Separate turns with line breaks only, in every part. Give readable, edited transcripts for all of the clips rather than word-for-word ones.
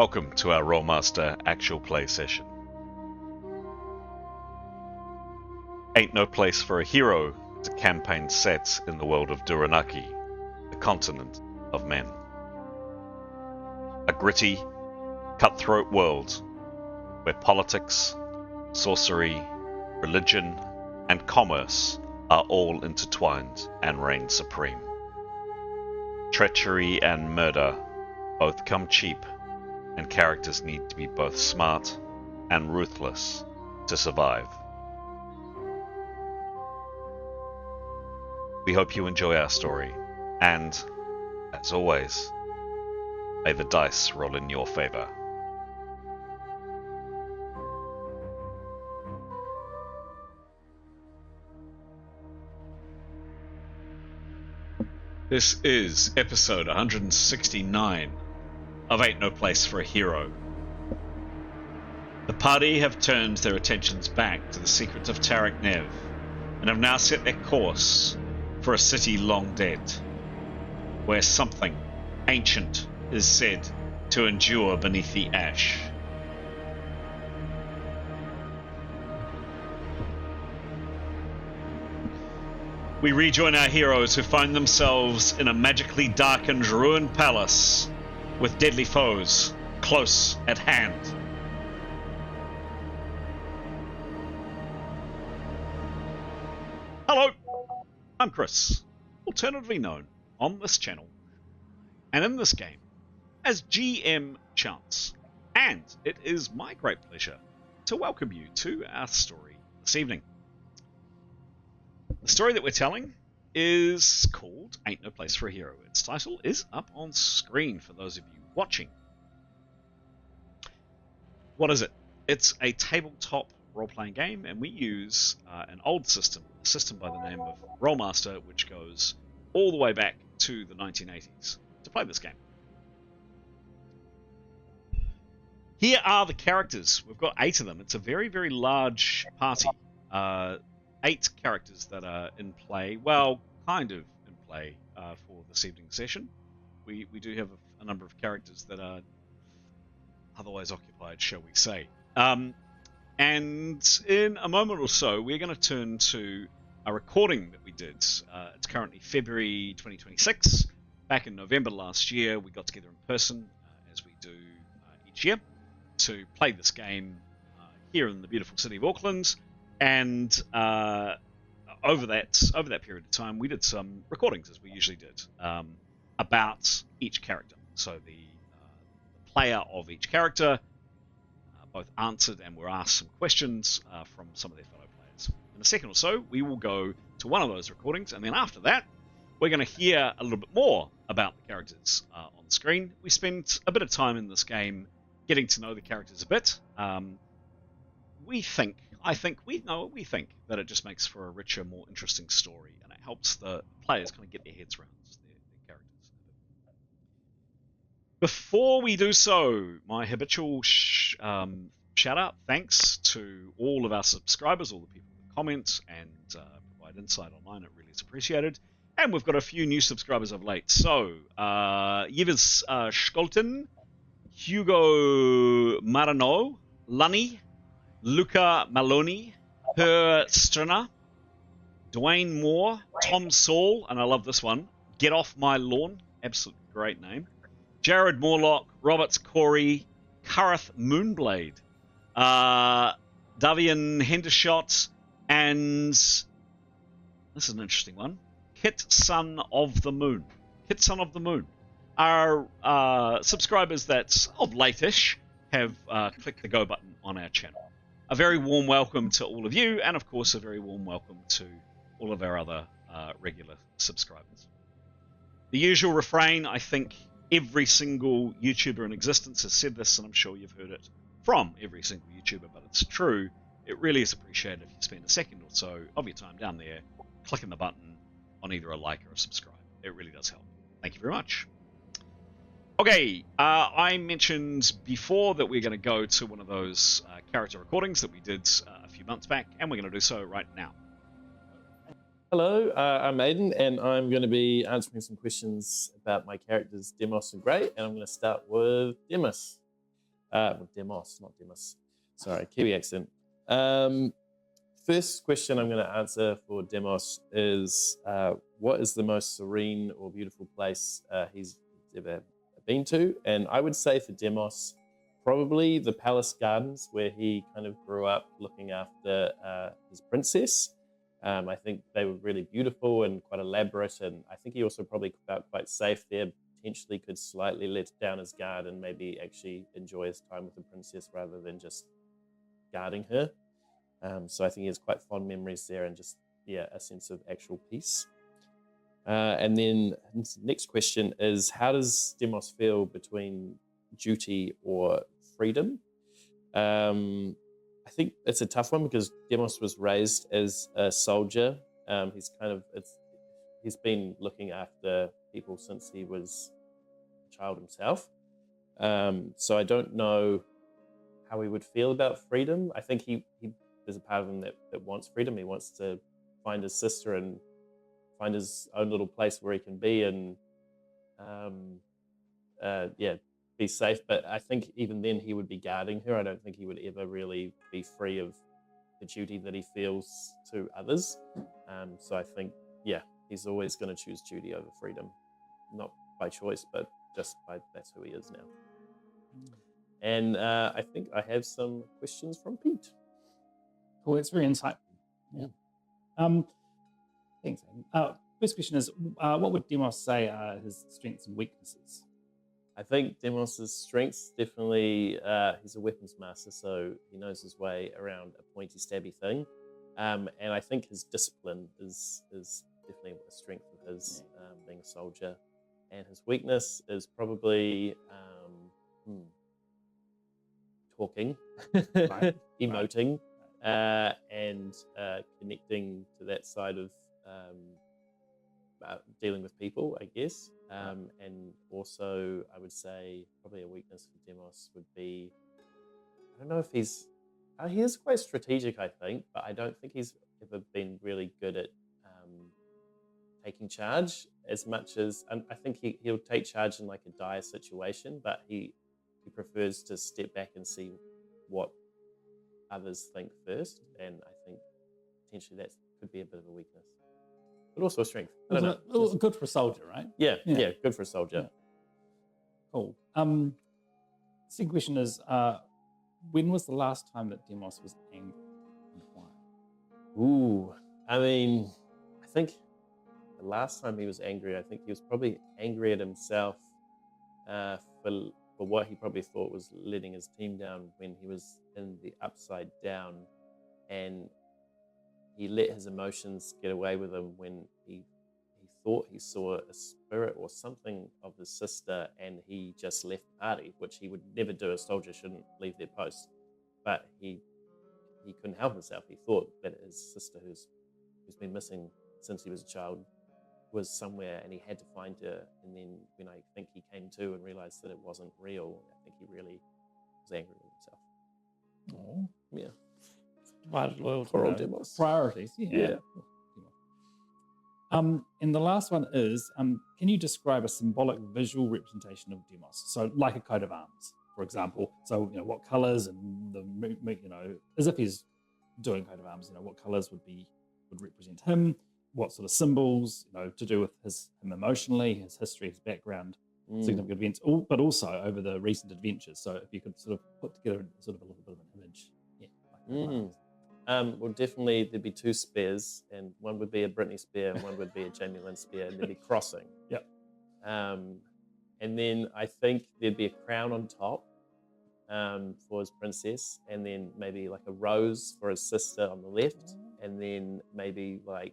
Welcome to our Rolemaster Actual play session. Ain't No Place for a Hero is a campaign set in the world of Duyranaki, the continent of men. A gritty, cutthroat world where politics, sorcery, religion, and commerce are all intertwined and reign supreme. Treachery and murder both come cheap, and characters need to be both smart and ruthless to survive. We hope you enjoy our story, and, as always, may the dice roll in your favor. This is episode 169 of Ain't No Place for a Hero. The party have turned their attentions back to the secrets of darkened and have now set their course for a city long dead, where something ancient is said to endure beneath the ash. We rejoin our heroes who find themselves in a magically darkened ruined palace with deadly foes close at hand. Hello, I'm Chris, alternatively known on this channel and in this game as GM Chance, and it is my great pleasure to welcome you to our story this evening. The story that we're telling is called Ain't No Place for a Hero. Its title is up on screen for those of you watching. What is it? It's a tabletop role-playing game, and we use an old system, a system by the name of Rolemaster, which goes all the way back to the 1980s to play this game. Here are the characters. We've got 8 of them. It's a very, very large party. 8 characters that are in play, well, kind of in play for this evening's session. We do have a number of characters that are otherwise occupied, shall we say. And in a moment or so, we're going to turn to a recording that we did. It's currently February 2026. Back in November last year, we got together in person, as we do each year, to play this game here in the beautiful city of Auckland. And over that period of time, we did some recordings, as we usually did, about each character. So the player of each character both answered and were asked some questions from some of their fellow players. In a second or so, we will go to one of those recordings, and then after that, we're going to hear a little bit more about the characters on the screen. We spent a bit of time in this game getting to know the characters a bit. We think that it just makes for a richer, more interesting story, and it helps the players kind of get their heads around their characters. Before we do so, my habitual shout out thanks to all of our subscribers, all the people that comment and provide insight online. It really is appreciated. And we've got a few new subscribers of late. So, Yves Scholten, Hugo Marano, Lunny, Luca Maloney, Per Strina, Dwayne Moore, Tom Saul, and I love this one, Get Off My Lawn, absolute great name, Jared Morlock, Roberts Corey, Kareth Moonblade, Davian Hendershot, and this is an interesting one, Kit Son of the Moon. Kit Son of the Moon are subscribers that, of late-ish, have clicked the go button on our channel. A very warm welcome to all of you, and of course a very warm welcome to all of our other regular subscribers. The usual refrain, I think every single YouTuber in existence has said this, and I'm sure you've heard it from every single YouTuber, but it's true. It really is appreciated if you spend a second or so of your time down there clicking the button on either a like or a subscribe. It really does help. Thank you very much. Okay, I mentioned before that we're going to go to one of those character recordings that we did a few months back, and we're going to do so right now.
Hello, I'm Aidan, and I'm going to be answering some questions about my characters Demos and Grey, and I'm going to start with Demos. Well, Demos, not Demos. Sorry, Kiwi accent. First question I'm going to answer for Demos is, what is the most serene or beautiful place he's ever been to? And I would say for Demos, probably the Palace Gardens, where he kind of grew up looking after his princess. I think they were really beautiful and quite elaborate, and I think he also probably felt quite safe there. Potentially could slightly let down his guard and maybe actually enjoy his time with the princess rather than just guarding her. So I think he has quite fond memories there and just, a sense of actual peace. And then the next question is, how does Demos feel between duty or freedom? I think it's a tough one because Demos was raised as a soldier. He's been looking after people since he was a child himself. So I don't know how he would feel about freedom. I think there's a part of him that wants freedom. He wants to find his sister and find his own little place where he can be and be safe. But I think even then he would be guarding her. I don't think he would ever really be free of the duty that he feels to others. So I think, he's always going to choose duty over freedom, not by choice, but just by that's who he is now. And I think I have some questions from Pete.
Cool, it's very insightful. Yeah. Thanks, Aidan. First question is, what would Demos say are his strengths and weaknesses?
I think Demos's strengths, definitely, he's a weapons master, so he knows his way around a pointy, stabby thing. And I think his discipline is definitely a strength of his, being a soldier. And his weakness is probably talking,
Right.
emoting, and connecting to that side of dealing with people, I guess. And also, I would say probably a weakness for Demos would be, I don't know if he is quite strategic, I think, but I don't think he's ever been really good at taking charge as much as, and I think he'll take charge in like a dire situation, but he prefers to step back and see what others think first, and I think potentially that could be a bit of a weakness, but also a strength. I don't know.
Good for a soldier, right?
Yeah, good for a soldier.
Yeah. Cool. Second question is, when was the last time that Demos was angry and why?
Ooh, I mean, I think the last time he was angry, I think he was probably angry at himself for what he probably thought was letting his team down when he was in the Upside Down, and he let his emotions get away with him when he thought he saw a spirit or something of his sister, and he just left the party, which he would never do. A soldier shouldn't leave their post, but he couldn't help himself. He thought that his sister, who's been missing since he was a child, was somewhere, and he had to find her. And then when I think he came to and realized that it wasn't real, I think he really was angry with himself.
Oh,
Yeah.
Divided loyalty.
Poor old Demos.
Priorities. Yeah. And the last one is, can you describe a symbolic visual representation of Demos? So, like a coat of arms, for example. So, what colors and as if he's doing coat of arms. What colors would represent him? What sort of symbols, to do with him emotionally, his history, his background, significant events, but also over the recent adventures. So, if you could sort of put together sort of a little bit of an image,
well, definitely there'd be two spears, and one would be a Britney spear, and one would be a Jamie Lynn spear, and they'd be crossing.
Yep.
And then I think there'd be a crown on top for his princess, and then maybe like a rose for his sister on the left, and then maybe like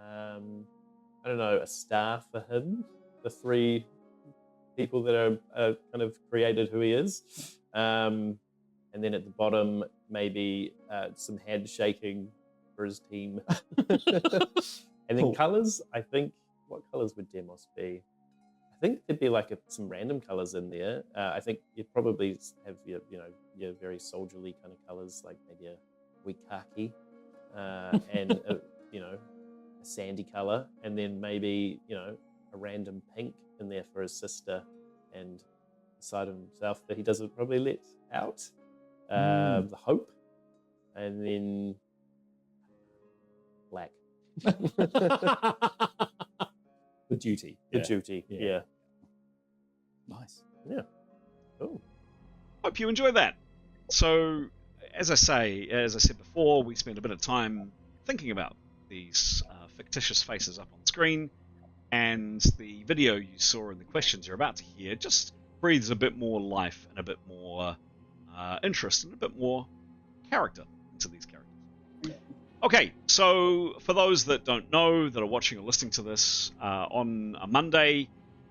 I don't know, a star for him. The three people that are kind of created who he is. And then at the bottom, maybe some handshaking for his team. And then colors, I think, what colors would Demos be? I think there'd be like some random colors in there. I think you'd probably have your very soldierly kind of colors, like maybe a wee khaki and a sandy color, and then maybe a random pink in there for his sister, and side of himself that he doesn't probably let out. The hope, and then black.
The duty.
The duty. Yeah.
Nice.
Yeah. Cool.
Hope you enjoy that. So, as I said before, we spent a bit of time thinking about these fictitious faces up on screen, and the video you saw and the questions you're about to hear just breathes a bit more life and a bit more interest and a bit more character into these characters. Okay, so for those that don't know, that are watching or listening to this, on a Monday,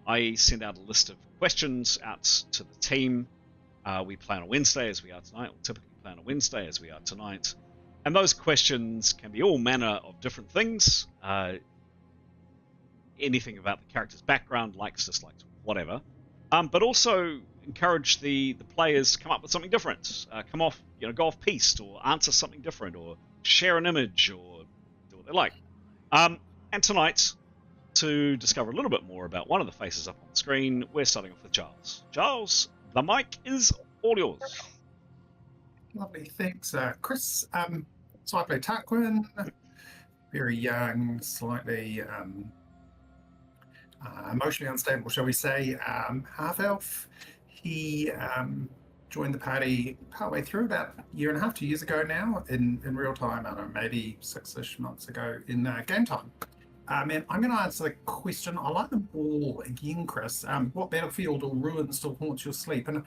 I send out a list of questions out to the team. We play on a Wednesday, as we are tonight, or typically play on a Wednesday, as we are tonight. And those questions can be all manner of different things. Anything about the character's background, likes, dislikes, whatever. But also encourage the players to come up with something different. Go off piste, or answer something different, or share an image, or do what they like. And tonight, to discover a little bit more about one of the faces up on the screen, we're starting off with Giles. Giles, the mic is all yours.
Lovely, thanks, Chris. So I play Tarquin, very young, slightly emotionally unstable, shall we say, half-elf. He joined the party partway through, about a year and a half, 2 years ago now, in real time, I don't know, maybe 6-ish months ago in game time. And I'm going to answer the question. I like them all again, Chris. What battlefield or ruin still haunts your sleep? And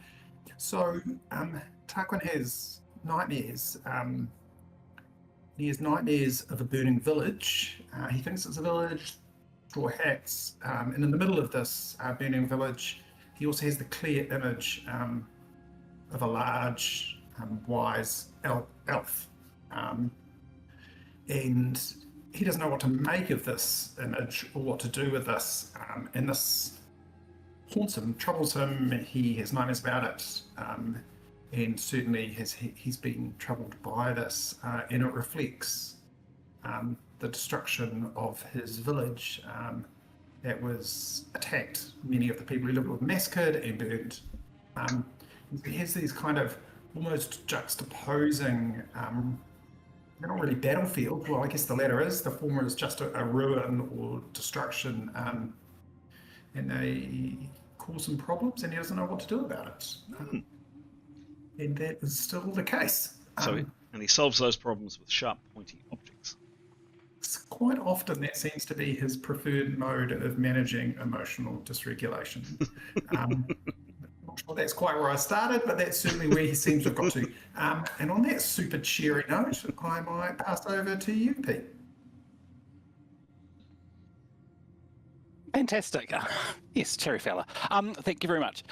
so Tarquin has nightmares. He has nightmares of a burning village. He thinks it's a village, straw hats. And in the middle of this burning village, he also has the clear image of a large, wise elf. And he doesn't know what to make of this image or what to do with this. And this haunts him, troubles him. He has nightmares about it. And certainly he's been troubled by this. And it reflects the destruction of his village that was attacked. Many of the people who lived were massacred and burned. He has these kind of almost juxtaposing, they're not really battlefield. Well, I guess the latter is. The former is just a ruin or destruction, and they cause him problems, and he doesn't know what to do about it. And that is still the case.
And he solves those problems with sharp, pointy objects.
Quite often, that seems to be his preferred mode of managing emotional dysregulation. Not sure that's quite where I started, but that's certainly where he seems to have got to. And on that super cheery note, I might pass over to you, Pete.
Fantastic. Yes, Cherry Fella. Thank you very much.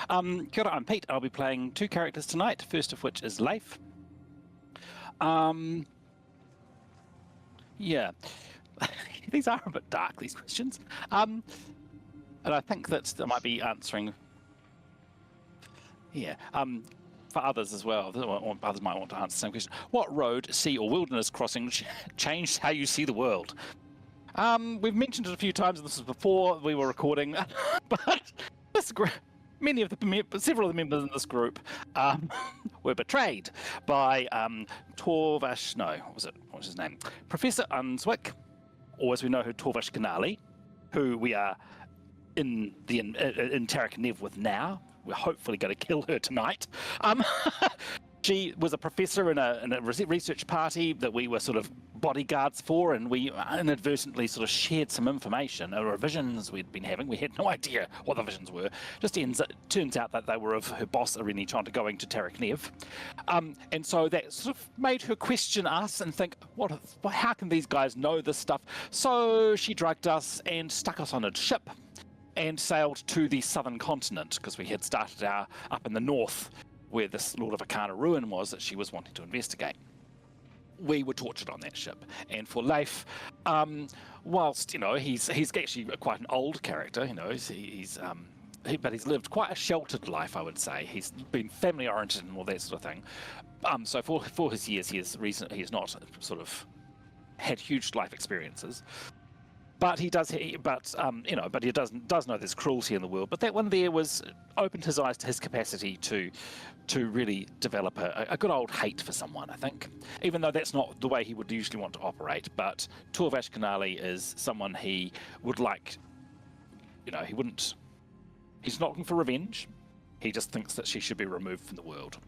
Kia ora, I'm Pete. I'll be playing two characters tonight, first of which is Leif. Yeah. These are a bit dark, these questions. And I think that I might be answering... Yeah. For others as well, others might want to answer the same question. What road, sea, or wilderness crossing changed how you see the world? We've mentioned it a few times, and this was before we were recording, but several of the members in this group were betrayed by Torvash. No, what was his name? Professor Unswick, or as we know her, Torvash Kanali, who we are in Tarak Nev with now. We're hopefully going to kill her tonight. She was a professor in a research party that we were sort of bodyguards for, and we inadvertently sort of shared some information or visions we'd been having. We had no idea what the visions were. Just turns out that they were of her boss, Irini Chonta, going to Tarak Nev. And so that sort of made her question us and think, how can these guys know this stuff? So she drugged us and stuck us on a ship and sailed to the southern continent, because we had started up in the north where this Lord of Akana ruin was that she was wanting to investigate. We were tortured on that ship. And for Leif, whilst, he's actually quite an old character, but he's lived quite a sheltered life, I would say. He's been family-oriented and all that sort of thing. So for his years, he has not sort of had huge life experiences. but he does, but he does know there's cruelty in the world. But that one there opened his eyes to his capacity to really develop a good old hate for someone, I think. Even though that's not the way he would usually want to operate, but Torvash Kanali is someone he would like, he's not looking for revenge. He just thinks that she should be removed from the world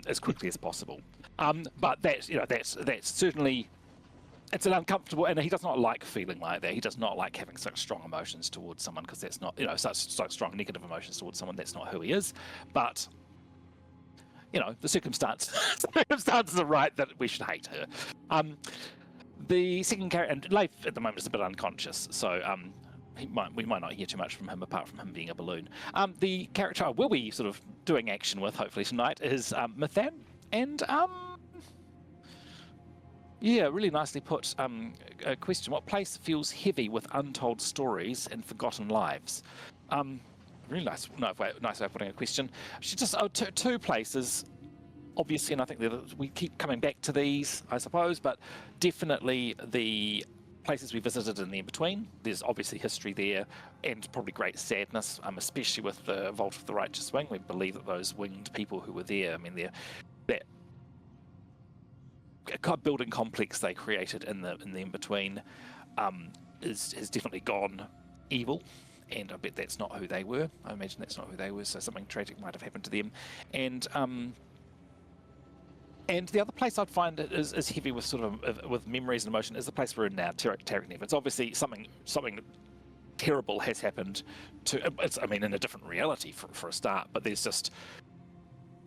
as quickly as possible. But that's certainly, it's an uncomfortable, and he does not like feeling like that. He does not like having such strong emotions towards someone, because that's not, such strong negative emotions towards someone. That's not who he is. But the circumstances are right that we should hate her. The second character, and Leif at the moment is a bit unconscious, so we might not hear too much from him apart from him being a balloon. The character I will be sort of doing action with hopefully tonight is Mithan, and really nicely put. A question: what place feels heavy with untold stories and forgotten lives? Really nice way of putting a question. She just two places, obviously, and I think we keep coming back to these, I suppose, but definitely the places we visited in the in-between. There's obviously history there, and probably great sadness, especially with the Vault of the Righteous Wing. We believe that those winged people who were there, that building complex they created in the in-between has definitely gone evil. And I bet that's not who they were. I imagine that's not who they were, so something tragic might have happened to them. And the other place I'd find it is heavy with sort of with memories and emotion is the place we're in now, Taraknev. It's obviously something terrible has happened in a different reality for a start, but there's just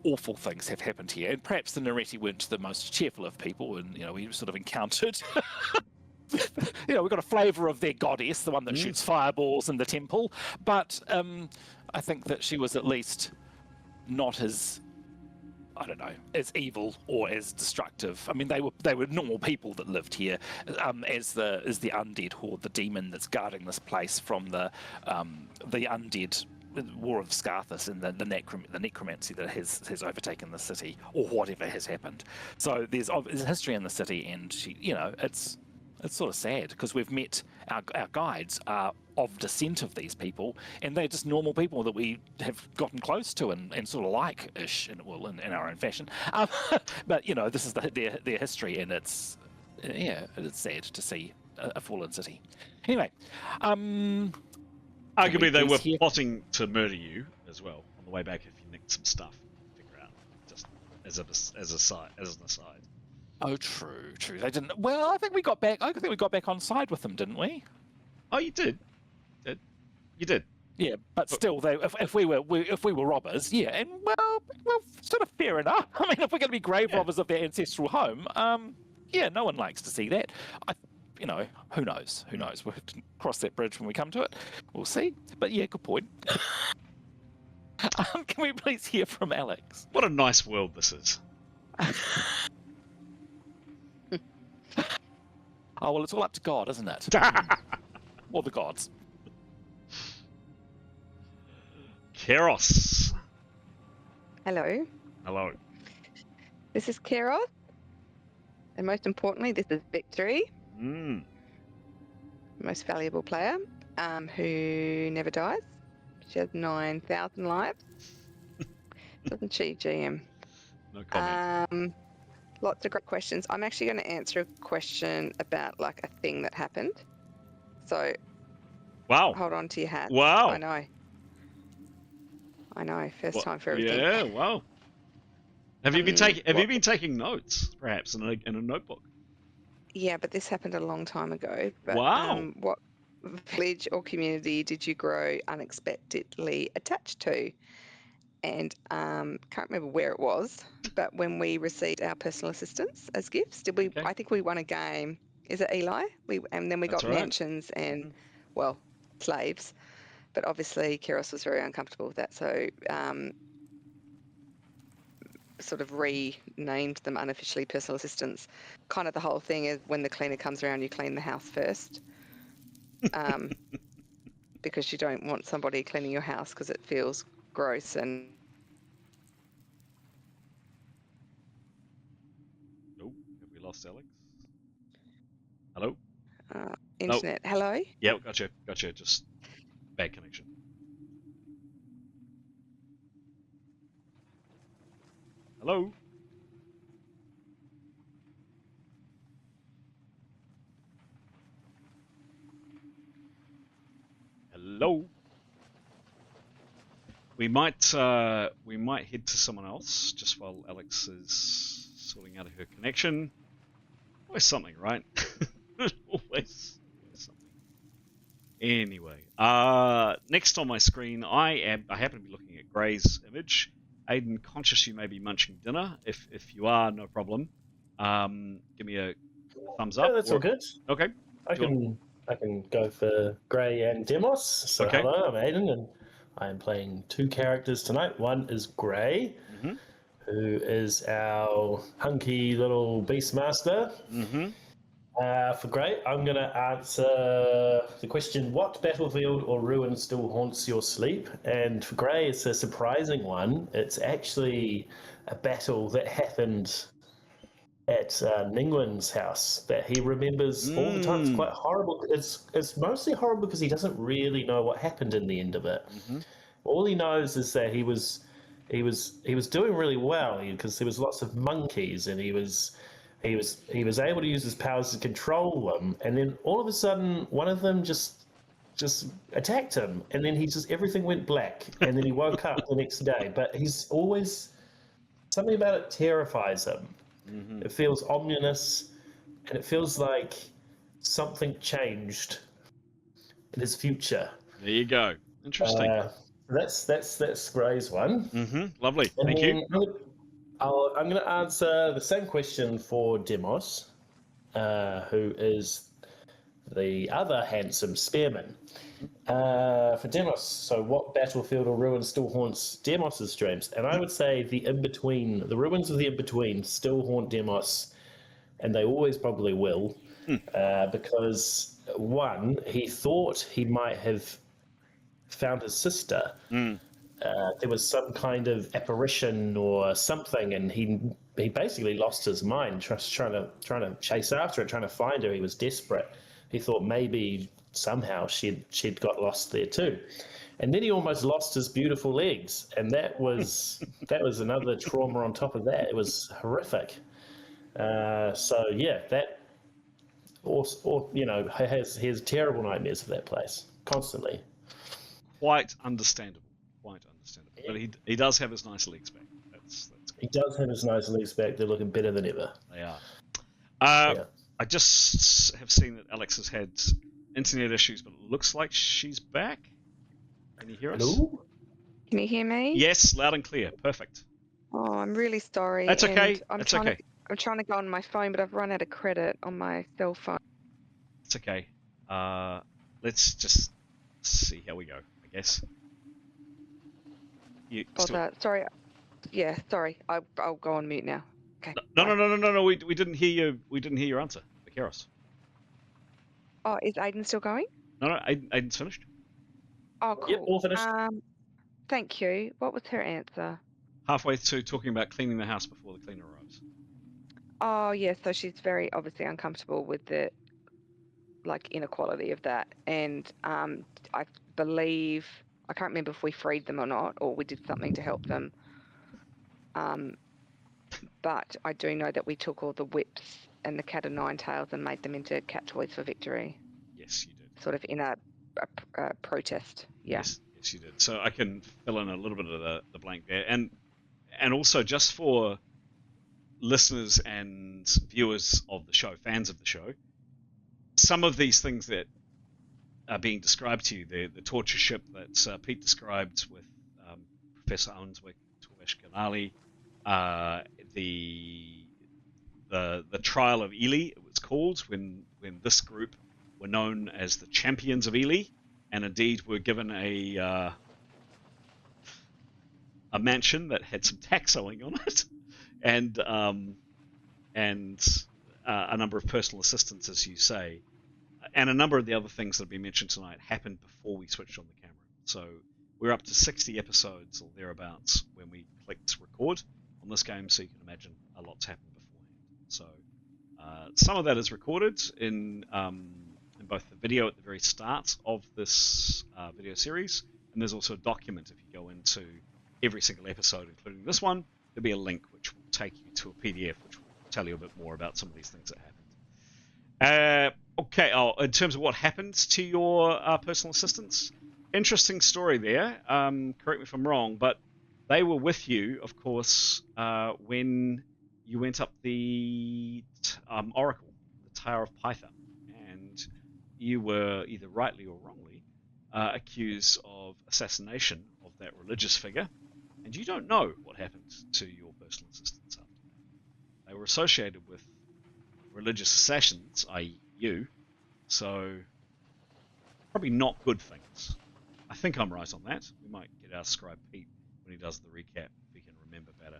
awful things have happened here. And perhaps the Nereti weren't the most cheerful of people, and we sort of encountered we got a flavour of their goddess, the one that shoots fireballs in the temple. But I think that she was at least not as, I don't know, as evil or as destructive. I mean, they were normal people that lived here, as the undead horde, the demon that's guarding this place from the undead War of Scarthus and the necromancy that has overtaken the city, or whatever has happened. So there's history in the city, and it's sort of sad because we've met our guides are of descent of these people, and they're just normal people that we have gotten close to and sort of like-ish, in our own fashion. But this is their history, and it's sad to see a fallen city. Anyway,
arguably they were plotting to murder you as well on the way back if you nicked some stuff. Figure out, just as an aside.
Oh, true. They didn't. Well, I think we got back on side with them, didn't we?
Oh, you did. You did.
Yeah, but still, if we were robbers, yeah, and well, sort of fair enough. I mean, if we're going to be grave robbers of their ancestral home, no one likes to see that. Who knows? We'll have to cross that bridge when we come to it. We'll see. But yeah, good point. Can we please hear from Alex?
What a nice world this is.
Oh, well, it's all up to God, isn't it? Or the gods.
Keros.
Hello.
Hello.
This is Keros. And most importantly, this is Victory. Most valuable player, who never dies. She has 9,000 lives. Doesn't she, GM?
No comment.
Lots of great questions. I'm actually going to answer a question about like a thing that happened. So,
wow.
Hold on to your hat.
Wow.
I know. First time for everything.
Yeah. Wow. Have you been taking notes, perhaps, in a notebook?
Yeah, but this happened a long time ago. But,
wow.
What village or community did you grow unexpectedly attached to? And can't remember where it was, but when we received our personal assistants as gifts, did we? Okay. I think we won a game. Is it Eli? And then we got mansions and slaves. But obviously, Keros was very uncomfortable with that, so sort of renamed them unofficially personal assistants. Kind of the whole thing is when the cleaner comes around, you clean the house first, because you don't want somebody cleaning your house because it feels gross and.
Nope. Have we lost Alex? Hello?
internet. Hello?
Yeah, gotcha. Just bad connection. Hello? Hello? We might head to someone else just while Alex is sorting out her connection. Always something, right? always something. Anyway, next on my screen, I happen to be looking at Gray's image. Aiden, conscious you may be munching dinner. If you are, no problem. Give me a thumbs up.
Yeah, that's all good.
Okay.
I can go for Gray and Demos. So
Okay.
hello, I'm Aiden, and I am playing two characters tonight. One is Gray,
Mm-hmm.
who is our hunky little Beastmaster.
Mm-hmm.
For Gray, I'm going to answer the question, what battlefield or ruin still haunts your sleep? And for Gray, it's a surprising one. It's actually a battle that happened at Ningwen's house that he remembers all the time. It's quite horrible. It's mostly horrible because he doesn't really know what happened in the end of it.
Mm-hmm.
All he knows is that he was doing really well because there was lots of monkeys and he was able to use his powers to control them, and then all of a sudden one of them just attacked him, and then everything went black, and then he woke up the next day. But he's always something about it terrifies him.
Mm-hmm.
It feels ominous, and it feels like something changed in his future.
There you go. Interesting.
That's Gray's one.
Mm-hmm. Lovely.
And
Thank you.
I'm going to answer the same question for Demos, who is the other handsome spearman. For Demos, so what battlefield or ruin still haunts Demos's dreams? And I would say the ruins of the in-between still haunt Demos, and they always probably will, because one, he thought he might have found his sister. There was some kind of apparition or something, and he basically lost his mind, trying to chase after it, trying to find her. He was desperate. He thought maybe somehow she'd got lost there too, and then he almost lost his beautiful legs, and that was another trauma on top of that. It was horrific. So yeah, that or he has terrible nightmares of that place constantly.
Quite understandable. But he does have his nice legs back. That's
He does have his nice legs back. They're looking better than ever.
They are.
Yeah.
I just have seen that Alex has had internet issues, but it looks like she's back. Can you hear us?
Hello?
Can you hear me?
Yes, loud and clear. Perfect.
Oh, I'm really sorry.
That's okay.
And I'm
That's
trying
okay.
I'm trying to go on my phone, but I've run out of credit on my cell phone.
It's okay. Let's just see how we go, I guess.
Sorry. Yeah, sorry. I'll go on mute now. Okay.
No. We didn't hear you. We didn't hear your answer. Vaqueros.
Oh, is Aiden still going?
No. Aiden's finished.
Oh, cool.
Yep, all finished.
Thank you. What was her answer?
Halfway through talking about cleaning the house before the cleaner arrives.
Oh, yeah. So she's very obviously uncomfortable with the inequality of that, and I believe I can't remember if we freed them or not, or we did something to help them. But I do know that we took all the whips and the cat o' nine tails and made them into cat toys for victory.
Yes, you did.
Sort of in a protest. Yeah.
Yes, you did. So I can fill in a little bit of the blank there, and also just for listeners and viewers of the show, fans of the show, some of these things that are being described to you, the torture ship that Pete described with Professor Unswick, Torvesh Ganali, the trial of Ely, it was called, when this group were known as the champions of Ely, and indeed were given a mansion that had some tax owing on it, and a number of personal assistants, as you say, and a number of the other things that have been mentioned tonight happened before we switched on the camera. So we're up to 60 episodes or thereabouts when we clicked record on this game, so you can imagine a lot's happened beforehand. So some of that is recorded in both the video at the very start of this video series, and there's also a document if you go into every single episode, including this one. There'll be a link which will take you to a PDF which will tell you a bit more about some of these things that happened. Okay, in terms of what happened to your personal assistants, interesting story there. Correct me if I'm wrong, but they were with you, of course, when you went up the Oracle, the Tower of Python, and you were either rightly or wrongly accused of assassination of that religious figure, and you don't know what happened to your personal assistants after that. They were associated with religious assassins, i.e. you, so probably not good things. I think I'm right on that. We might get our scribe Pete when he does the recap if he can remember better.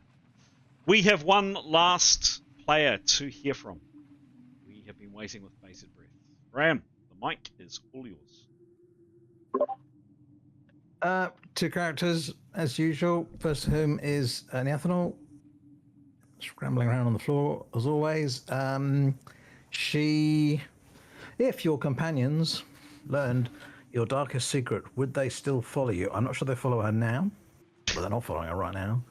We have one last player to hear from. We have been waiting with bated breath. Graham, the mic is all yours.
2 characters, as usual. First of whom is Neathanol, scrambling around on the floor, as always. If your companions learned your darkest secret, would they still follow you? I'm not sure they follow her now, but they're not following her right now.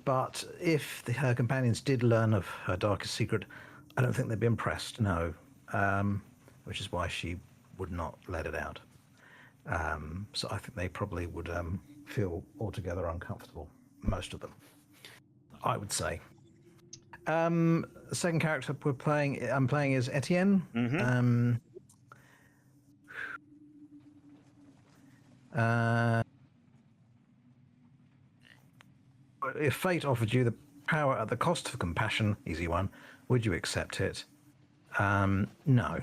But if her companions did learn of her darkest secret, I don't think they'd be impressed, no. Which is why she would not let it out. So I think they probably would feel altogether uncomfortable, most of them, I would say. The second character I'm playing is Etienne.
Mm-hmm.
If fate offered you the power at the cost of compassion, easy one, would you accept it? No.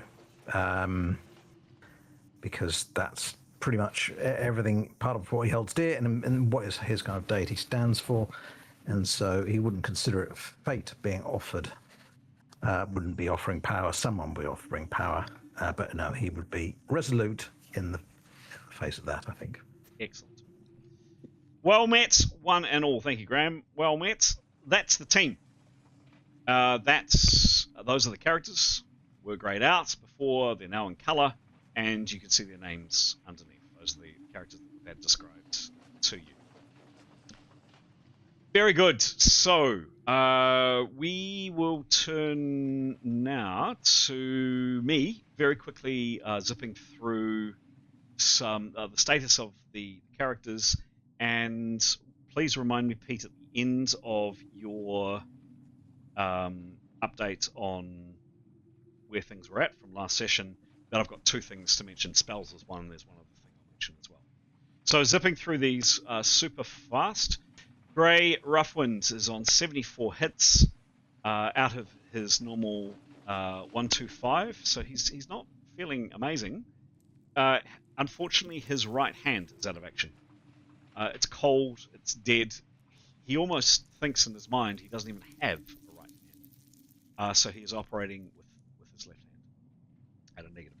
Because that's pretty much everything, part of what he holds dear and what is his kind of deity stands for. And so he wouldn't consider it fate being offered. Wouldn't be offering power. Someone would be offering power. But no, he would be resolute in the face of that, I think.
Excellent. Well met, one and all. Thank you, Graham. Well met. That's the team. Those are the characters. Were grayed out before. They're now in colour, and you can see their names underneath. Those are the characters that we've had described to you. Very good. So we will turn now to me very quickly, zipping through some the status of the characters, and please remind me, Pete, at the end of your update on where things were at from last session, that I've got 2 things to mention. Spells is one, and there's one other thing I'll mention as well. So zipping through these super fast. Grey Roughwind is on 74 hits out of his normal 125, so he's not feeling amazing. Unfortunately, his right hand is out of action. It's cold, it's dead. He almost thinks in his mind he doesn't even have a right hand. So he is operating with his left hand at a negative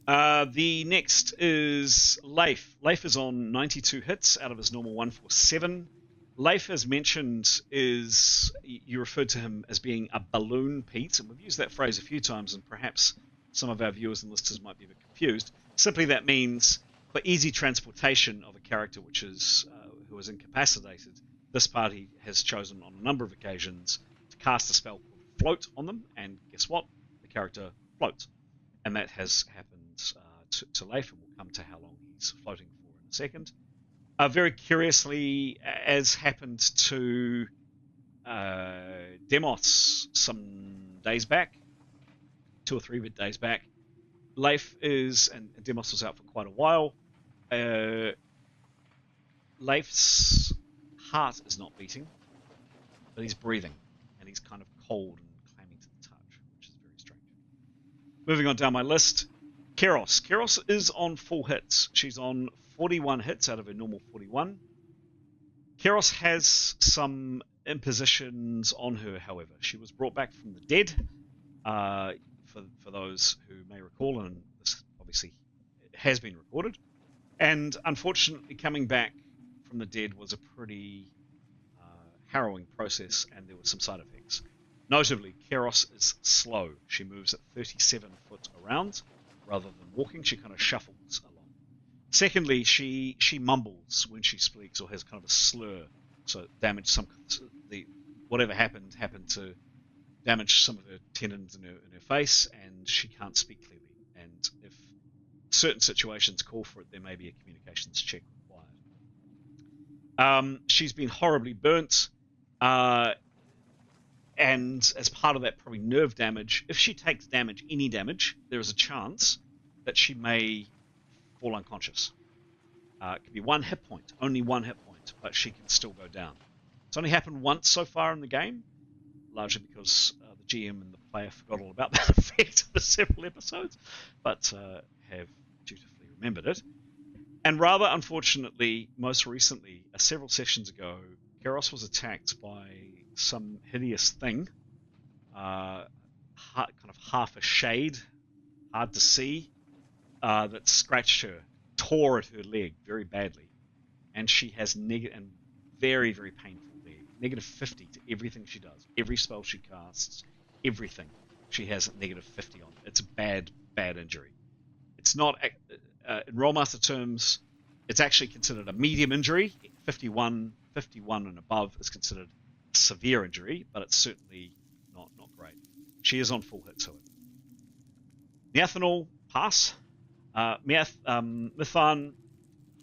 20. The next is Leif. Leif is on 92 hits out of his normal 147. Leif, as mentioned, you referred to him as being a balloon, Pete, and we've used that phrase a few times, and perhaps some of our viewers and listeners might be a bit confused. Simply that means for easy transportation of a character who is incapacitated, this party has chosen on a number of occasions to cast a spell called Float on them, and guess what? The character floats. And that has happened to Leif, and we'll come to how long he's floating for in a second. Very curiously, as happened to Demos some days back, 2 or 3 days back, Leif and Demos was out for quite a while. Leif's heart is not beating, but he's breathing, and he's kind of cold and clammy to the touch, which is very strange. Moving on down my list, Keros. Keros is on 4 hits. She's on 41 hits out of her normal 41. Keros has some impositions on her, however. She was brought back from the dead, for those who may recall, and this obviously has been recorded. And unfortunately, coming back from the dead was a pretty harrowing process, and there were some side effects. Notably, Keros is slow. She moves at 37 foot around. Rather than walking, she kind of shuffles along. Secondly, she mumbles when she speaks or has kind of a slur. So whatever happened to damage some of her tendons in her face, and she can't speak clearly. And if certain situations call for it, there may be a communications check required. She's been horribly burnt, and as part of that, probably nerve damage. If she takes damage, any damage, there is a chance that she may fall unconscious. It could be 1 hit point, only 1 hit point, but she can still go down. It's only happened once so far in the game, largely because the GM and the player forgot all about that effect for several episodes, but have dutifully remembered it. And rather unfortunately, most recently, several sessions ago, Keros was attacked by some hideous thing, kind of half a shade, hard to see, that scratched her, tore at her leg very badly, and she has very, very painful leg. -50 to everything she does, every spell she casts, everything. She has -50 on. It's a bad injury. It's not, in Rolemaster terms, it's actually considered a medium injury. 51 and above is considered a severe injury, but it's certainly not great. She is on full hits, however. Neathanol, pass. Mithan,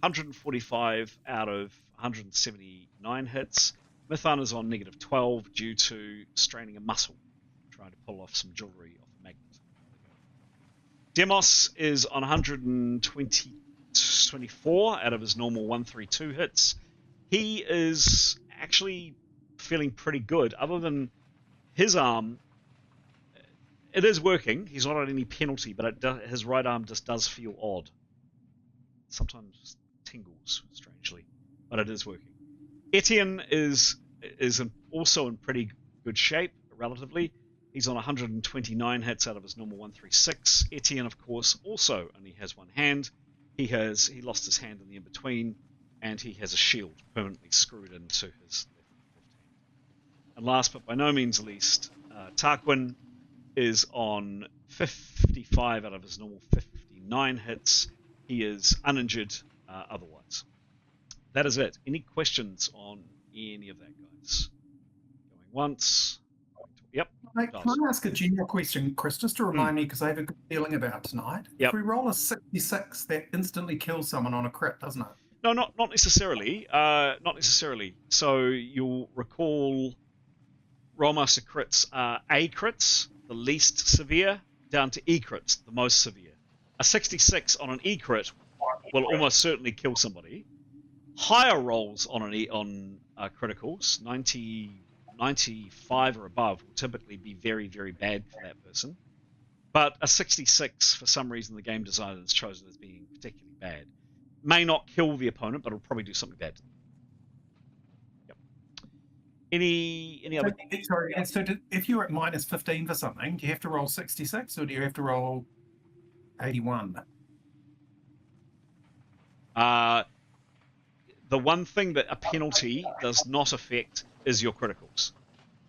145 out of 179 hits. Mithan is on -12 due to straining a muscle, trying to pull off some jewelry off a magnet. Demos is on 124 out of his normal 132 hits. He is actually feeling pretty good, other than his arm. It is working. He's not on any penalty, but his right arm just does feel odd. Sometimes tingles, strangely, but it is working. Etienne is also in pretty good shape, relatively. He's on 129 hits out of his normal 136. Etienne, of course, also only has one hand. He lost his hand in the in-between, and he has a shield permanently screwed into his left hand. And last but by no means least, Tarquin is on 55 out of his normal 59 hits. He is uninjured otherwise. That is it. Any questions on any of that, guys? Going once. Yep.
Can I ask a general question, Chris, just to remind me, because I have a good feeling about tonight?
Yep.
If we roll a 66, that instantly kills someone on a crit, doesn't it?
No, not necessarily. Not necessarily. So you'll recall Rolemaster crits are A crits, the least severe, down to E crits, the most severe. A 66 on an E crit will almost certainly kill somebody. Higher rolls on criticals, 95 or above, will typically be very, very bad for that person. But a 66, for some reason, the game designer has chosen as being particularly bad. May not kill the opponent, but it'll probably do something bad to them. Yep. Any other?
Sorry, and so if you're at -15 for something, do you have to roll 66 or do you have to roll 81?
The one thing that a penalty does not affect is your criticals.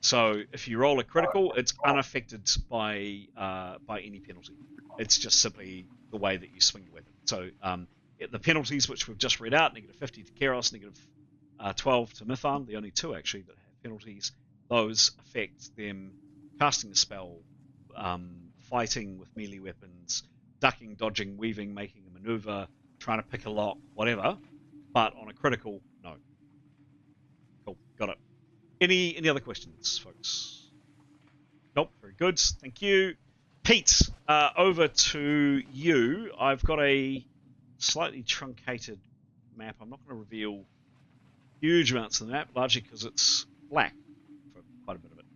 So if you roll a critical, it's unaffected by any penalty. It's just simply the way that you swing your weapon. So the penalties, which we've just read out, -50 to Keros, -12 to Mithan, the only two actually that have penalties, those affect them casting a spell, fighting with melee weapons, ducking, dodging, weaving, making a maneuver, trying to pick a lock, whatever. But on a critical, no. Cool, got it. Any other questions, folks? Nope, very good. Thank you. Pete, over to you. I've got a slightly truncated map. I'm not going to reveal huge amounts of the map, largely because it's black for quite a bit of it.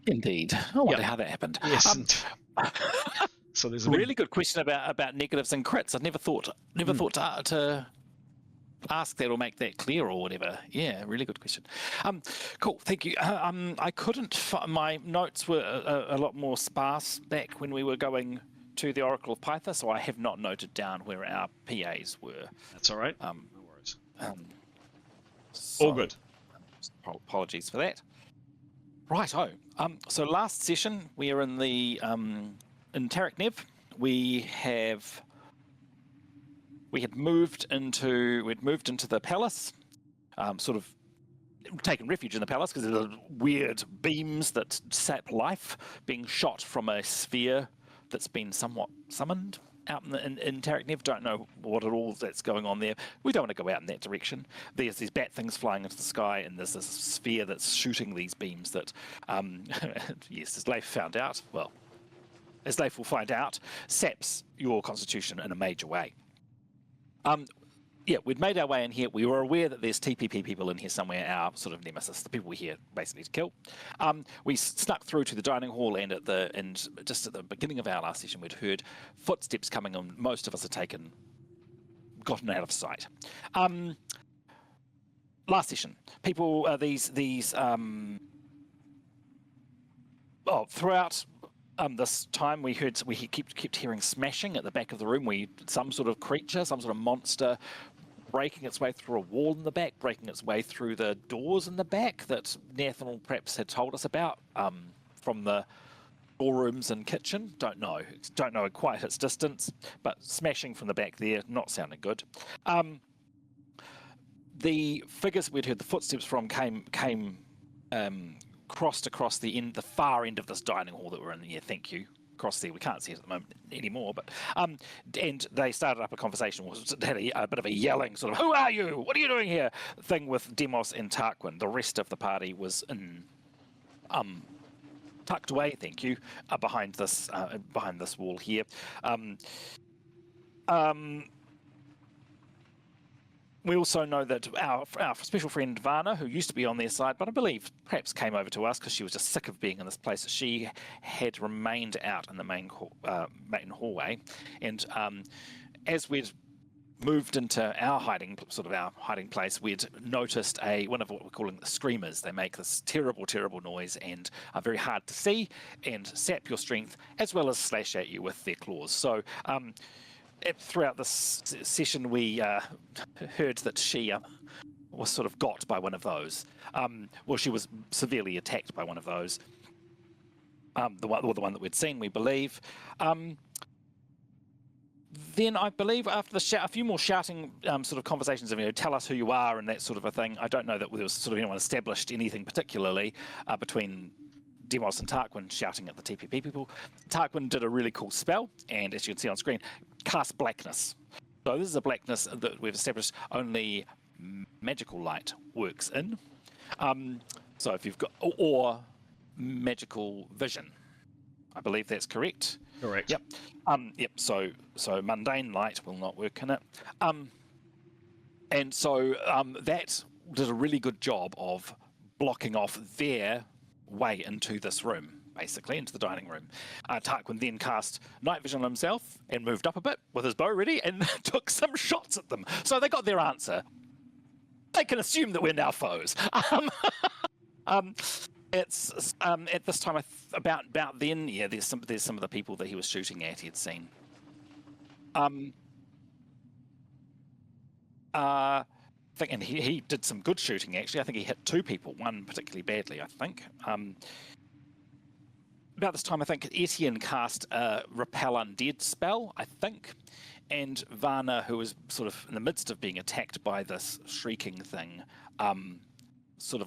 Indeed. I wonder how that happened.
Yes. So there's a
really good question about negatives and crits. I've never thought to ask that or make that clear or whatever. Yeah, really good question. Cool, thank you. I couldn't. My notes were a lot more sparse back when we were going to the Oracle of Python, so I have not noted down where our PAs were.
That's all right. No worries.
So,
all good.
Apologies for that. Righto. So last session we are in the in Taraknev. We'd moved into the palace, sort of taken refuge in the palace because there are weird beams that sap life being shot from a sphere that's been somewhat summoned out in Taraknev. Don't know what at all that's going on there. We don't want to go out in that direction. There's these bat things flying into the sky, and there's this sphere that's shooting these beams that, yes, as Leif found out, well, as Leif will find out, saps your constitution in a major way. Yeah, we'd made our way in here. We were aware that there's TPP people in here somewhere, our sort of nemesis, the people we're here basically to kill. We snuck through to the dining hall, and just at the beginning of our last session, we'd heard footsteps coming, and most of us had gotten out of sight. Last session, people, throughout this time, we kept hearing smashing at the back of the room. Some sort of creature, some sort of monster, breaking its way through a wall in the back, breaking its way through the doors in the back that Nathan perhaps had told us about from the storerooms and kitchen. Don't know quite its distance, but smashing from the back there, not sounding good. The figures we'd heard the footsteps from came crossed across the far end of this dining hall that we're in. Yeah, thank you. Across there, we can't see it at the moment anymore, but and they started up a conversation. Had a bit of a yelling, sort of, "Who are you? What are you doing here?" thing with Demos and Tarquin. The rest of the party was in tucked away. Thank you, behind this wall here. We also know that our special friend Varna, who used to be on their side, but I believe perhaps came over to us because she was just sick of being in this place, she had remained out in the main hallway. And as we'd moved into our hiding place, we'd noticed one of what we're calling the screamers. They make this terrible, terrible noise and are very hard to see and sap your strength as well as slash at you with their claws. So throughout this session, we heard that she was sort of got by one of those. She was severely attacked by one of those. The one that we'd seen, we believe. Then I believe after a few more shouting sort of conversations of, tell us who you are and that sort of a thing. I don't know that there was sort of anyone established anything particularly between Demos and Tarquin shouting at the TPP people. Tarquin did a really cool spell, and as you can see on screen, cast blackness. So this is a blackness that we've established only magical light works in. So if you've got, or magical vision, I believe that's correct.
Correct.
Yep. Yep. So mundane light will not work in it. And so that did a really good job of blocking off their way into this room, basically, into the dining room. Tarquin then cast night vision on himself and moved up a bit with his bow ready and took some shots at them. So they got their answer. They can assume that we're now foes. It's at this time about then. Yeah, there's some of the people that he was shooting at. He had seen. And he did some good shooting, actually. I think he hit 2 people, one particularly badly, I think. About this time, I think Etienne cast a Repel Undead spell, I think. And Varna, who was sort of in the midst of being attacked by this shrieking thing, I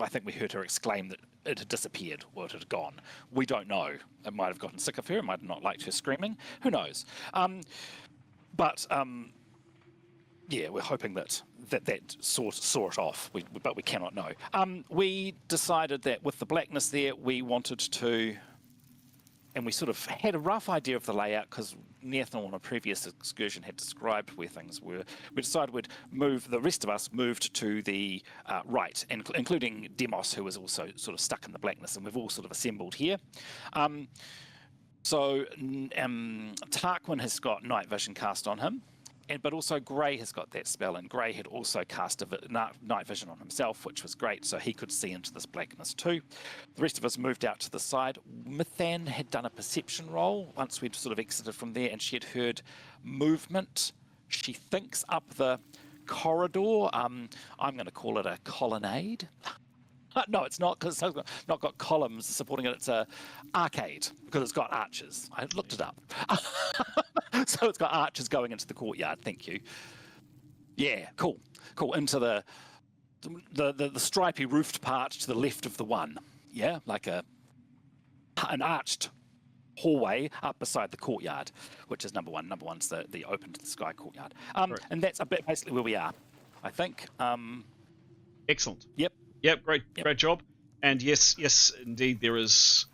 think we heard her exclaim that it had disappeared or it had gone. We don't know. It might have gotten sick of her. It might have not liked her screaming. Who knows? Yeah, we're hoping that saw it off, but we cannot know. We decided that with the blackness there, we wanted to, and we sort of had a rough idea of the layout because Nathan on a previous excursion had described where things were. We decided the rest of us moved to the right, including Demos, who was also sort of stuck in the blackness, and we've all sort of assembled here. So Tarquin has got night vision cast on him. But also Grey has got that spell, and Grey had also cast night vision on himself, which was great, so he could see into this blackness too. The rest of us moved out to the side. Mithan had done a perception roll once we'd sort of exited from there, and she had heard movement, she thinks, up the corridor. I'm going to call it a colonnade. No, it's not, because it's not got columns supporting it. It's a arcade because it's got arches. I looked it up. So it's got arches going into the courtyard. Thank you. Yeah, cool. Into the stripy roofed part to the left of the one. Yeah, like an arched hallway up beside the courtyard, which is number one. Number one's the open to the sky courtyard. And that's a bit basically where we are, I think.
Excellent.
Yep.
Great job. And yes, indeed, there is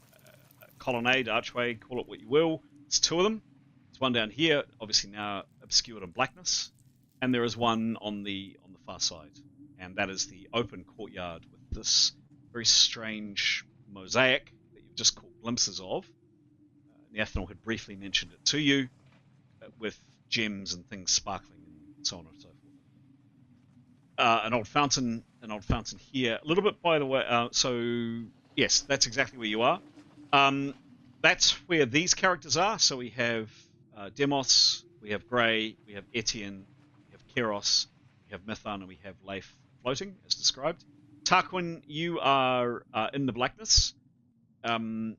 a colonnade, archway, call it what you will. There's two of them. There's one down here, obviously now obscured in blackness, and there is one on the far side, and that is the open courtyard with this very strange mosaic that you've just caught glimpses of. Nathanel had briefly mentioned it to you, with gems and things sparkling and so on and so forth. An old fountain here. A little bit by the way. So yes, that's exactly where you are. That's where these characters are. So we have Demos, we have Grey, we have Etienne, we have Keros, we have Mython, and we have Leif floating as described. Tarquin, you are in the blackness. I'm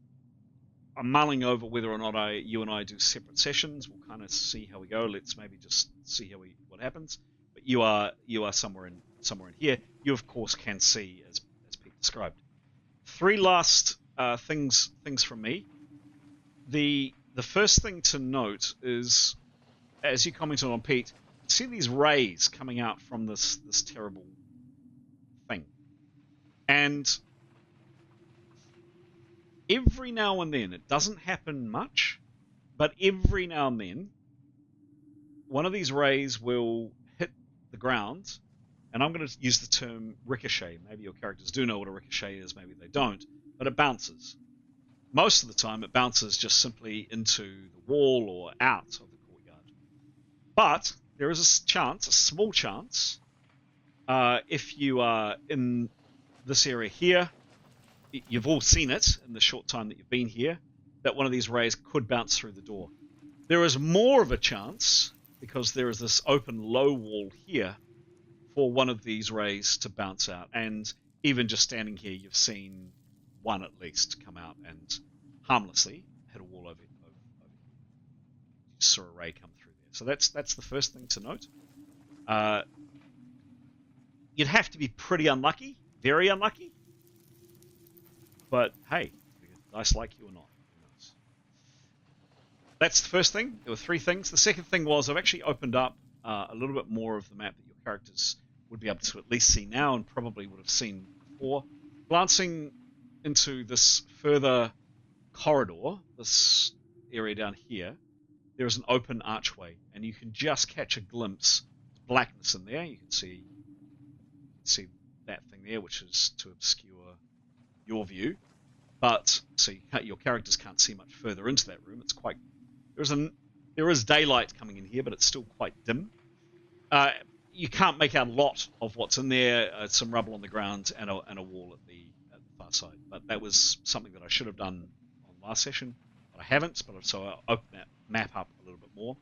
mulling over whether or not you and I do separate sessions. We'll kind of see how we go. Let's maybe just see what happens. But you are somewhere in here. You of course can see as Pete described. Three last things from me. The first thing to note is, as you commented on, Pete, see these rays coming out from this terrible thing, and every now and then, it doesn't happen much, but every now and then, one of these rays will hit the ground, and I'm going to use the term ricochet. Maybe your characters do know what a ricochet is, maybe they don't, but it bounces. Most of the time, it bounces just simply into the wall or out of the courtyard. But there is a small chance, if you are in this area here, you've all seen it in the short time that you've been here, that one of these rays could bounce through the door. There is more of a chance, because there is this open low wall here, for one of these rays to bounce out. And even just standing here, you've seen one at least come out and harmlessly hit a wall over you. You saw a ray come through there. So that's the first thing to note. You'd have to be pretty unlucky, very unlucky. But hey, dice like you or not. Who knows? That's the first thing. There were three things. The second thing was I've actually opened up a little bit more of the map that your characters would be able to at least see now and probably would have seen before. Glancing into this further corridor, this area down here, there is an open archway, and you can just catch a glimpse. There's blackness in there. You can see that thing there, which is to obscure your view, but so your characters can't see much further into that room. It's quite there is daylight coming in here, but it's still quite dim. You can't make out a lot of what's in there. Some rubble on the ground and a wall at the far side. But that was something that I should have done on last session, but I haven't. So I'll open that map up a little bit more.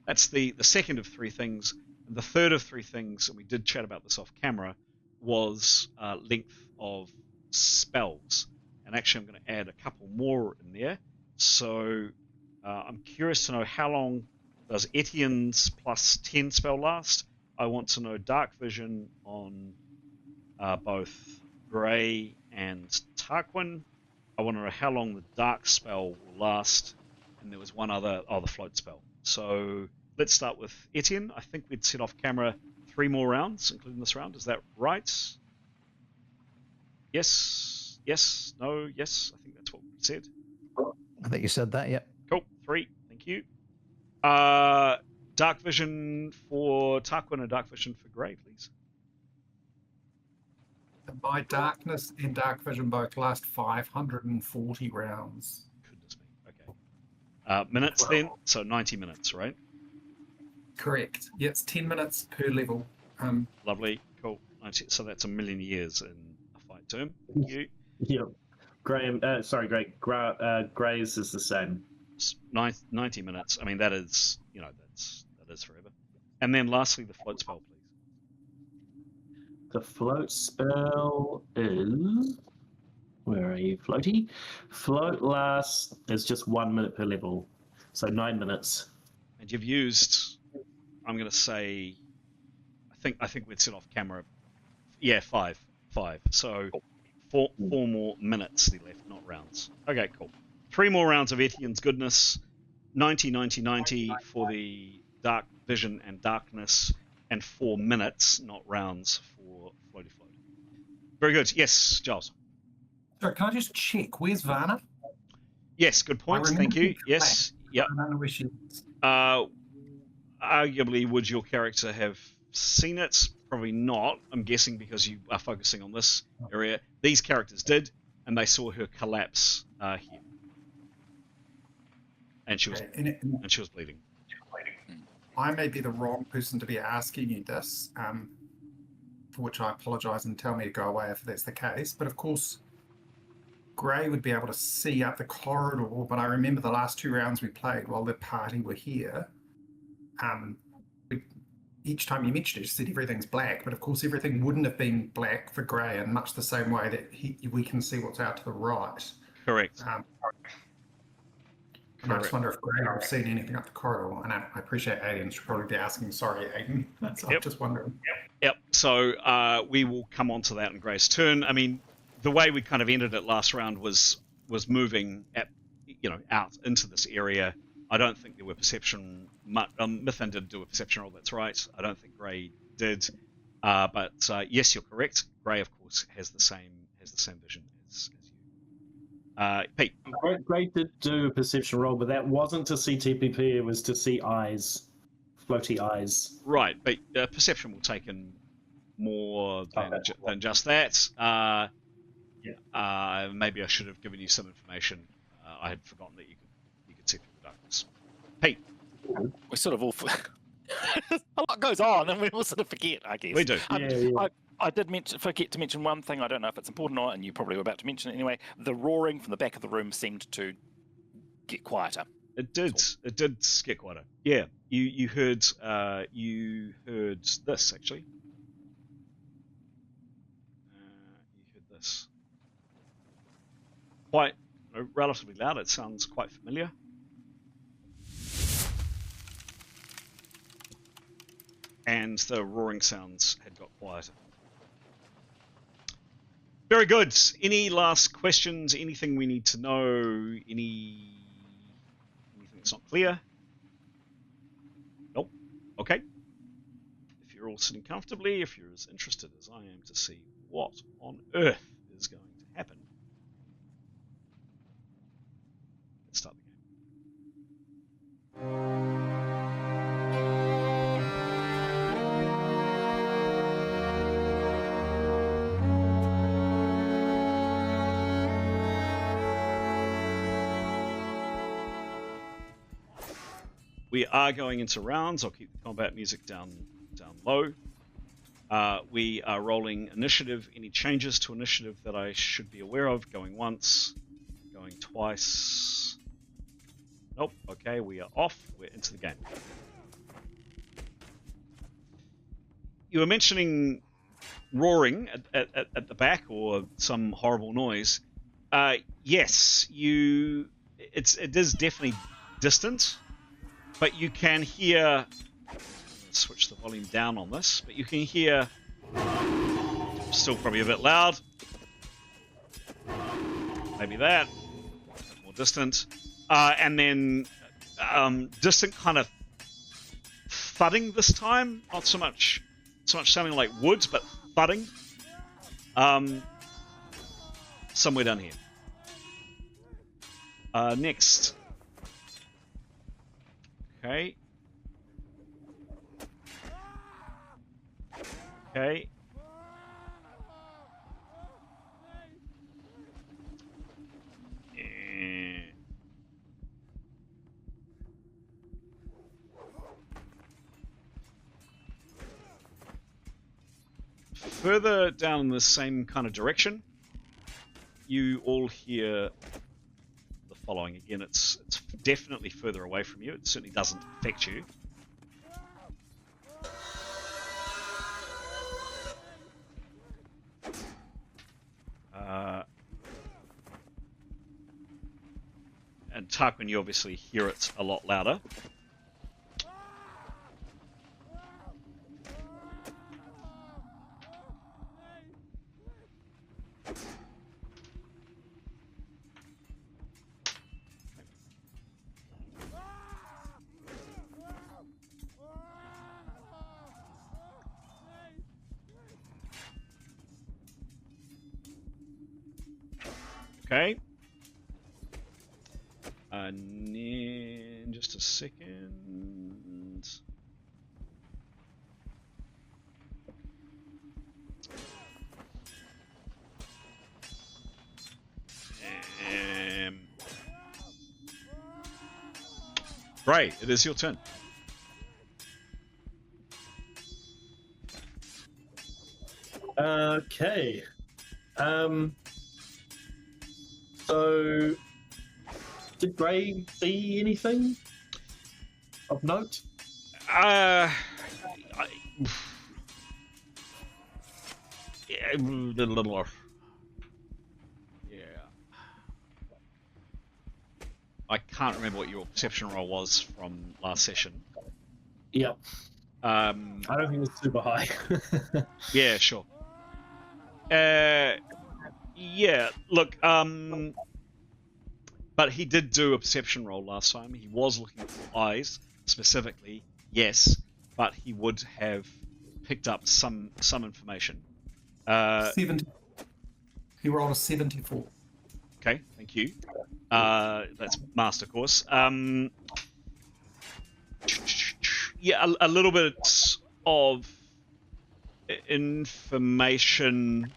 That's the second of three things, and the third of three things, and we did chat about this off camera, was length of spells. And actually, I'm going to add a couple more in there. So I'm curious to know how long does Etienne's plus 10 spell last. I want to know Dark Vision on both Grey and Tarquin. I want to know how long the Dark spell will last. And there was one other, the Float spell. So let's start with Etienne. I think we'd set off camera 3 more rounds, including this round. Is that right? Yes, no, yes. I think that's what we said.
I think you said that, yep.
Cool, 3. Thank you. Dark Vision for Tarquin and Dark Vision for Grey, please.
My darkness and dark vision both last 540 rounds.
Goodness me. Okay. Minutes then, so 90 minutes, right?
Correct. Yeah, it's 10 minutes per level.
Lovely, cool. 90, so that's a million years in a fight term. Thank you.
Yep. Graham, sorry, Greg. Grey's is the same.
90 minutes. I mean, that is, that is forever. And then lastly, the float spell, please.
The float spell is... Where are you, floaty? Float lasts is just 1 minute per level, so 9 minutes.
And you've used, I'm going to say, I think we'd set off camera. Yeah, five. So four more minutes left, not rounds. Okay, cool. 3 more rounds of Etienne's goodness. 90 for the dark vision and darkness, and 4 minutes, not rounds, for floaty float. Very good. Yes, Giles.
So can I just check? Where's Varna?
Yes, good point. Thank you. Yes. Yep.
I don't know where she is.
Arguably, would your character have seen it? Probably not. I'm guessing because you are focusing on this area. These characters did, and they saw her collapse here, and she was bleeding.
I may be the wrong person to be asking you this, for which I apologise and tell me to go away if that's the case. But of course, Gray would be able to see up the corridor. But I remember the last 2 rounds we played while the party were here. Each time you mentioned it, you said everything's black, but of course everything wouldn't have been black for Gray in much the same way that we can see what's out to the right.
Correct.
And I just wonder if Gray would have seen anything up the corridor. And I appreciate Aiden should probably be asking, sorry, Aiden. I'm just wondering.
Yep. So we will come on to that in Gray's turn. I mean, the way we kind of ended it last round was moving out into this area. I don't think there were perception. Mythin did do a perception roll. That's right. I don't think Gray did. But yes, you're correct. Gray, of course, has the same vision as you. Pete.
Gray did do a perception roll, but that wasn't to see TPP. It was to see eyes, floaty eyes.
Right, but perception will take in more than just that. Maybe I should have given you some information. I had forgotten that you could see through the darkness. Pete.
We sort of all... a lot goes on, and we all sort of forget, I guess.
We do.
I did forget to mention one thing. I don't know if it's important or not, and you probably were about to mention it anyway. The roaring from the back of the room seemed to get quieter.
It did. It did get quieter. Yeah. You heard this actually. You heard this. Quite relatively loud. It sounds quite familiar. And the roaring sounds had got quieter. Very good. Any last questions? Anything we need to know? Anything that's not clear? Nope. Okay. If you're all sitting comfortably, if you're as interested as I am to see what on earth is going to happen, let's start the game. We are going into rounds. I'll keep the combat music down low. We are rolling initiative. Any changes to initiative that I should be aware of? Going once, going twice. Nope. Okay, we are off. We're into the game. You were mentioning roaring at the back or some horrible noise. Yes, it is definitely distant. But you can hear, switch the volume down on this, but you can hear, still probably a bit loud, maybe that, a bit more distant, and then distant kind of thudding this time, not so much sounding like wood, but thudding, somewhere down here. Next. Okay. Okay. Further down in the same kind of direction, you all hear the following. Again, it's definitely further away from you. It certainly doesn't affect you. And Tarquin, you obviously hear it a lot louder. Okay. And then just a second. Gray, it is your turn.
Okay. So, did Gray see anything of note?
Yeah, I can't remember what your perception roll was from last session.
Yep. I don't think it's super high.
Yeah, sure. Yeah, look, but he did do a perception roll last time. He was looking for eyes specifically, yes, but he would have picked up some information.
70. He rolled a 74.
Okay, thank you. That's master course. Yeah, a little bit of information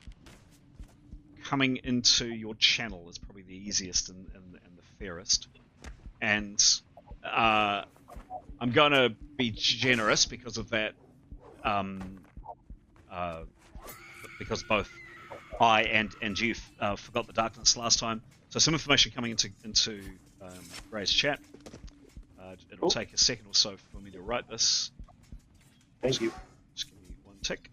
coming into your channel is probably the easiest and the fairest. And I'm going to be generous because of that. Because both I and you forgot the darkness last time. So some information coming into Gray's chat. It'll take a second or so for me to write this.
Thank you.
Just give me one tick.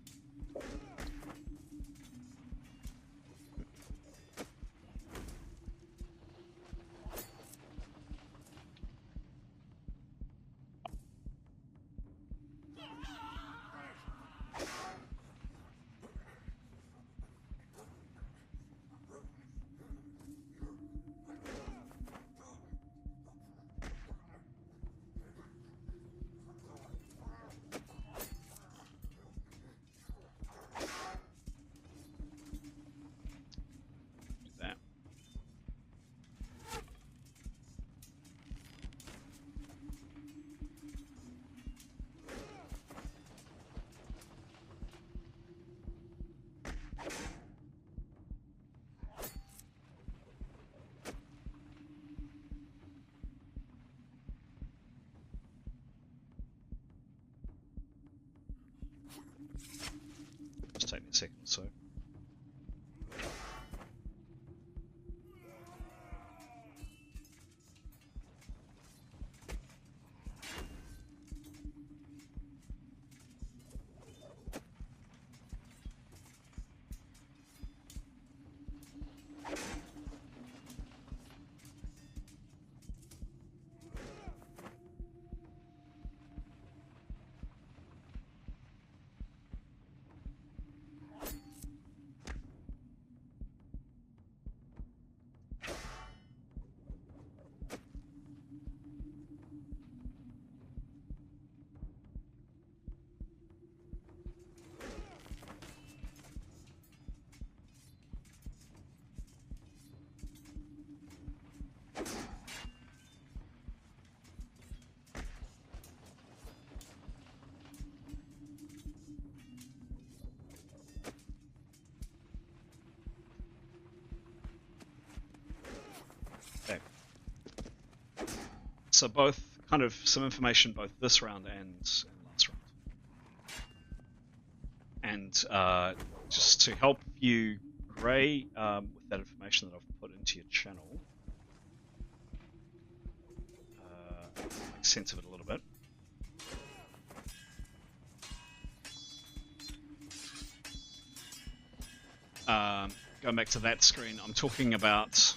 Just take me a second or so. So both kind of some information both this round and last round. And just to help you, Gray, with that information that I've put into your channel, make sense of it a little bit. going back to that screen. I'm talking about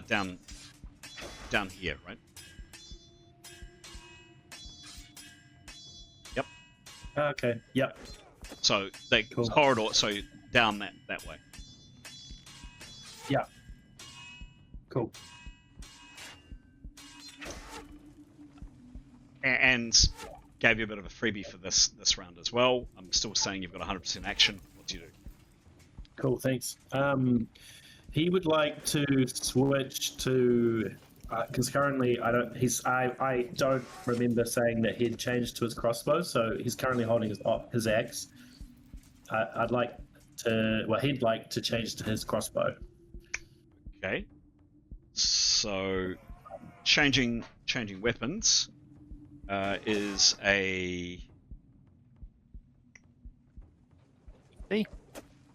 down here, right? Yep.
Okay. Yep.
So the
Cool.
corridor, so down that way.
Yeah. Cool.
And gave you a bit of a freebie for this round as well. I'm still saying you've got 100% action. What do you do?
Cool. Thanks. He would like to switch to because currently I don't remember saying that he'd changed to his crossbow, so he's currently holding his axe. I'd like to. Well, he'd like to change to his crossbow.
Okay. So changing weapons is a
50.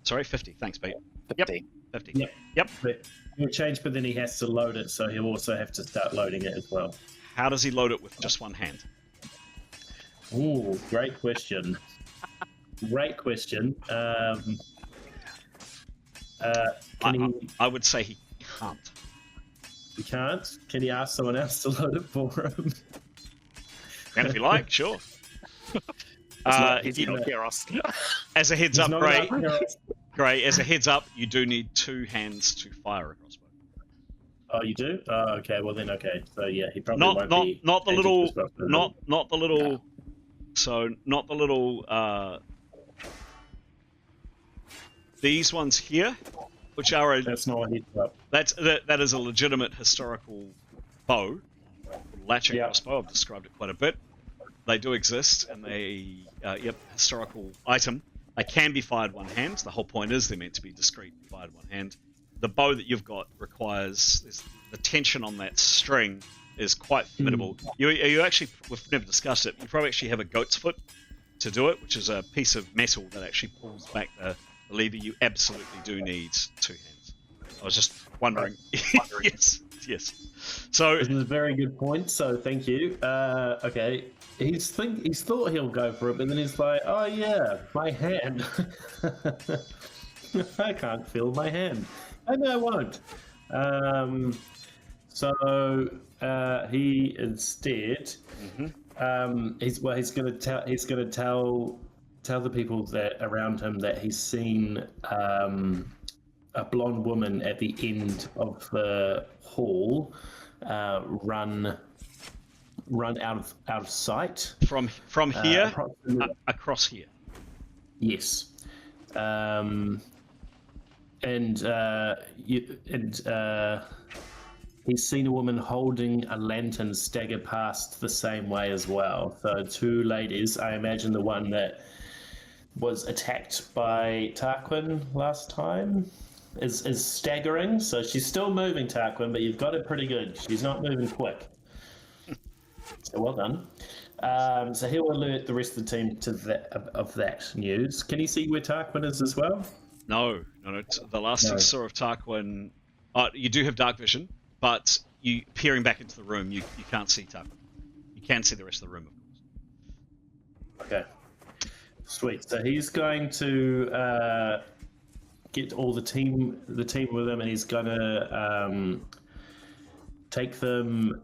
Sorry, 50. Thanks, Pete.
50.
50.
Yep.
Yep.
But he'll change, but then he has to load it, so he'll also have to start loading it as well.
How does he load it with just one hand?
Ooh, great question. Great question.
I would say he can't.
He can't? Can he ask someone else to load it for him?
And if you like, sure.
He's not Keros.
As a heads
He's
up,
not
Gray,
allowed-
Gray, as a heads up, you do need 2 hands to fire a crossbow.
Oh, you do? Oh, okay. Well then, okay. So yeah, he probably won't be.
Not the
changing
little,
his crossbow.
not the little. So not the little. These ones here, which are
That's not what he's got.
that is a legitimate historical bow, latching
Yeah.
crossbow. I've described it quite a bit. They do exist, and historical item. They can be fired one hand. The whole point is they're meant to be discreet, fired one hand. The bow that you've got requires the tension on that string is quite formidable. You actually, we've never discussed it. You probably actually have a goat's foot to do it, which is a piece of metal that actually pulls back the lever. You absolutely do need 2 hands. I was just wondering. Yes. So
This is a very good point. So thank you. Okay, he's thought he'll go for it, but then he's like, oh yeah, my hand. I can't feel my hand. And I won't. So he instead, he's going to tell the people that around him that he's seen a blonde woman at the end of the hall run out of sight
from here
approximately-
across here.
Yes. He's seen a woman holding a lantern stagger past the same way as well. So 2 ladies, I imagine the one that was attacked by Tarquin last time is staggering. So she's still moving, Tarquin, but you've got it pretty good. She's not moving quick. So well done. So he'll alert the rest of the team to that news. Can you see where Tarquin is as well?
No. The last you saw of Tarquin, you do have dark vision, but you peering back into the room, you can't see Tarquin. You can see the rest of the room, of course.
Okay. Sweet. So he's going to get all the team with him, and he's going to take them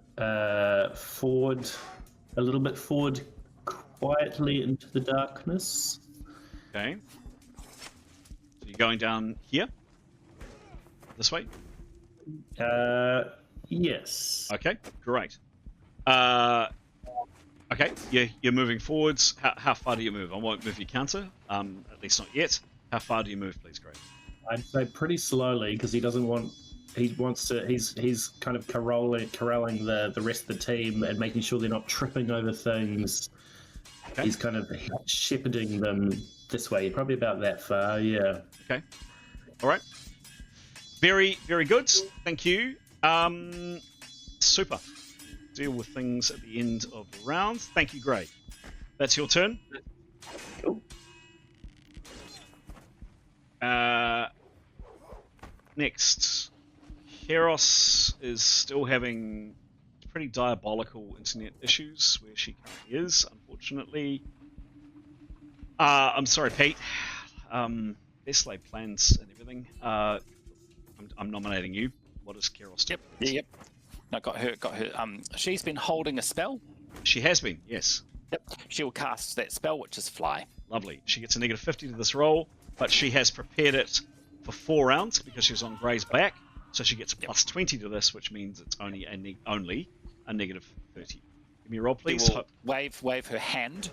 forward, a little bit forward, quietly into the darkness.
Okay. So you're going down here? This way?
Yes.
Okay, great. Okay, you're moving forwards. How far do you move? I won't move your counter, at least not yet. How far do you move, please, Greg?
I'd say pretty slowly because he doesn't want. He wants to. He's kind of corralling the rest of the team and making sure they're not tripping over things.
Okay.
He's kind of shepherding them this way. Probably about that far. Yeah.
Okay. All right. Very, very good. Thank you. Super. Deal with things at the end of the round. Thank you, Gray. That's your turn.
Cool.
Next, Keros is still having pretty diabolical internet issues where she currently is, unfortunately. I'm sorry, Pete. best laid plans and everything. I'm nominating you. What is Keros?
Yep. No, got her. She's been holding a spell.
She has been, yes.
Yep. She'll cast that spell, which is Fly.
Lovely. She gets a negative 50 to this roll, but she has prepared it for 4 rounds because she was on Grey's back, so she gets a plus 20 to this, which means it's only a negative 30. Give me a roll, please.
She will wave her hand.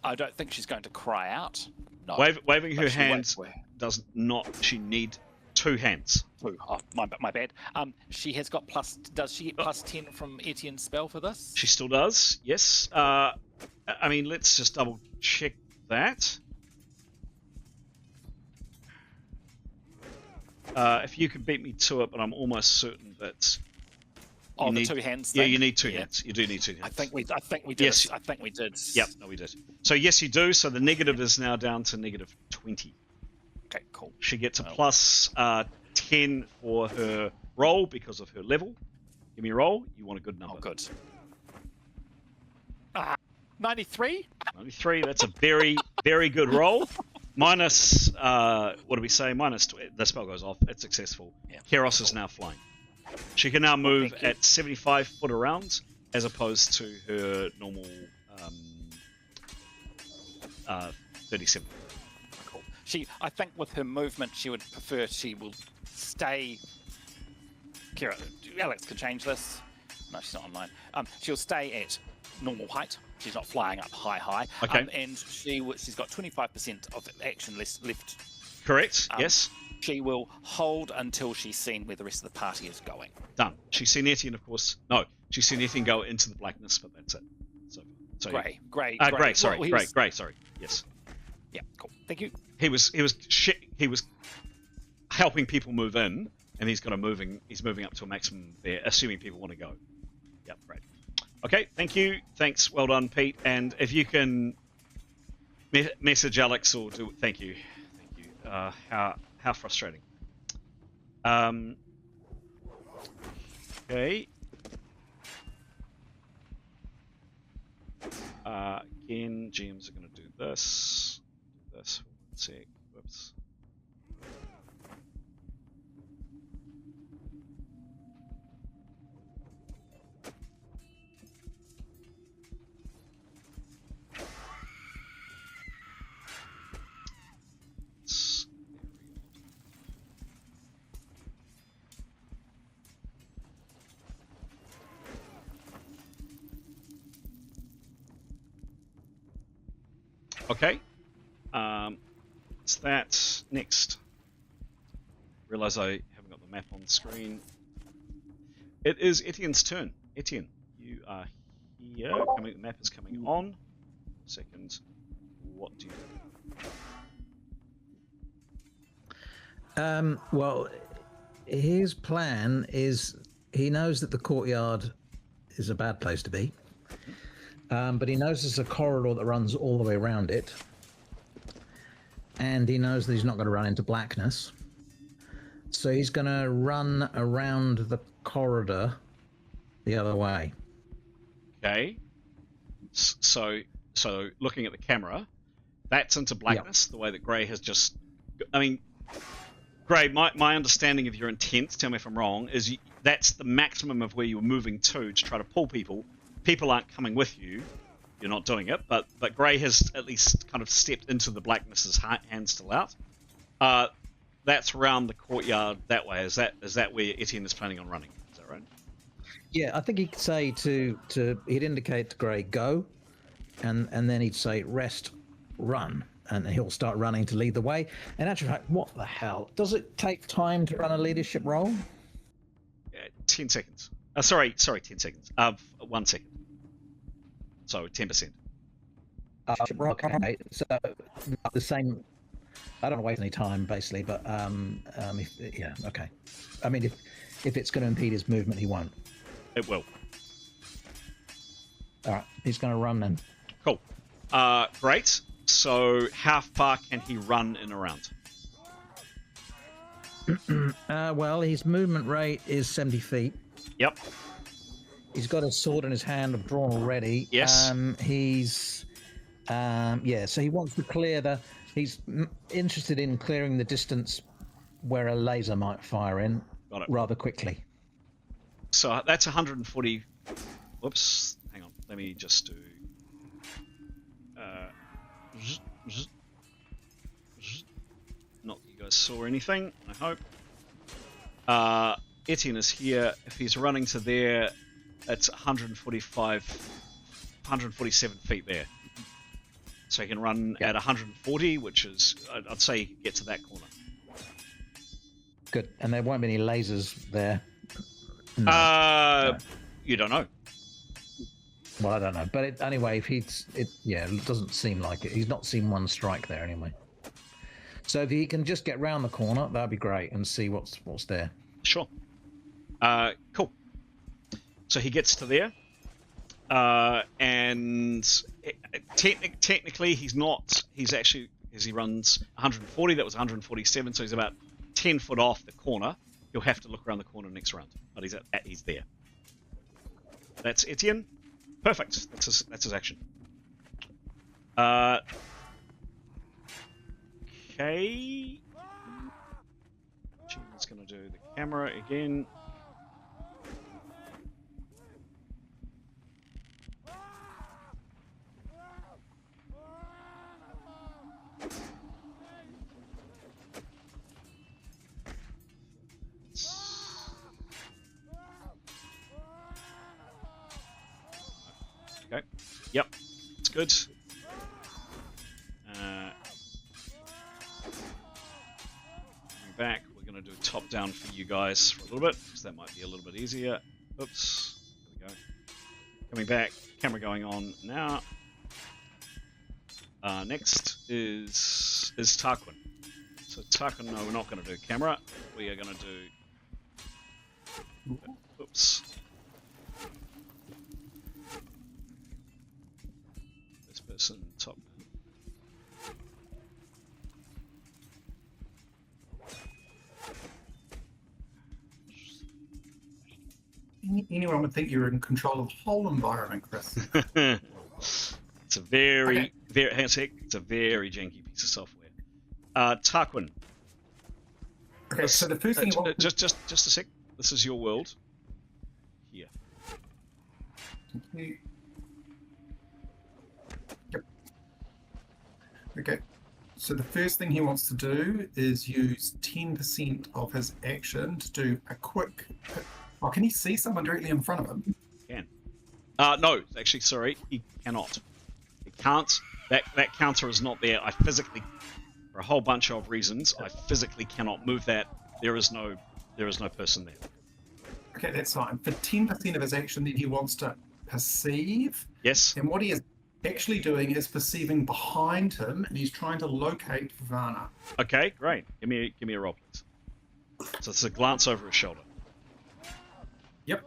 I don't think she's going to cry out. No.
Waving her hand does not. She need 2 hands.
Oh, my bad. She has got plus. Does she get plus 10 from Etienne's spell for this?
She still does. Yes. I mean, let's just double check that. If you could beat me to it, but I'm almost certain that.
Oh, the 2 hands.
Yeah, you need 2 hands. You do need 2 hands.
I think we did.
Yes.
I think we did.
Yep. No, we did. So yes, you do. So the negative is now down to negative 20.
Okay, cool.
She gets a plus 10 for her roll because of her level. Give me a roll. You want a good number.
Oh, good. 93?
93. That's a very, very good roll. Minus, what do we say? Minus, the spell goes off. It's successful.
Yeah.
Keros is now flying. She can now move at 75 foot around as opposed to her normal 37.
Cool. I think with her movement, she would prefer she will stay. Kira, Alex can change this. No, she's not online. She'll stay at normal height. She's not flying up high.
Okay.
And she's got 25% of action left.
Correct. Yes.
She will hold until she's seen where the rest of the party is going.
Done. She's seen Etienne, of course. No, she's seen Etienne go into the blackness, but that's it. So
Grey.
Grey. Sorry,
well,
Grey. Sorry. Yes.
Yeah. Cool. Thank you.
He was helping people move in, and he's moving up to a maximum there, assuming people want to go. Yep. Great. Okay. Thank you. Thanks. Well done, Pete. And if you can message Alex or do. Thank you. How frustrating. Okay. Again, GMs are going to do this. One sec. Whoops. Okay. It's that. Next. Realize I haven't got the map on the screen. It is Etienne's turn. Etienne, you are here. The map is coming on. Second. What do you do?
Well, his plan is he knows that the courtyard is a bad place to be. But he knows there's a corridor that runs all the way around it. And he knows that he's not going to run into blackness. So he's going to run around the corridor the other way.
Okay. So looking at the camera, that's into blackness, the way that Grey has just... I mean, Grey, my understanding of your intent, tell me if I'm wrong, is that's the maximum of where you were moving to try to pull people. People aren't coming with you. You're not doing it, but Grey has at least kind of stepped into the blackness, his hand still out. That's around the courtyard that way. Is that where Etienne is planning on running? Is that right?
Yeah, I think he'd say he'd indicate to Grey, go, and then he'd say, rest, run, and he'll start running to lead the way. And actually, what the hell? Does it take time to run a leadership role?
10 seconds. Sorry, 10 seconds. 1 second. So 10%.
Okay, so the same. I don't want to waste any time, basically, but okay. I mean, if it's going to impede his movement, he won't.
It will.
All right, he's going to run then.
Cool. Great. So how far can he run and around?
Well, his movement rate is 70 feet.
Yep.
He's got a sword in his hand drawn already.
Yes.
So he wants to clear He's interested in clearing the distance where a laser might fire in
Got it.
rather quickly.
So that's 140. Whoops. Hang on. Let me just do. Not that you guys saw anything, I hope. Etienne is here. If he's running to there, it's 147 feet there. So he can run at 140, which is, I'd say, he can get to that corner.
Good. And there won't be any lasers there. No.
You don't know.
Well, I don't know. But anyway, if it doesn't seem like it. He's not seen one strike there anyway. So if he can just get round the corner, that'd be great, and see what's there.
Sure. Cool. So he gets to there, and technically he's not. He's actually, as he runs 140, that was 147, so he's about 10 foot off the corner. He'll have to look around the corner next round, but he's there. That's Etienne. Perfect. That's his action. Okay. Jimmy's going to do the camera again. Okay. Yep. It's good. Back. We're going to do top down for you guys for a little bit, because that might be a little bit easier. Oops. There we go. Coming back. Camera going on now. Next is Tarquin. So Tarquin, no, we're not going to do camera. We are going to do. Oops. This person top.
Anyone would think you're in control of the whole environment, Chris.
It's a very, very. Hang on a sec. It's a very janky piece of software. Tarquin.
Okay, so the first thing.
Just a sec. This is your world. Here.
Yep. Okay. So the first thing he wants to do is use 10% of his action to do a quick. Oh, can he see someone directly in front of him?
Can. No, actually, sorry, he cannot. He can't. That counter is not there. I physically, for a whole bunch of reasons, I physically cannot move that. There is no person there.
Okay, that's fine. For 10% of his action, then he wants to perceive.
Yes.
And what he is actually doing is perceiving behind him, and he's trying to locate Varna.
Okay, great. Give me a roll, please. So it's a glance over his shoulder.
Yep.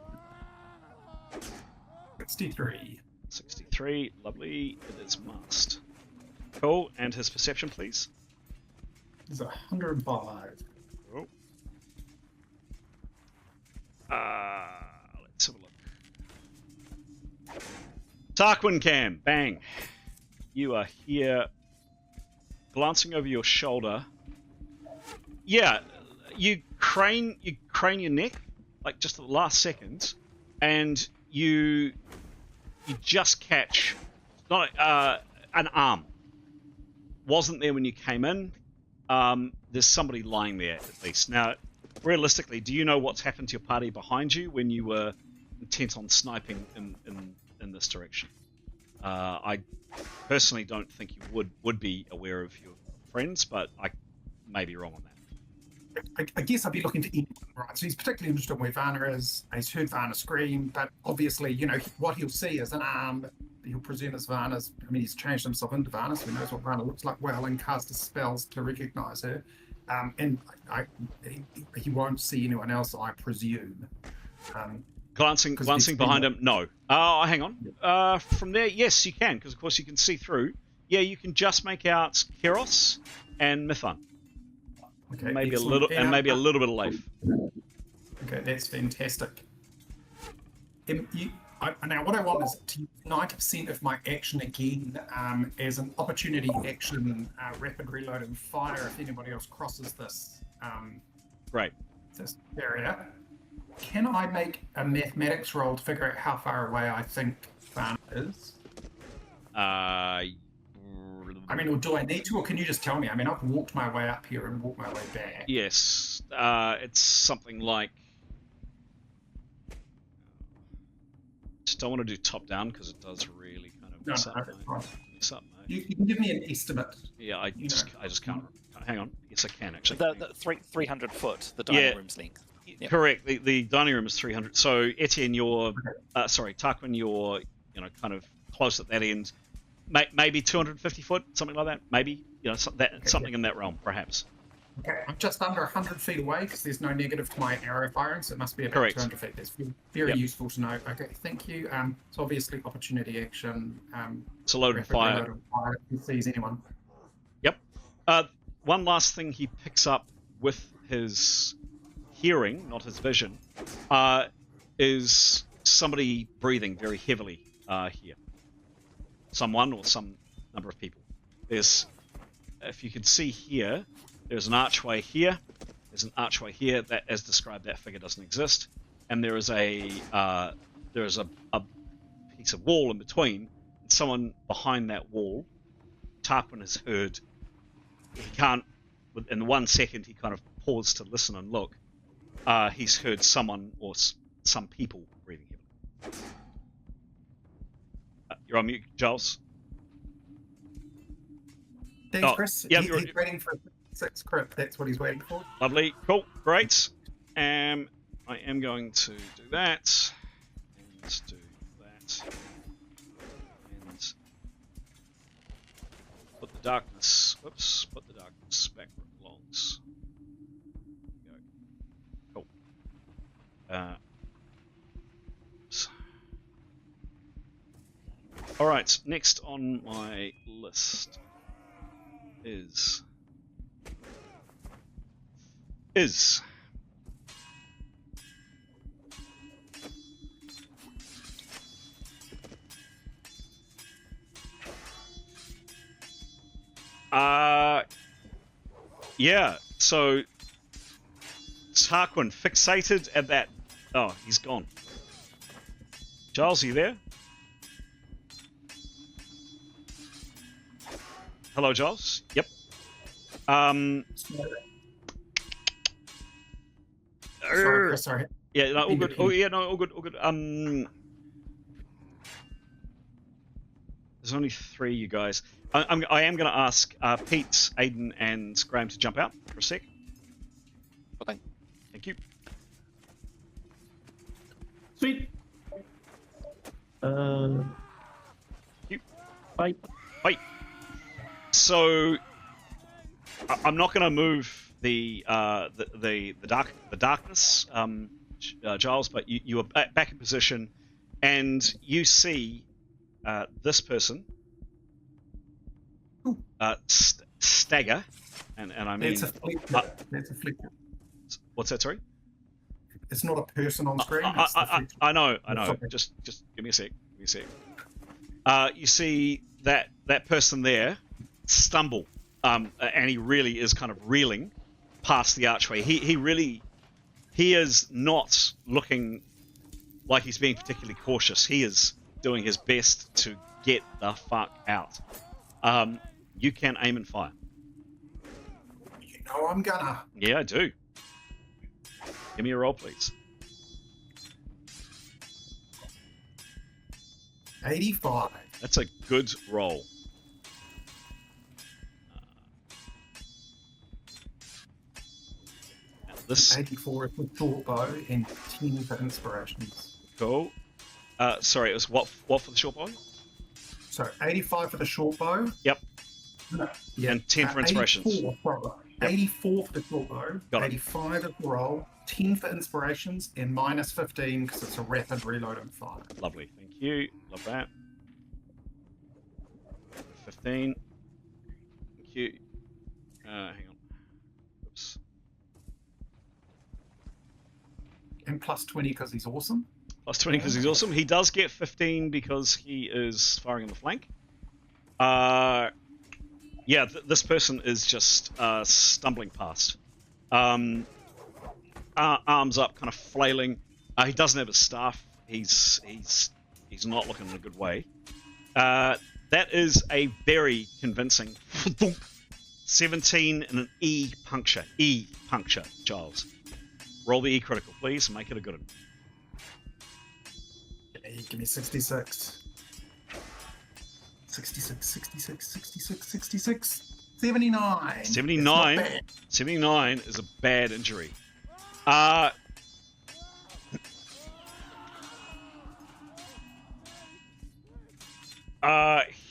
63.
63, lovely. It is must. Cool. And his perception, please.
It's 105.
Cool. Let's have a look. Tarquin Cam, bang. You are here, glancing over your shoulder. Yeah, you crane your neck, like just at the last second, and you just catch not an arm. Wasn't there when you came in. There's somebody lying there at least. Now, realistically, do you know what's happened to your party behind you when you were intent on sniping in this direction? I personally don't think you would be aware of your friends, but I may be wrong on that.
I guess I'd be looking to anyone, right? So he's particularly interested in where Varna is. He's heard Varna scream, but obviously, what he'll see is an arm. He'll presume it's Varna's. I mean, he's changed himself into Varna, so he knows what Varna looks like well, and cast his spells to recognize her. And he won't see anyone else, I presume.
Glancing behind him, no. Oh, hang on. From there, yes, you can, because of course you can see through. Yeah, you can just make out Keros and Mithun.
Okay,
maybe
excellent.
maybe a little bit of Leif.
Okay, that's fantastic. Now, what I want is to use 90% of my action again as an opportunity action rapid reload and fire if anybody else crosses this
Right.
this area. Can I make a mathematics roll to figure out how far away I think Farn is?
Uh,
I mean, or do I need to, or can you just tell me? I mean, I've walked my way up here and walked my way back.
yes. It's something like. Just don't want to do top down because it does really kind of mess up.
that's fine.
Mess up, mate.
You can give me an estimate.
Yeah, I just can't. Hang on. Yes, I can actually.
The 300 foot, the dining
Yeah.
room's length. Yep.
Correct. The dining room is 300. So Etienne, you're sorry, Tarquin, you're kind of close at that end. Maybe 250 foot, something like that. Maybe something in that realm, perhaps.
Okay, I'm just under 100 feet away because there's no negative to my arrow firing, so it must be about
Correct.
200 feet. That's very useful to know. Okay, thank you. So obviously opportunity action.
It's a loaded fire.
If he sees anyone.
Yep. One last thing he picks up with his hearing, not his vision, is somebody breathing very heavily here. Someone or some number of people. There's, if you can see here, there's an archway here. There's an archway here that, as described, that figure doesn't exist, and there is a piece of wall in between. And someone behind that wall, Tarquin has heard. He can't. In 1 second, he kind of paused to listen and look. He's heard someone or some people breathing heavily. You're on mute, Giles.
Thanks, Chris.
Yep,
He's waiting for 6 crit. That's what he's waiting for.
Lovely. Cool. Great. I am going to do that. And do that. And put the darkness. Whoops. Put the darkness back where it belongs. There we go. Cool. Alright, next on my list is yeah, so Tarquin fixated at that. Oh, he's gone. Giles, are you there? Hello, Giles. Yep.
Sorry, Chris, sorry.
Yeah, no, all good. Oh, yeah, no, all good, all good. There's only 3 you guys. I am going to ask Pete, Aiden, and Graham to jump out for a sec.
Okay.
Thank you.
Sweet.
Thank you.
Bye.
Bye. So I'm not going to move the darkness, Giles, but you are back in position, and you see this person stagger, and I mean
That's a flicker. That's a flicker.
what's that? Sorry.
It's not a person on screen.
I know. Just give me a sec. You see that person there stumble, and he really is kind of reeling past the archway. He is not looking like he's being particularly cautious. He is doing his best to get the fuck out. You can aim and fire.
You know I'm gonna.
Yeah, I do. Give me a roll, please.
85.
That's a good roll. This
84 for short bow and 10 for inspirations.
cool. Sorry, it was what for the short bow?
So 85 for the short bow.
Yep.
No, yeah.
And 10 for inspirations.
84 for the short bow.
Got it.
85 for the roll. 10 for inspirations and minus 15 because it's a rapid reload and fire.
Lovely, thank you. Love that. 15. Thank you. Hang on. Oops.
And plus 20 because he's awesome.
Plus 20 because he's awesome. He does get 15 because he is firing on the flank. Yeah, this person is just stumbling past. Arms up, kind of flailing. He doesn't have his staff. He's not looking in a good way. That is a very convincing 17 and an E puncture. E puncture, Giles. Roll the E critical, please, and make it a good one.
Okay, give me 66. 66, 66, 66, 66. 79.
79 is a bad injury.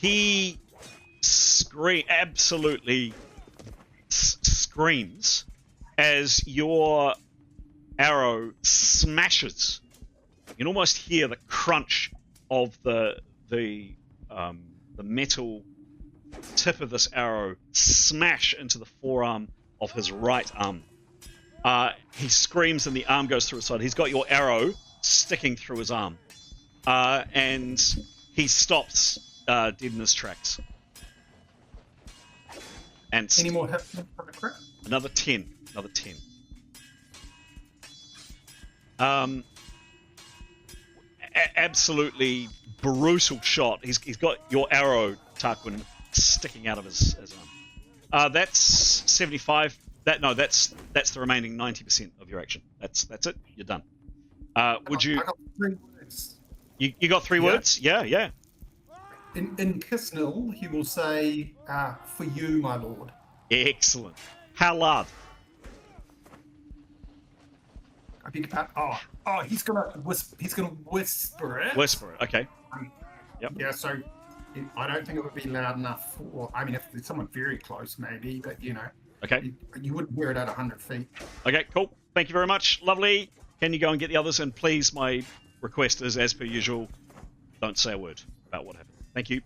He absolutely screams as your arrow smashes. You can almost hear the crunch of the metal tip of this arrow smash into the forearm of his right arm. He screams and the arm goes through his side. He's got your arrow sticking through his arm. And he stops dead in his tracks. And
Any more hit from the crit?
Another 10. Absolutely brutal shot. He's got your arrow, Tarquin, sticking out of his arm. That's 75. That's the remaining 90% of your action. That's it. You're done. Would you?
I got 3 words.
You got 3 words? Yeah.
In Kisnell, he will say, "For you, my lord."
Excellent. How loud?
I think. He's gonna whisper it.
Whisper it. Okay. Yep.
Yeah. So, I don't think it would be loud enough for. I mean, if there's someone very close, maybe, but
Okay.
you wouldn't hear it at 100 feet.
Okay. Cool. Thank you very much. Lovely. Can you go and get the others? And please, my request is, as per usual, don't say a word about what happened. Thank you.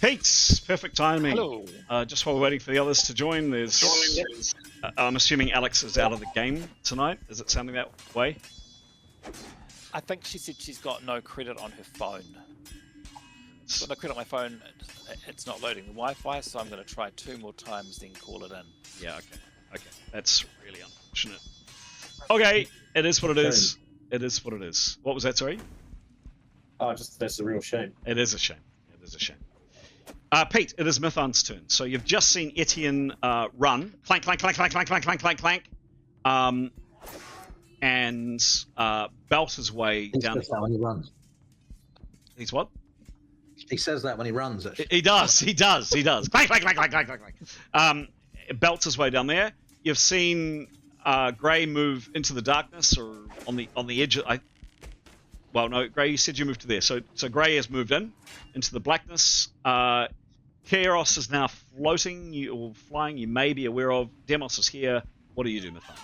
Pete, perfect timing.
Hello.
Just while we're waiting for the others to join, I'm assuming Alex is out of the game tonight. Is it sounding that way?
I think she said she's got no credit on her phone. Got no credit on my phone. It's not loading the Wi-Fi, so I'm going to try 2 more times, then call it in.
Yeah. Okay. That's really unfortunate. Okay. It is what it is. It is what it is. What was that? Sorry.
That's a real shame.
It is a shame. Pete, it is Mython's turn. So you've just seen Etienne run. Clank, clank, clank, clank, clank, clank, clank, clank, clank. And belt his way down.
He says that when he runs.
He's what?
He says that when he runs. Actually.
He does. Clank, clank, clank, clank, clank, clank, clank. Belts his way down there. You've seen Gray move into the darkness or on the edge. Well, no, Gray, you said you moved to there. So Gray has moved into the blackness. Kairos is now floating or flying. You may be aware of. Demos is here. What do you do, Mython?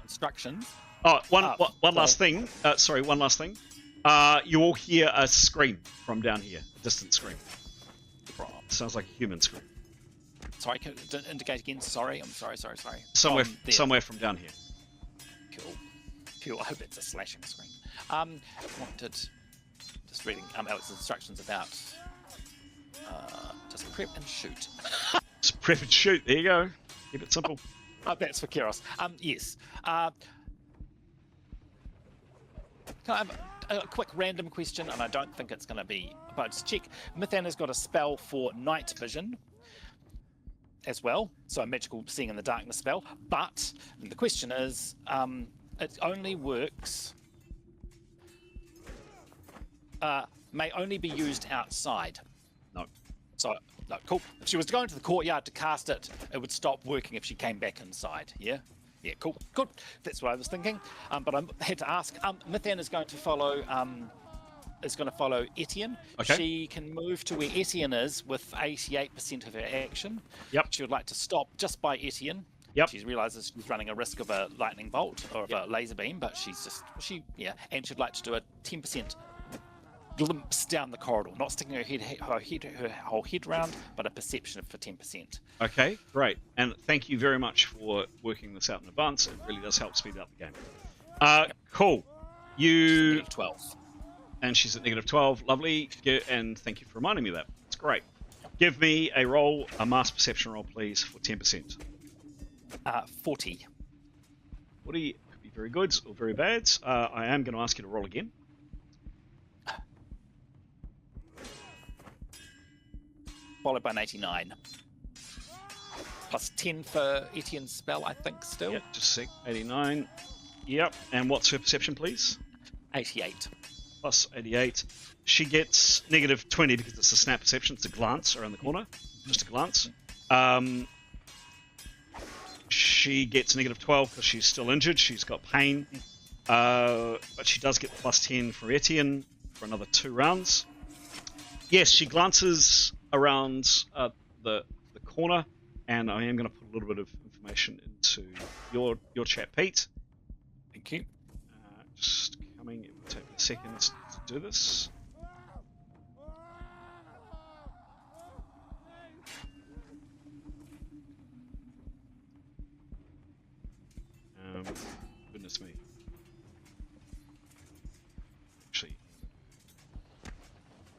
Instructions.
Oh, one last thing. One last thing. You all hear a scream from down here. A distant scream. Sounds like a human scream.
Sorry, can you indicate again? Sorry, I'm sorry.
Somewhere from down here.
Cool. I hope it's a slashing scream. Just reading Alex's instructions about just prep and shoot.
Just prep and shoot. There you go. Keep it simple.
That's for Kairos. Yes. Can I have a quick random question? And I don't think it's going to be, but just check. Mythan has got a spell for night vision as well, so a magical seeing in the darkness spell. But the question is, it only works. May only be used outside.
No.
So, no, cool. If she was to go into the courtyard to cast it, it would stop working if she came back inside, yeah? Yeah, cool, good. That's what I was thinking. But I had to ask. Mythan is going to follow. Etienne.
Okay.
She can move to where Etienne is with 88% of her action.
Yep.
She would like to stop just by Etienne.
Yep.
She realizes she's running a risk of a lightning bolt or of a laser beam, but and she'd like to do a 10% glimpse down the corridor, not sticking her whole head around, but a perception for 10%.
Okay, great. And thank you very much for working this out in advance. It really does help speed up the game. Cool. You
12.
And she's at -12. Lovely. And thank you for reminding me of that. It's great. Give me a mass perception roll, please, for 10%.
40.
40 could be very good or very bad. I am going to ask you to roll again.
Followed by an 89. Plus 10 for Etienne's spell, I think, still.
Yep, just a sec. 89. Yep. And what's her perception, please?
88.
Plus 88. She gets -20 because it's a snap perception. It's a glance around the corner. Just a glance. She gets -12 because she's still injured. She's got pain. But she does get +10 for Etienne for another 2 rounds. Yes, she glances around the corner, and I am going to put a little bit of information into your chat, Pete.
Thank you.
Just coming. It will take me a second to do this. Goodness me. Actually,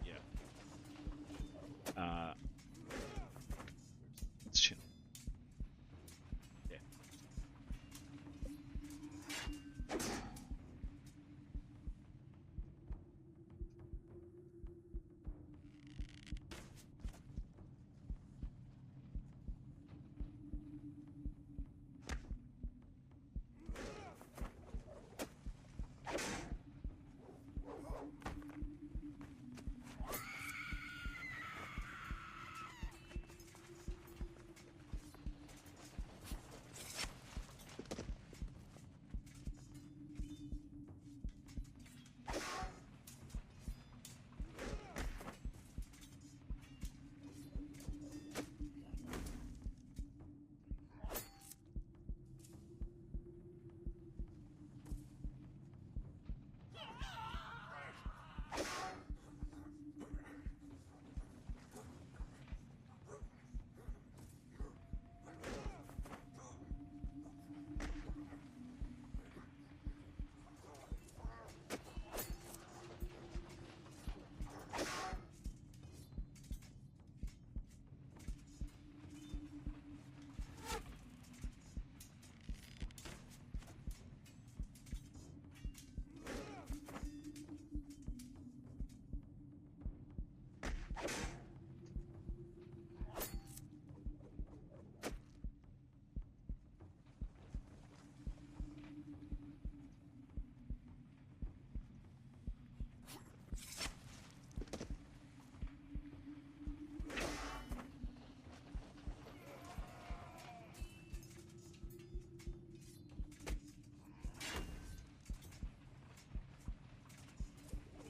yeah. Let's chill. Yeah.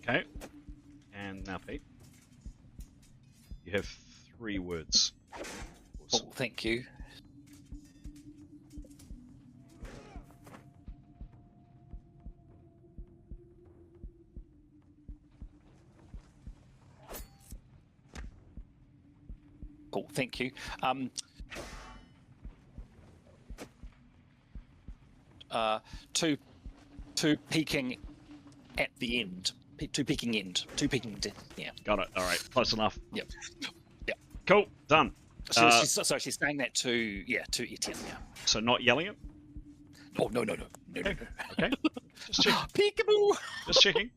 Okay. And now, Pete. You have 3 words.
Oh, thank you. Cool, thank you. Two peaking at the end. Two peaking end. Yeah.
Got it. All right. Close enough.
Yep.
Cool. Done.
She's saying that to Etienne. Yeah.
So not yelling it?
Oh no.
Okay. Just checking.
Peekaboo.
Just checking.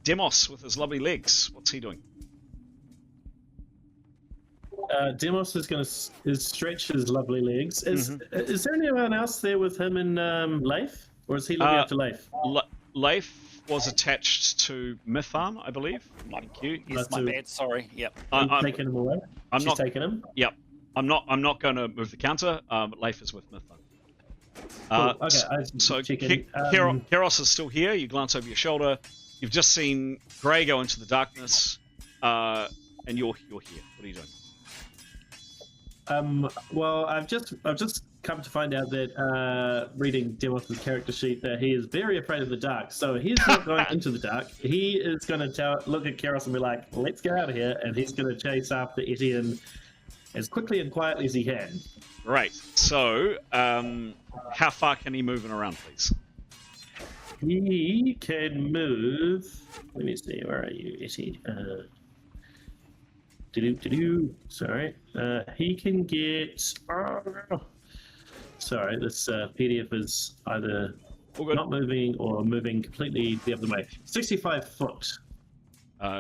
Demos with his lovely legs. What's he doing?
Demos is going to stretch his lovely legs. Is there anyone else there with him and Leif? Or is he looking after Leif?
Leif was attached to M.E.R.P, I believe.
Thank you. Yes, my bad. Sorry. Yep.
I'm taking him away. She's taking him.
Yep. I'm not going to move the counter. But Leif is with M.E.R.P.
Okay,
So
chicken.
Keros is still here. You glance over your shoulder. You've just seen Grey go into the darkness, and you're here. What are you doing?
Well, I've just come to find out that reading Demos' character sheet that he is very afraid of the dark. So he's not going into the dark. He is going to look at Keros and be like, "Let's get out of here," and he's going to chase after Etienne as quickly and quietly as he can.
Right. So, how far can he move and around, please?
He can move. Let me see. Where are you, Etienne? Sorry. He can get. Sorry, this PDF is either not moving or moving completely the other way. 65 foot.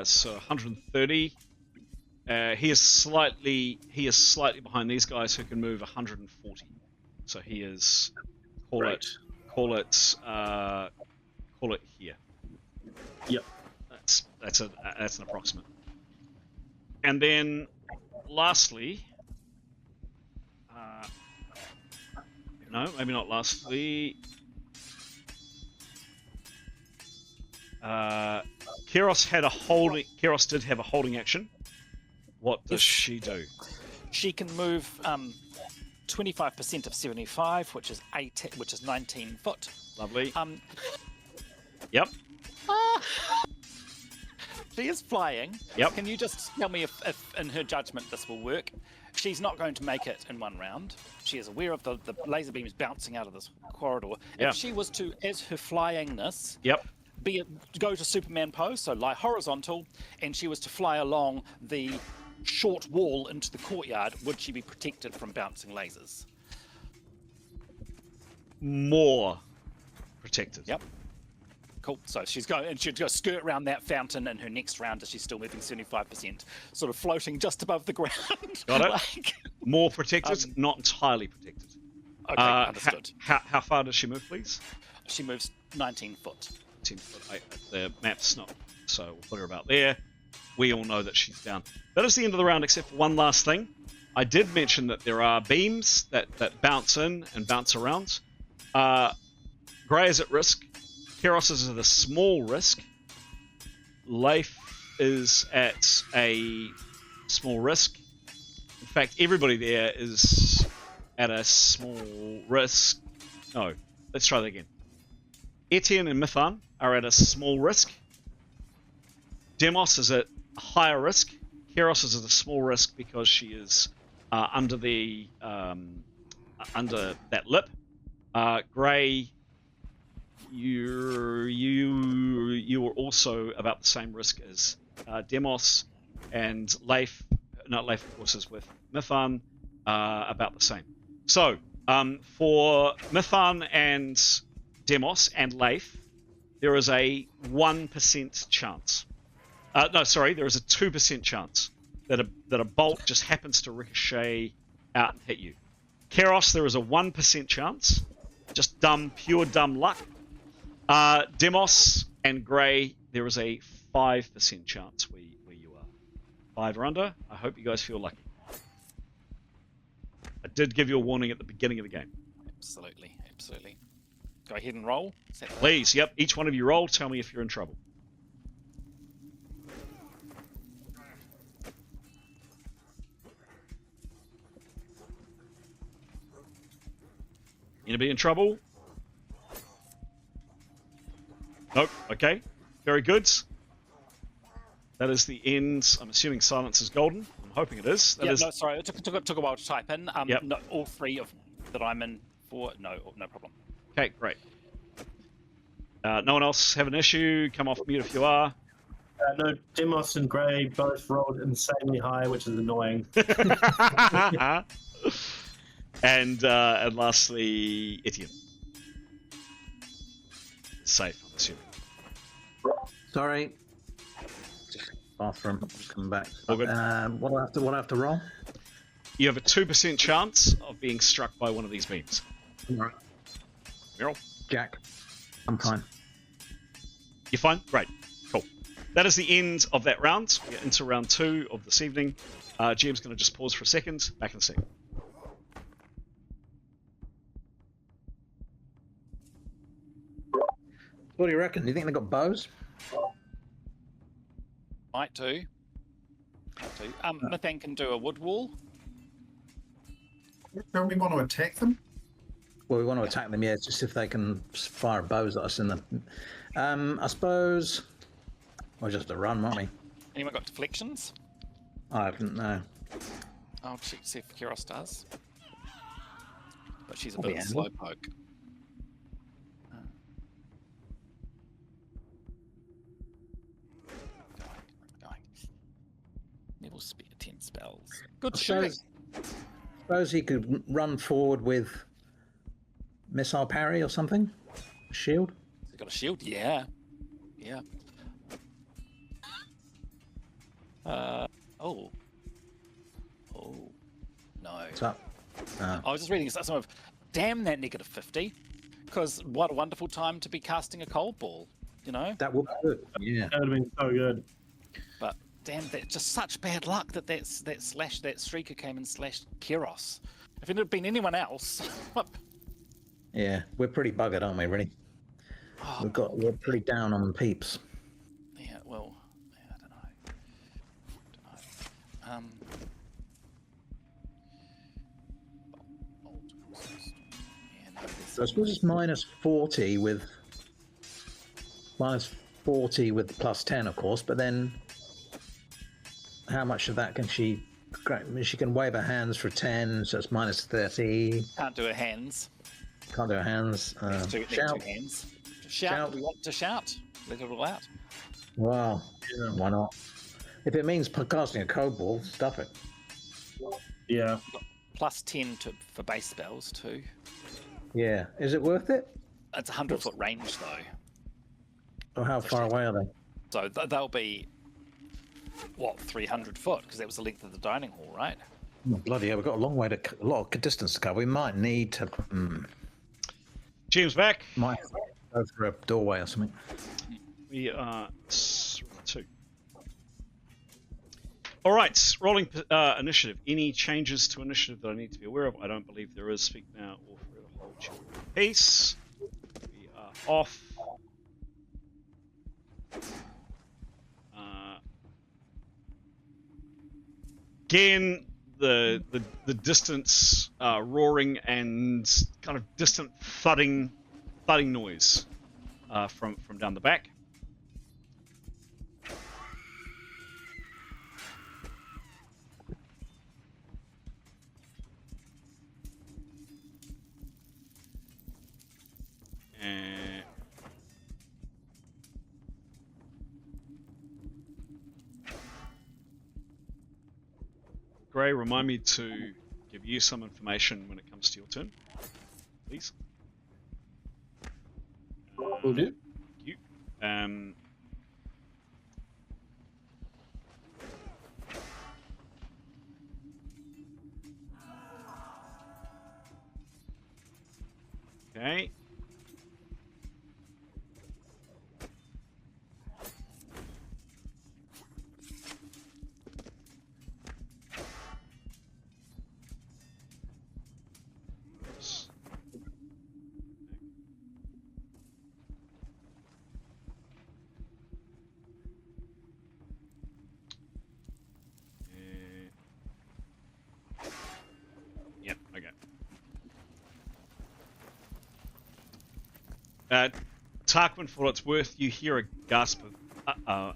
So 130. He is slightly behind these guys who can move 140. So he is call it here.
Yep.
That's an approximate. And then, lastly, no, maybe not lastly. Keros did have a holding action. What does she do?
She can move 25% of 75, which is 19 foot.
Lovely. Yep.
She is flying.
Yep.
Can you just tell me if, in her judgment, this will work? She's not going to make it in one round. She is aware of the laser beams bouncing out of this corridor.
Yeah.
If she was to, as her flyingness,
Yep.
go to Superman pose, so lie horizontal, and she was to fly along the short wall into the courtyard, would she be protected from bouncing lasers?
More protected.
Yep. Cool. So she'd go skirt around that fountain in her next round as she's still moving 75%, sort of floating just above the ground.
Got it. More protected, not entirely protected.
Okay, understood.
How far does she move, please?
She moves 19 foot.
10 foot. The map's not, so we'll put her about there. We all know that she's down. That is the end of the round, except for one last thing. I did mention that there are beams that bounce in and bounce around. Grey is at risk. Keros is at a small risk. Leif is at a small risk. In fact, everybody there is at a small risk. No, let's try that again. Etienne and Mithan are at a small risk. Demos is at a higher risk. Keros is at a small risk because she is under that lip. Grey, you are also about the same risk as Demos, and Leif, of course, is with Mithan, about the same. So, for Mithan and Demos and Leif, there is a 1% chance. There is a 2% chance that a bolt just happens to ricochet out and hit you. Keros, there is a 1% chance, just pure dumb luck. Demos and Grey, there is a 5% chance where you are. 5 or under. I hope you guys feel lucky. I did give you a warning at the beginning of the game.
Absolutely. Go ahead and roll.
Please, yep. Each one of you roll. Tell me if you're in trouble. You gonna be in trouble? Nope. Okay. Very good. That is the end. I'm assuming silence is golden. I'm hoping it is.
No, sorry. It took a while to type in.
Yep.
No, all 3 of that I'm in for. No problem.
Okay, great. No one else have an issue? Come off mute if you are.
No, Demos and Grey both rolled insanely high, which is annoying.
And lastly, Etienne. Safe, I'm assuming.
Sorry. Bathroom. Just coming back.
All good.
What do I have to roll?
You have a 2% chance of being struck by one of these beams.
All right.
Meryl?
Jack. I'm fine.
You're fine? Great. Cool. That is the end of that round. We get into round 2 of this evening. GM's going to just pause for a second. Back in a second.
What do you reckon? Do you think they've got bows?
Might do. Nathan can do a wood wall.
Don't we want to attack them?
Well, we want to attack them, yeah, just if they can fire bows at us in them. I suppose we'll just have to run, won't we?
Anyone got deflections?
I haven't, no.
I'll check to see if Kiros does. But she's a
That'll
bit of a
be
slow
handy.
poke. Going. Neville spear 10 spells. Good
I
shooting.
suppose he could run forward with missile parry or something? Shield?
He's got a shield? Yeah. Yeah. Oh. No.
What's up?
I was just reading some of, damn that negative 50, because what a wonderful time to be casting a cold ball, you know?
That would be good. Yeah.
That would have been so good.
But damn, that's just such bad luck that that streaker came and slashed Kiros. If it had been anyone else,
Yeah, we're pretty buggered, aren't we, really?
oh,
We're pretty down on peeps.
yeah, well, I don't know. Yeah, no,
So I suppose it's minus 40 with plus 10, of course, but then how much of that can she... She can wave her hands for 10, so it's minus 30.
can't do her hands.
Can't do her hands.
Two
Shout.
hands. Shout. We want to shout. Let it all out.
Wow. Why not? If it means casting a code ball, stuff it.
Yeah.
Plus 10 for base spells too.
Yeah. Is it worth it?
It's 100-foot range though.
Or how far away are they?
So they'll be, what, 300 foot? Because that was the length of the dining hall, right?
Oh, bloody hell, we've got a lot of distance to cover. We might need to...
Jim's back.
might go through a doorway or something.
We are 2. All right, rolling initiative. Any changes to initiative that I need to be aware of? I don't believe there is. Speak now or forever hold your peace. We are off. Again, the distance roaring and kind of distant thudding noise from down the back. Gray, remind me to give you some information when it comes to your turn, please.
Will do.
Thank you. Okay. Yep, okay. Tarquin, for what it's worth, you hear a gasp of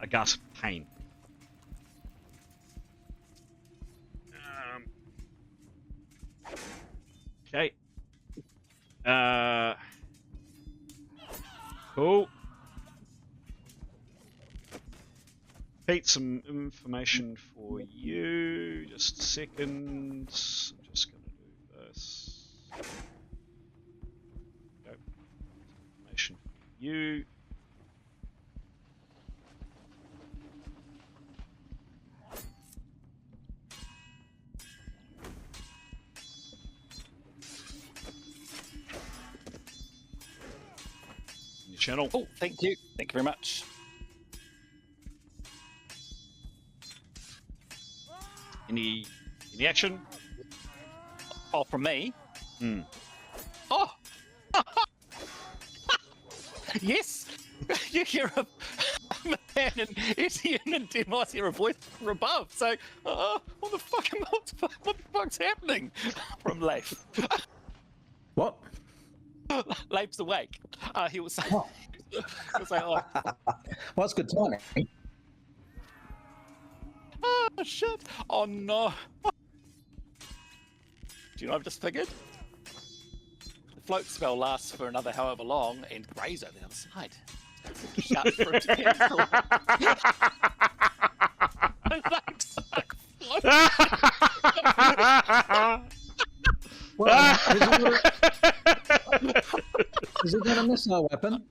pain. Okay. Cool. Pete, some information for you. Just a second. I'm just going to do this. Go. Information for you. In your channel.
Oh, thank you. Thank you very much.
Any action?
Oh, from me?
Hmm.
Oh! Yes! You hear a man and Etienne and Demos hear a voice from above saying, what the fuck's happening? From Leif.
What?
Leif's awake. He will say,
Oh.
he'll say,
Well, that's good timing.
oh shit, oh no. Do you know what I've just figured? The float spell lasts for another however long, and Gray's over the other side. Shut for a cancel.
Well, is he going to miss our weapon?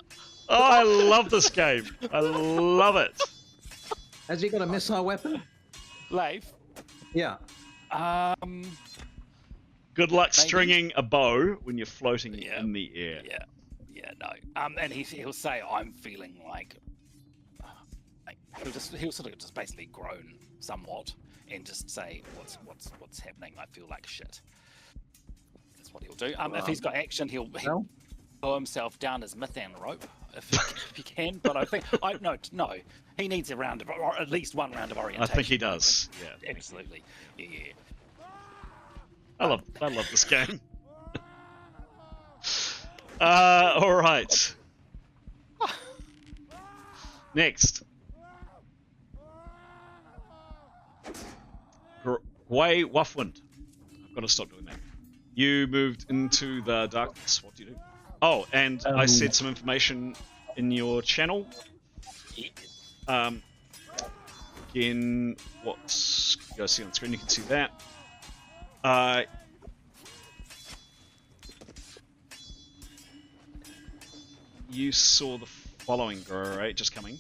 Oh, I love this game. I love it.
Has he got a missile weapon?
Leif.
Yeah.
Good luck
Maybe.
stringing a bow when you're floating
Yeah.
in the air.
Yeah, no. And he'll say, I'm feeling like he'll sort of just basically groan somewhat and just say, what's happening? I feel like shit. That's what he'll do. If he's got action, he'll throw himself down his Mythan rope if he can. But I think no, he needs a round of, or at least one round of orientation.
I think he does. Yeah,
Absolutely. Yeah.
I love this game. All right. Next. Gwei Wuffwind. I've got to stop doing that. You moved into the darkness. What do you do? Oh, and I said some information in your channel. Again, what's you guys see on screen? You can see that. You saw the following, right? Just coming.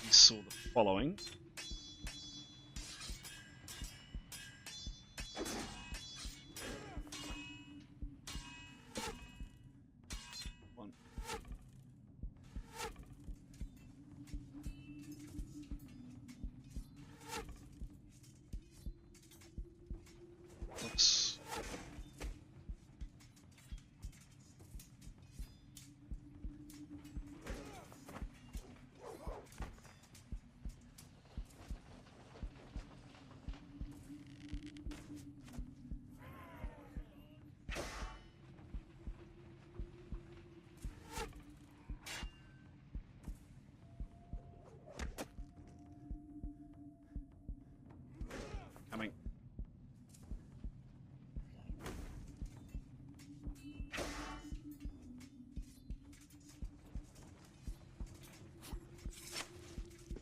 You saw the following. Oops. Coming.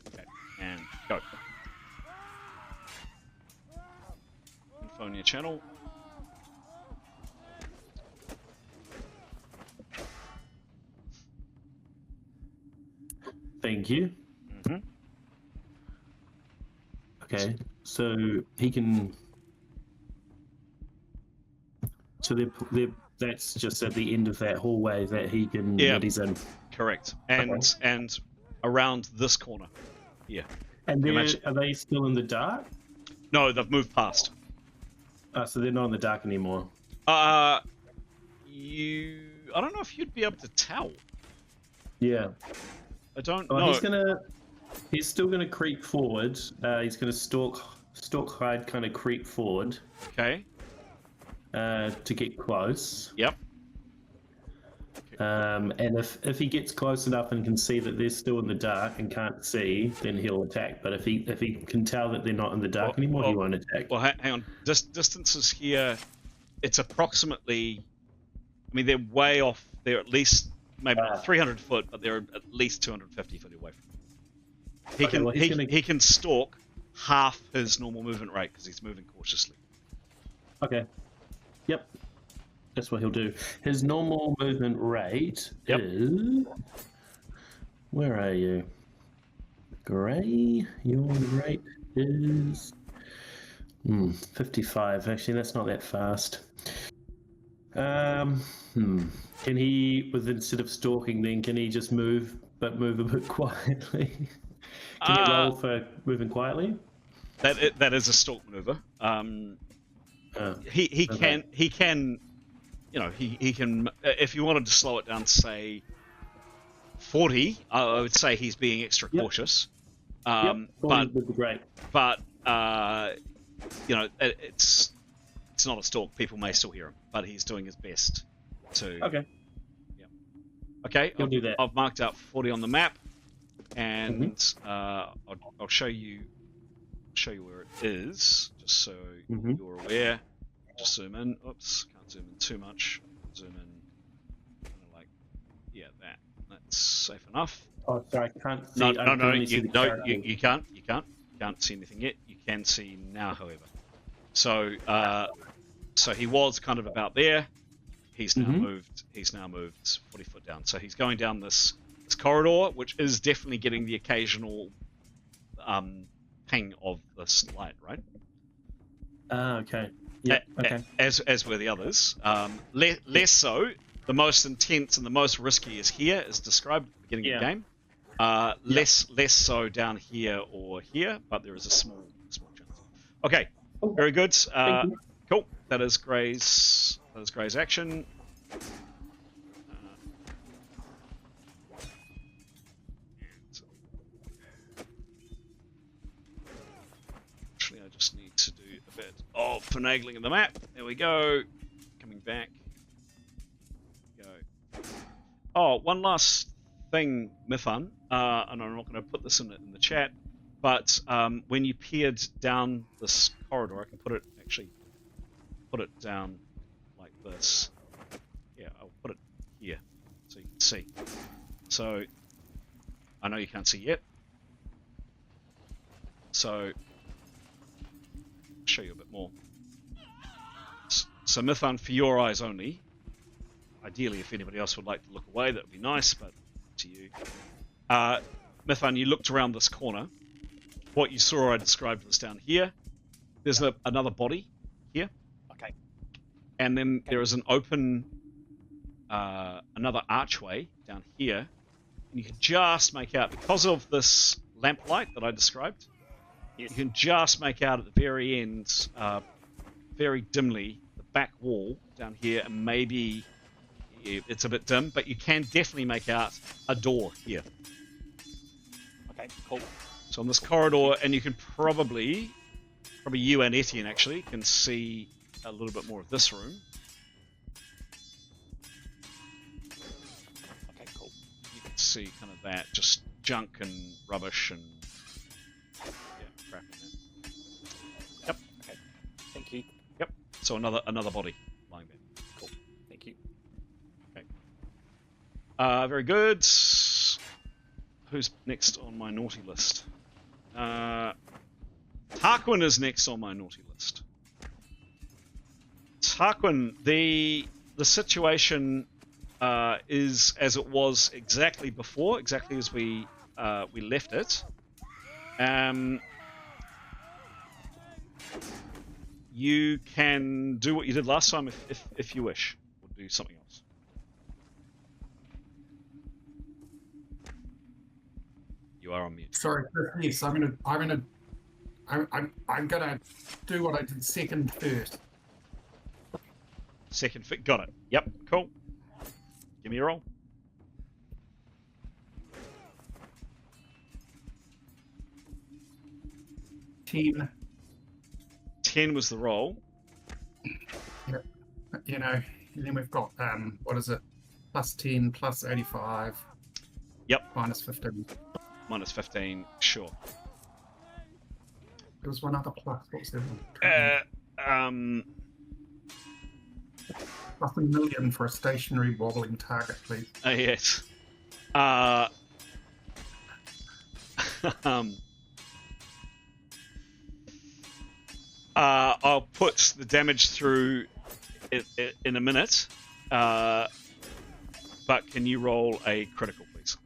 Okay, and go. Info on your channel.
Thank you.
Mm-hmm.
Okay, so he can. So that's just at the end of that hallway that he can.
Yeah.
That he's in.
Correct. And around this corner. Yeah.
And
You
they're,
mentioned-
are they still in the dark?
No, they've moved past.
So they're not in the dark anymore.
I don't know if you'd be able to tell.
Yeah.
I don't
Oh,
know.
He's still gonna creep forward. He's gonna stalk hide, kind of creep forward.
Okay.
To get close.
Yep.
And if he gets close enough and can see that they're still in the dark and can't see, then he'll attack. But if he can tell that they're not in the dark anymore, he won't attack.
Well, hang on. Distances here, it's approximately. I mean, they're way off. They're at least maybe not 300 foot, but they're at least 250 feet away from him. He can stalk half his normal movement rate because he's moving cautiously.
Okay. Yep. That's what he'll do. His normal movement rate is. Where are you? Gray, your rate is 55. Actually, that's not that fast. Can he, instead of stalking, then can he just move, but move a bit quietly? Can he roll for moving quietly?
That is a stalk maneuver. He can, you know, he can. If you wanted to slow it down, say 40, I would say he's being extra cautious.
Yep, 40 would be great.
But you know, it's not a stalk. People may still hear him, but he's doing his best to.
Okay.
Yeah. Okay.
He'll do that.
I've marked out 40 on the map, and I'll show you where it is, just so you're aware. Just zoom in. Oops, can't zoom in too much. Zoom in, kind of like, yeah, that's safe enough.
Oh, sorry, I can't see.
No, you can't see anything yet. You can see now, however. So, so he was kind of about there. He's now moved. He's now moved 40 foot down. So he's going down this corridor, which is definitely getting the occasional ping of this light, right?
Okay. Yeah. Okay.
As were the others. Less so. The most intense and the most risky is here, as described at the beginning of the game. Less so down here or here, but there is a small chance. Okay, very good. Cool. That is Gray's action. Actually, I just need to do a bit of finagling in the map. There we go. Coming back. Oh, one last thing, Mifan, and I'm not going to put this in the chat, but when you peered down this corridor, I can put it down like this. Yeah, I'll put it here so you can see. So I know you can't see yet. So I'll show you a bit more. So Mifan, for your eyes only. Ideally, if anybody else would like to look away, that would be nice, but to you. Mifan, you looked around this corner. What you saw I described was down here. There's another body here.
Okay.
And then there is an open, another archway down here. And you can just make out, because of this lamplight that I described, you can just make out at the very end, very dimly, the back wall down here, and maybe it's a bit dim, but you can definitely make out a door here.
Okay, cool.
So on this corridor, and you can probably you and Etienne actually can see a little bit more of this room.
Okay, cool.
You can see kind of that, just junk and rubbish and crap in there. Yep.
Okay. Thank you.
Yep. So another body lying there.
Cool. Thank you.
Very good. Who's next on my naughty list? Tarquin is next on my naughty list. Tarquin, the situation is as it was exactly before, exactly as we left it. You can do what you did last time if you wish, or do something else. You are on mute.
Sorry, yes, I'm gonna do what I did second first.
Second fit, got it. Yep, cool. Give me a roll.
Team.
10 was the roll.
Yep. You know, and then we've got what is it? Plus 10, plus 85.
Yep.
Minus 15.
Minus 15, sure.
There was one other plus. What was the other one? Plus $1 million for a stationary wobbling target, please.
Yes. I'll put the damage through in a minute, but can you roll a critical, please?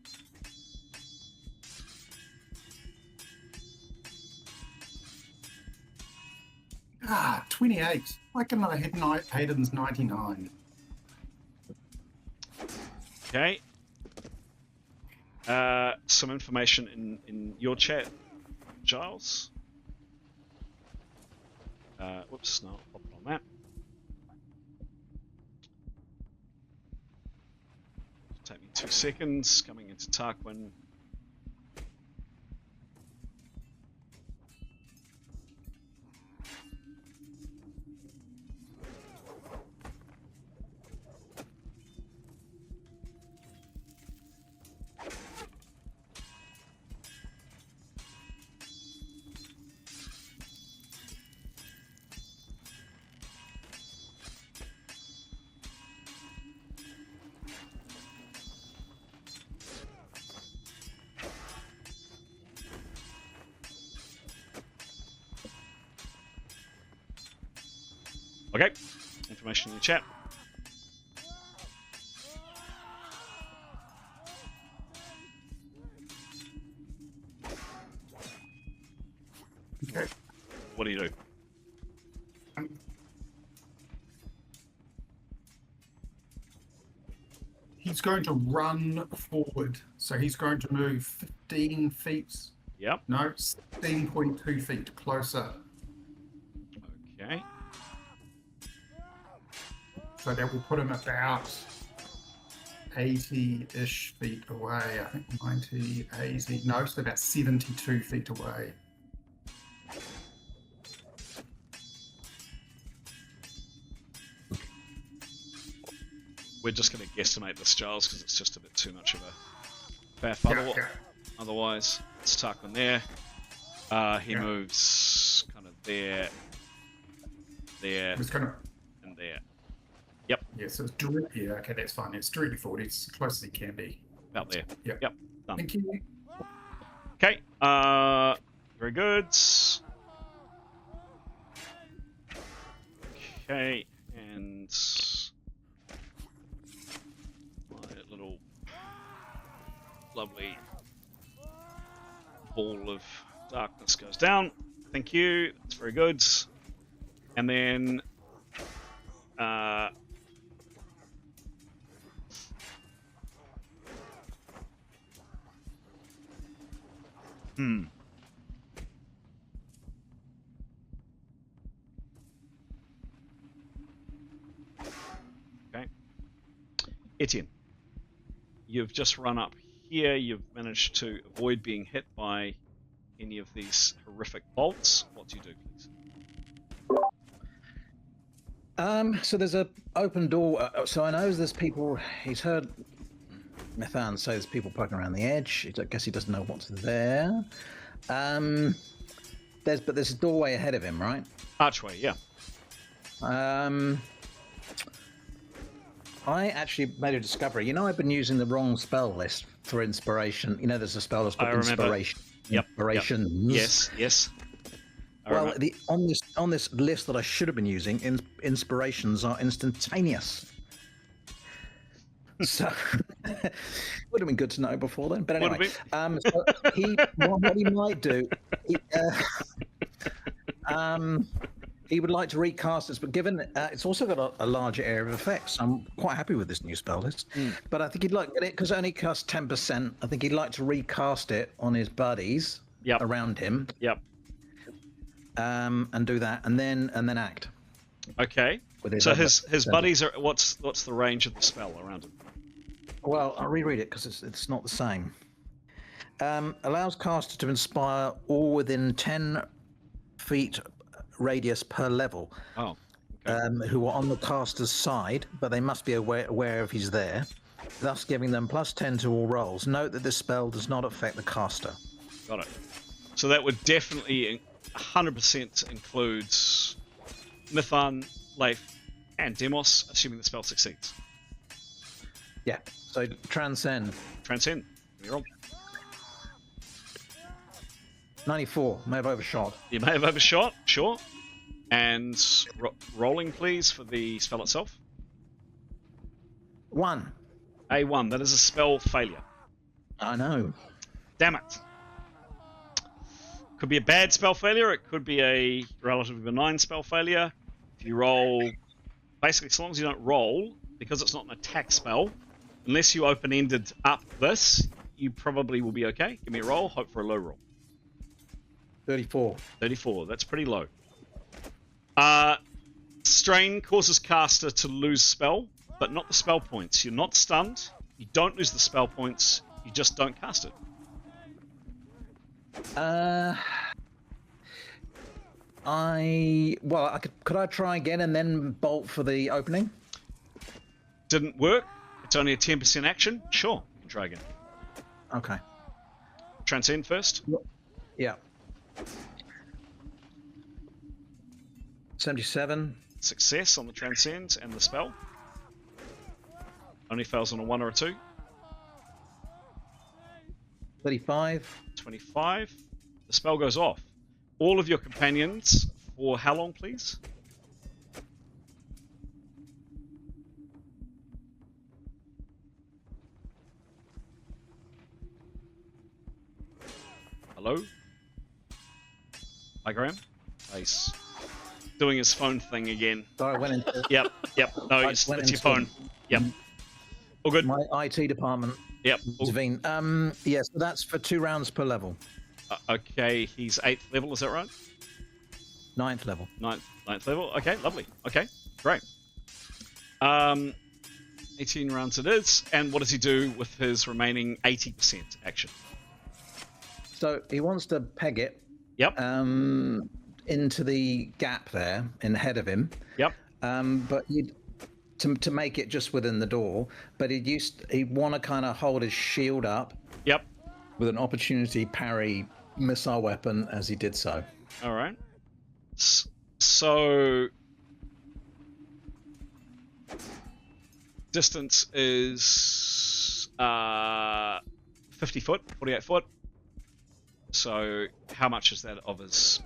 Ah, 28. Why can I hit Hayden's 99?
Okay. Some information in your chat, Giles. Whoops, no, I'll pop it on that. Take me 2 seconds. Coming into Tarquin. Okay, information in the chat.
Okay.
What do you do?
He's going to run forward. So he's going to move 15 feet.
Yep.
No, 16.2 feet closer.
Okay.
So that will put him about 80-ish feet away. I think 90, 80. No, so about 72 feet away.
We're just going to guesstimate this, Giles, because it's just a bit too much of a faff. Otherwise, it's Tarquin there. He moves kind of there,
It's kind of,
and there. Yep.
yeah, so it's directly, yeah, okay, that's fine. It's directly forward. It's as close as he can be.
About there.
Yep.
Yep. Done.
Thank you.
Okay. Very good. Okay, and my little lovely ball of darkness goes down. Thank you. That's very good. And then Okay. Etienne, you've just run up here. You've managed to avoid being hit by any of these horrific bolts. What do you do, please?
So there's a open door. So I know there's people. He's heard Methan say there's people poking around the edge. I guess he doesn't know what's there. There's a doorway ahead of him, right?
Archway, yeah.
I actually made a discovery. You know, I've been using the wrong spell list for inspiration. You know, there's a spell that's called inspiration.
Yep.
Inspirations.
Yes. Yes.
Well, on this list that I should have been using, inspirations are instantaneous. So would have been good to know before then. But anyway, so what he might do, he would like to recast this, but given it's also got a larger area of effects, I'm quite happy with this new spell list. But I think he'd like it because it only costs 10%. I think he'd like to recast it on his buddies around him.
Yep.
And do that, and then act.
Okay. So his buddies are what's the range of the spell around him?
Well, I'll reread it because it's not the same. Allows caster to inspire all within 10 feet radius per level.
Oh. Okay.
Who are on the caster's side, but they must be aware if he's there, thus giving them +10 to all rolls. Note that this spell does not affect the caster.
Got it. So that would definitely 100% includes Mithan, Leif, and Demos, assuming the spell succeeds.
Yeah. So transcend.
Transcend. Give me a roll.
94. May have overshot.
You may have overshot, sure. And rolling, please, for the spell itself.
1.
A1. That is a spell failure.
I know.
Damn it. Could be a bad spell failure. It could be a relatively benign spell failure. If you roll, basically, as long as you don't roll, because it's not an attack spell, unless you open-ended up this, you probably will be okay. Give me a roll. Hope for a low roll.
34.
34. That's pretty low. Strain causes caster to lose spell, but not the spell points. You're not stunned. You don't lose the spell points. You just don't cast it.
Could I try again and then bolt for the opening?
Didn't work. It's only a 10% action. Sure, you can try again.
Okay.
Transcend first.
Yeah. 77.
Success on the transcend and the spell. Only fails on a 1 or a 2.
35.
25. The spell goes off. All of your companions, for how long, please? Hello? Hi, Graham? He's doing his phone thing again.
Sorry, I went into
Yep. No, it's your phone. Yep. All good?
my IT department.
Yep.
Devine. Yes, so that's for 2 rounds per level.
Okay, he's 8th level, is that right?
9th level.
9th level. Okay, lovely. Okay, great. 18 rounds it is. And what does he do with his remaining 80% action?
So he wants to peg it.
Yep.
Into the gap there ahead of him.
Yep.
But to make it just within the door. But he'd want to kind of hold his shield up.
Yep.
With an opportunity parry missile weapon as he did so.
All right. So distance is 50 foot, 48 foot. So how much is that of his?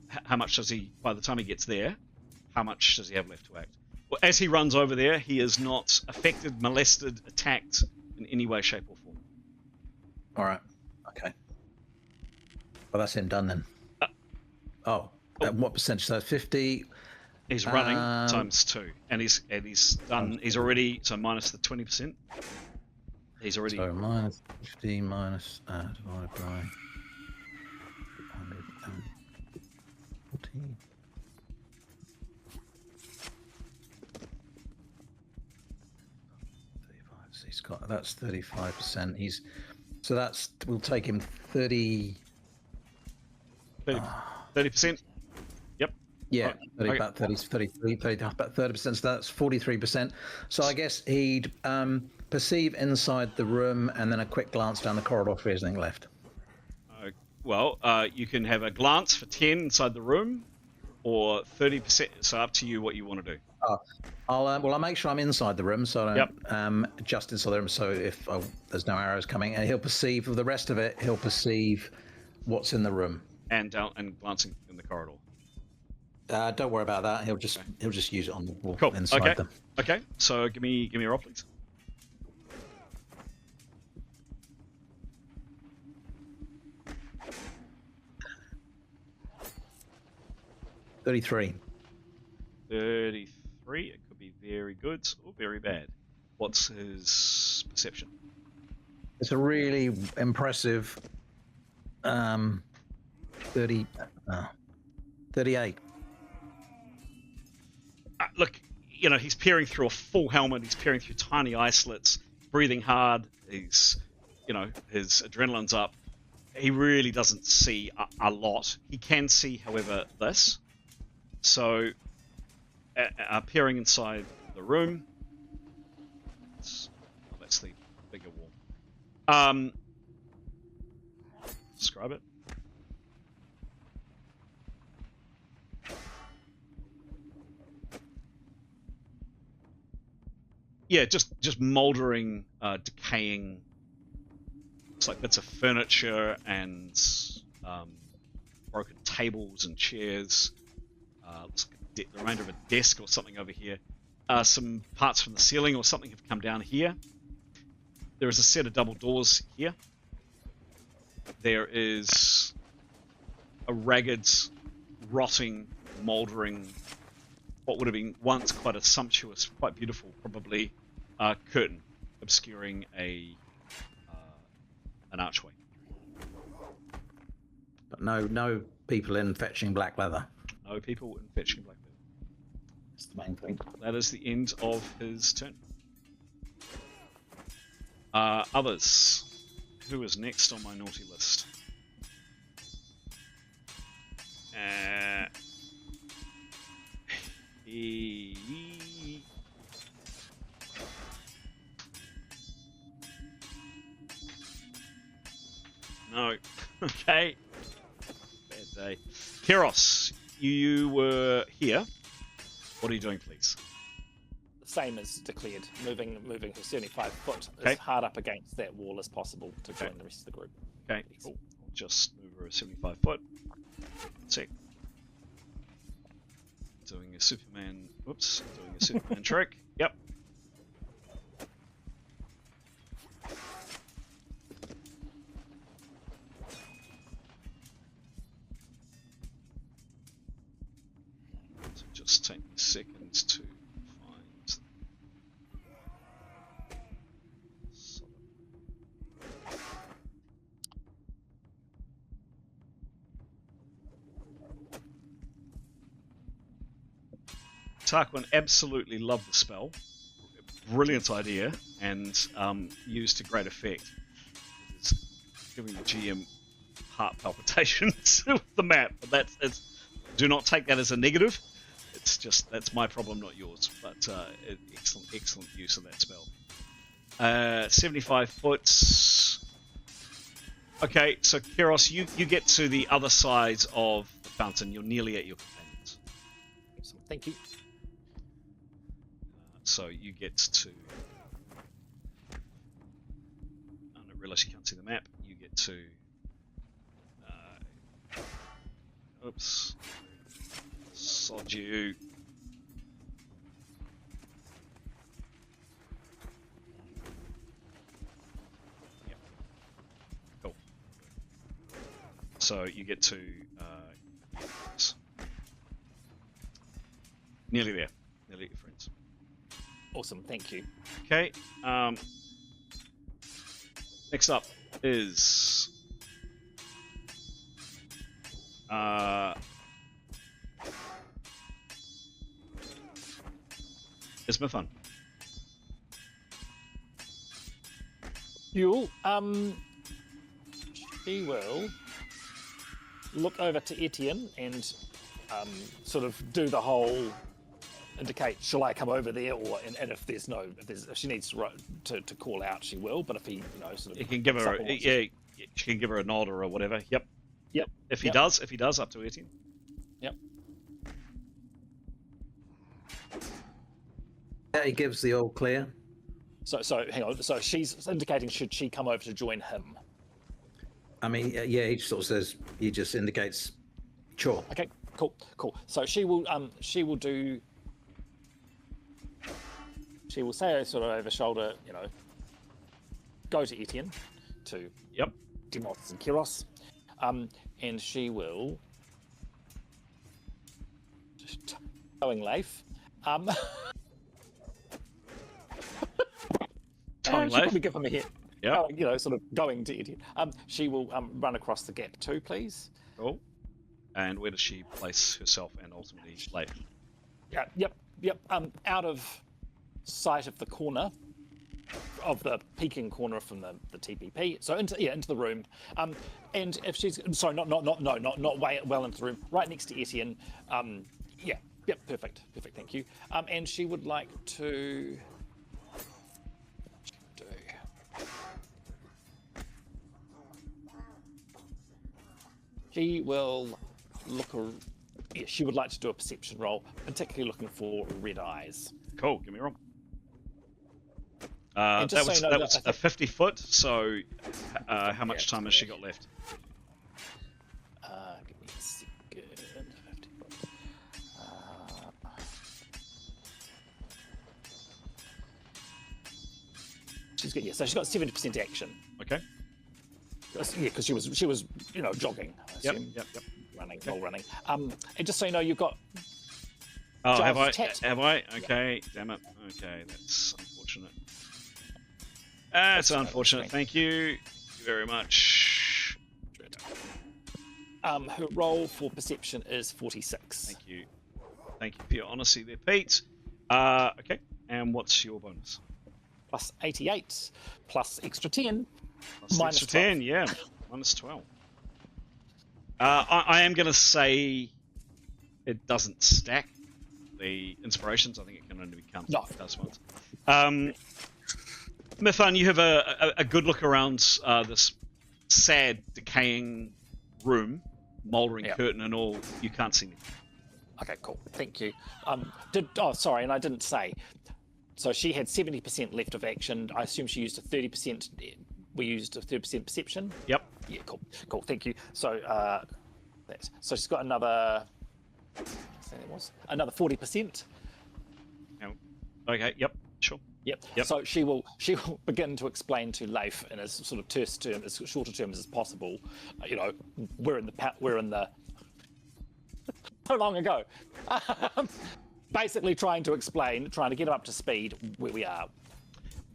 How much does he? By the time he gets there, how much does he have left to act? Well, as he runs over there, he is not affected, molested, attacked in any way, shape, or form.
All right. Okay. Well, that's him done then. What percentage? So 50.
He's running times 2, and he's done. He's already minus the 20%. He's already
minus 50 minus divided by 114. He's got that's 35%. We'll take him 30.
30%. Yep.
Yeah,
Okay.
about 33, about 30%. So that's 43%. So I guess he'd perceive inside the room and then a quick glance down the corridor if there's anything left.
You can have a glance for 10 inside the room, or 30%. So up to you what you want to do.
I'll make sure I'm inside the room, so I don't, just inside the room. So if there's no arrows coming, and he'll perceive the rest of it. He'll perceive what's in the room
and glancing in the corridor.
Don't worry about that. He'll just use it on the wall inside
Okay.
them.
Okay. So give me a roll, please.
$33.
33. It could be very good or very bad. What's his perception?
It's a really impressive 38.
Look, he's peering through a full helmet. He's peering through tiny eye slits, breathing hard. He's, his adrenaline's up. He really doesn't see a lot. He can see, however, this. So, peering inside the room. That's the bigger wall. Describe it. Yeah, just moldering, decaying. It's like bits of furniture and broken tables and chairs. Looks like the remainder of a desk or something over here. Some parts from the ceiling or something have come down here. There is a set of double doors here. There is a ragged, rotting, mouldering, what would have been once quite a sumptuous, quite beautiful, probably, curtain obscuring an archway.
But no people in fetching black leather.
No people in fetching black leather.
That's the main thing.
That is the end of his turn. Others. Who is next on my naughty list? No. Okay. Bad day. Keros, you were here. What are you doing, please?
Same as declared, moving her 75 foot
Okay.
as hard up against that wall as possible to join the rest of the group.
Okay, cool. I'll just move her 75 foot. Sec. Doing a Superman. Whoops. Doing a Superman trick. Yep. So just take me seconds to find. Tarquin absolutely loved the spell. Brilliant idea, and used to great effect. It's giving the GM heart palpitations with the map, but do not take that as a negative. It's just, that's my problem, not yours. But excellent use of that spell. 75 foot. Okay, so Keros, you get to the other side of the fountain. You're nearly at your companions.
Awesome. Thank you.
So you get to. I don't realize you can't see the map. You get to. Oops. Sod you. Yep. Cool. So you get to. Nearly there. Nearly at your friends.
Awesome. Thank you.
Okay. Next up is Mifun.
Yule, she will look over to Etienne and sort of do the whole indicate, shall I come over there, or and if there's no, if she needs to call out, she will. But if he, sort of,
You can give her, she can give her a nod or whatever. Yep.
Yep.
If he does, up to Etienne.
Yep.
Yeah, he gives the all clear.
So hang on. So she's indicating, should she come over to join him?
I mean, yeah, he sort of says, he just indicates, sure.
Okay. Cool. So she will do. She will say sort of over shoulder, go to Etienne, to Demos and Kiros, and she will just towing Leif.
Towing
She'll
Leif?
probably give him a hit.
Yeah.
Sort of going to Etienne. She will run across the gap too, please.
Cool. And where does she place herself and ultimately Leif?
Yeah. Yep. Out of sight of the corner of the peeking corner from the TPP, so into the room, and if she's not way well into the room, right next to Etienne, perfect, thank you, and she would like to she will look. She would like to do a perception roll, particularly looking for red eyes.
Cool. Give me a roll. That was a 50 foot. So, how much time has she got left?
Give me a second. 50 foot. She's good. Yeah, so she's got 70% action.
Okay.
Yeah, because she was jogging. I assume.
Yep.
Running. And just so you know, you've got.
Oh,
Giles'
have I? Okay, damn it. Okay, that's unfortunate. That's unfortunate. Thank you very much.
Her roll for perception is 46.
Thank you for your honesty there, Pete. Okay, and what's your bonus?
plus 88 plus extra 10
Plus
minus
extra 10,
12.
yeah. Minus 12. I am going to say it doesn't stack the inspirations. I think it can only be counted plus once. Mithan, you have a good look around this sad, decaying room, mouldering curtain and all. You can't see me.
Okay, cool. Thank you. Sorry, and I didn't say. So she had 70% left of action. I assume she used a 30%. We used a 30% perception.
Yep.
Yeah, cool. Cool. Thank you. So so she's got another. Another 40%.
Okay. Yep. Sure.
Yep. So she will begin to explain to Leif in as sort of terse term, as shorter terms as possible. We're in the so long ago. Basically, trying to get him up to speed where we are.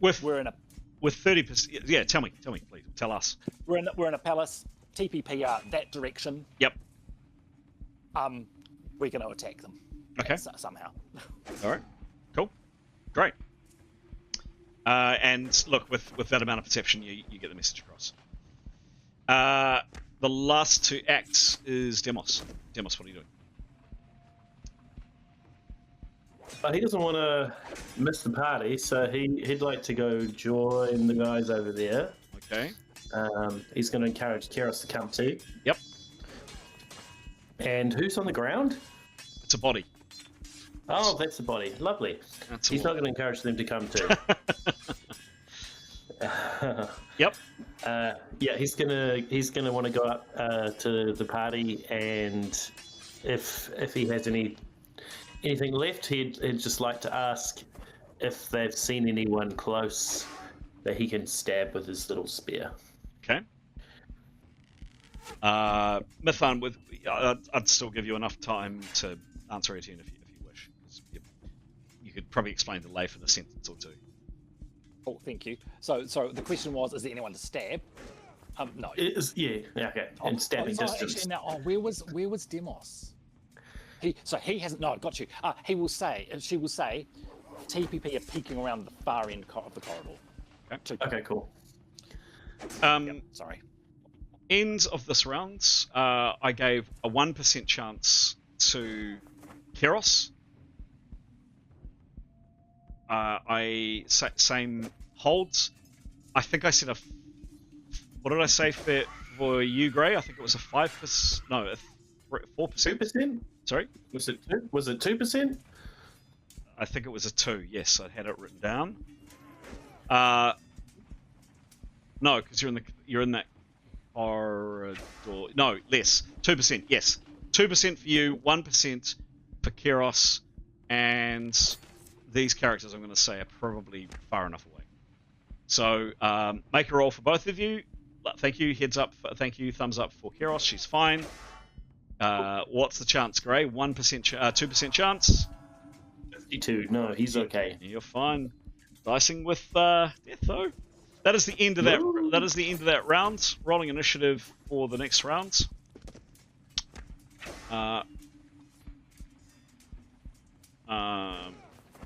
With
30%.
Yeah. Tell me, please. Tell us.
We're in a palace. TPP are that direction.
Yep.
We're going to attack them.
Okay.
Somehow.
All right. Cool. Great. And look, with that amount of perception, you get the message across. The last to act is Demos. Demos, what are you doing?
He doesn't want to miss the party, so he'd like to go join the guys over there.
Okay.
He's going to encourage Keros to come too.
Yep.
And who's on the ground?
It's a body.
Oh, that's the body. Lovely. He's not going to encourage them to come too.
Yep.
Yeah, he's gonna want to go up to the party, and if he has anything left, he'd just like to ask if they've seen anyone close that he can stab with his little spear.
Okay. Mithan, I'd still give you enough time to answer 18 if you wish. You could probably explain the Leif in a sentence or two.
Oh, thank you. So the question was, is there anyone to stab? No.
Okay. And stabbing distance.
Actually, now, where was Demos? He hasn't. No, got you. She will say, TPP are peeking around the far end of the corridor.
Okay, cool.
Sorry.
End of this round, I gave a 1% chance to Keros. Same holds. I think I said what did I say for you, Gray? I think it was a 5%. No, a 4%.
2%.
Sorry.
Was it 2%?
I think it was a 2. Yes, I had it written down. No, because you're in that corridor. No, less. 2%. Yes, 2% for you, 1% for Keros, and these characters I'm going to say are probably far enough away. So make a roll for both of you. Thank you. Heads up. Thank you. Thumbs up for Keros. She's fine. What's the chance, Gray? 1%, 2% chance.
52. No, he's okay.
You're fine. Dicing with death though. That is the end of that. That is the end of that round. Rolling initiative for the next round.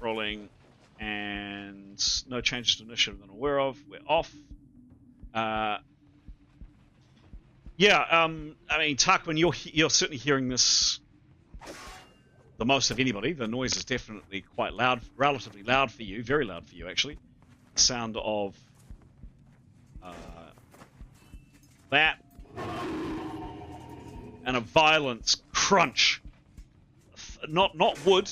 Rolling, and no changes to initiative that I'm aware of. We're off. I mean, Tarquin, you're certainly hearing this the most of anybody. The noise is definitely quite loud, relatively loud for you, very loud for you actually. The sound of that and a violent crunch. Not wood.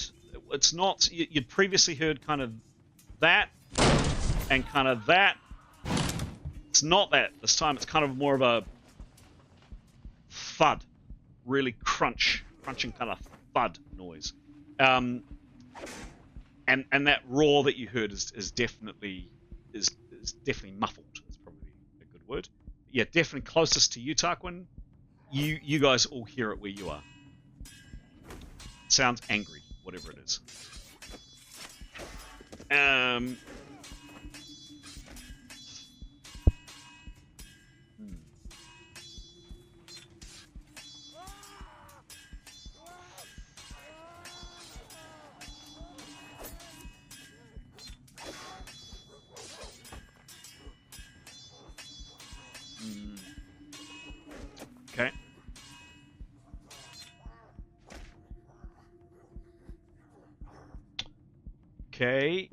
It's not. You'd previously heard kind of that and kind of that. It's not that this time. It's kind of more of a thud, really crunching kind of thud noise, and that roar that you heard is definitely muffled. Is probably a good word. Yeah, definitely closest to you, Tarquin. You guys all hear it where you are. It sounds angry, whatever it is. Okay.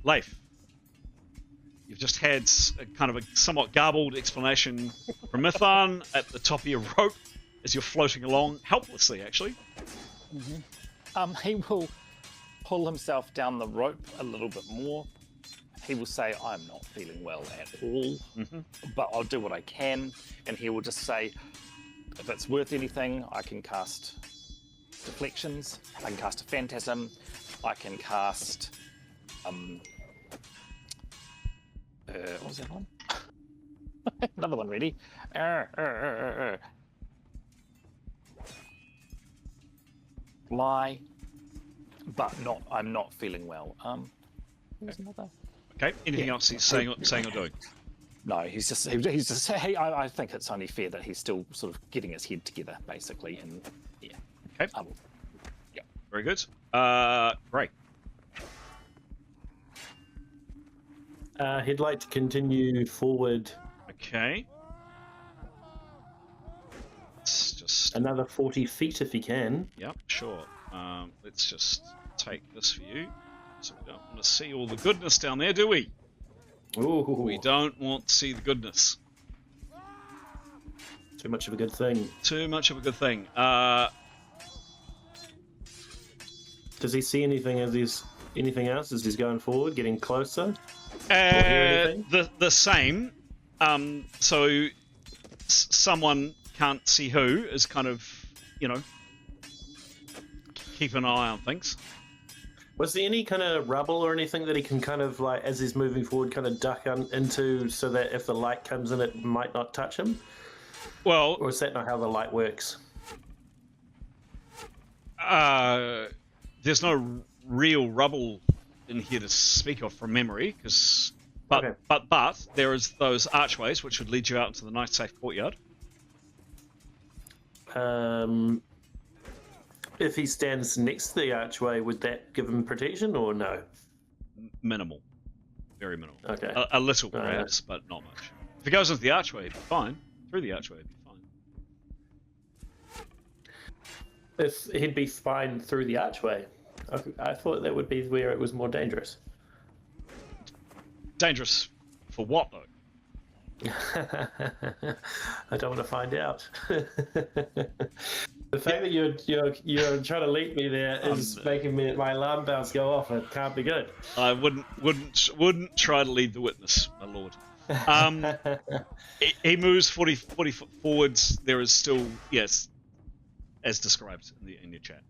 Leif, you've just had a kind of a somewhat garbled explanation from Mython at the top of your rope as you're floating along, helplessly, actually.
He will pull himself down the rope a little bit more. He will say, I'm not feeling well at all, but I'll do what I can. And he will just say, if it's worth anything, I can cast deflections, I can cast a phantasm, I can cast what was that one? Another one, ready? Lie, but I'm not feeling well. There's another.
Okay. Anything else he's saying or doing?
No, he's just. Hey, I think it's only fair that he's still sort of getting his head together, basically, and yeah.
Okay.
Yeah.
Very good. Great.
He'd like to continue forward
Okay. Let's just.
another 40 feet if he can.
Yep. Sure. Let's just take this for you. So we don't want to see all the goodness down there, do we?
Ooh,
We don't want to see the goodness.
too much of a good thing.
Too much of a good thing.
Does he see anything anything else as he's going forward, getting closer? Or hear anything?
The same. So someone can't see who is kind of, keep an eye on things.
Was there any kind of rubble or anything that he can kind of, like, as he's moving forward, kind of duck into so that if the light comes in, it might not touch him?
Well,
Or is that not how the light works?
there's no real rubble in here to speak of from memory, but there is those archways which would lead you out into the nice safe courtyard.
If he stands next to the archway, would that give him protection or no?
Minimal, very minimal.
Okay.
A little perhaps, but not much. If it goes into the archway, it'd be fine. Through the archway, it'd be fine.
If he'd be fine through the archway, I thought that would be where it was more dangerous.
Dangerous for what though?
I don't want to find out. The fact that you're trying to lead me there is making my alarm bells go off. It can't be good.
I wouldn't try to lead the witness, my lord. He moves 40 foot forwards. There is still, yes, as described in your chat.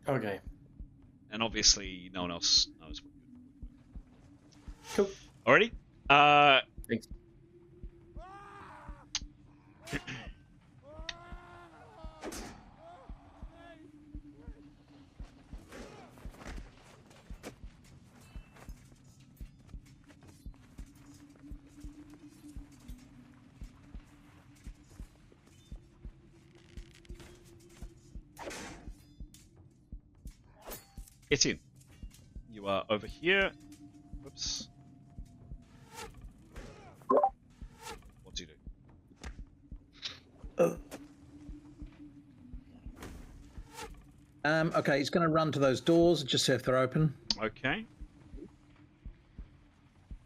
Okay.
And obviously, no one else knows what
Cool.
Alrighty.
Thanks.
Etienne, you are over here. Whoops. What do you do?
Okay, he's going to run to those doors, just see if they're open.
Okay.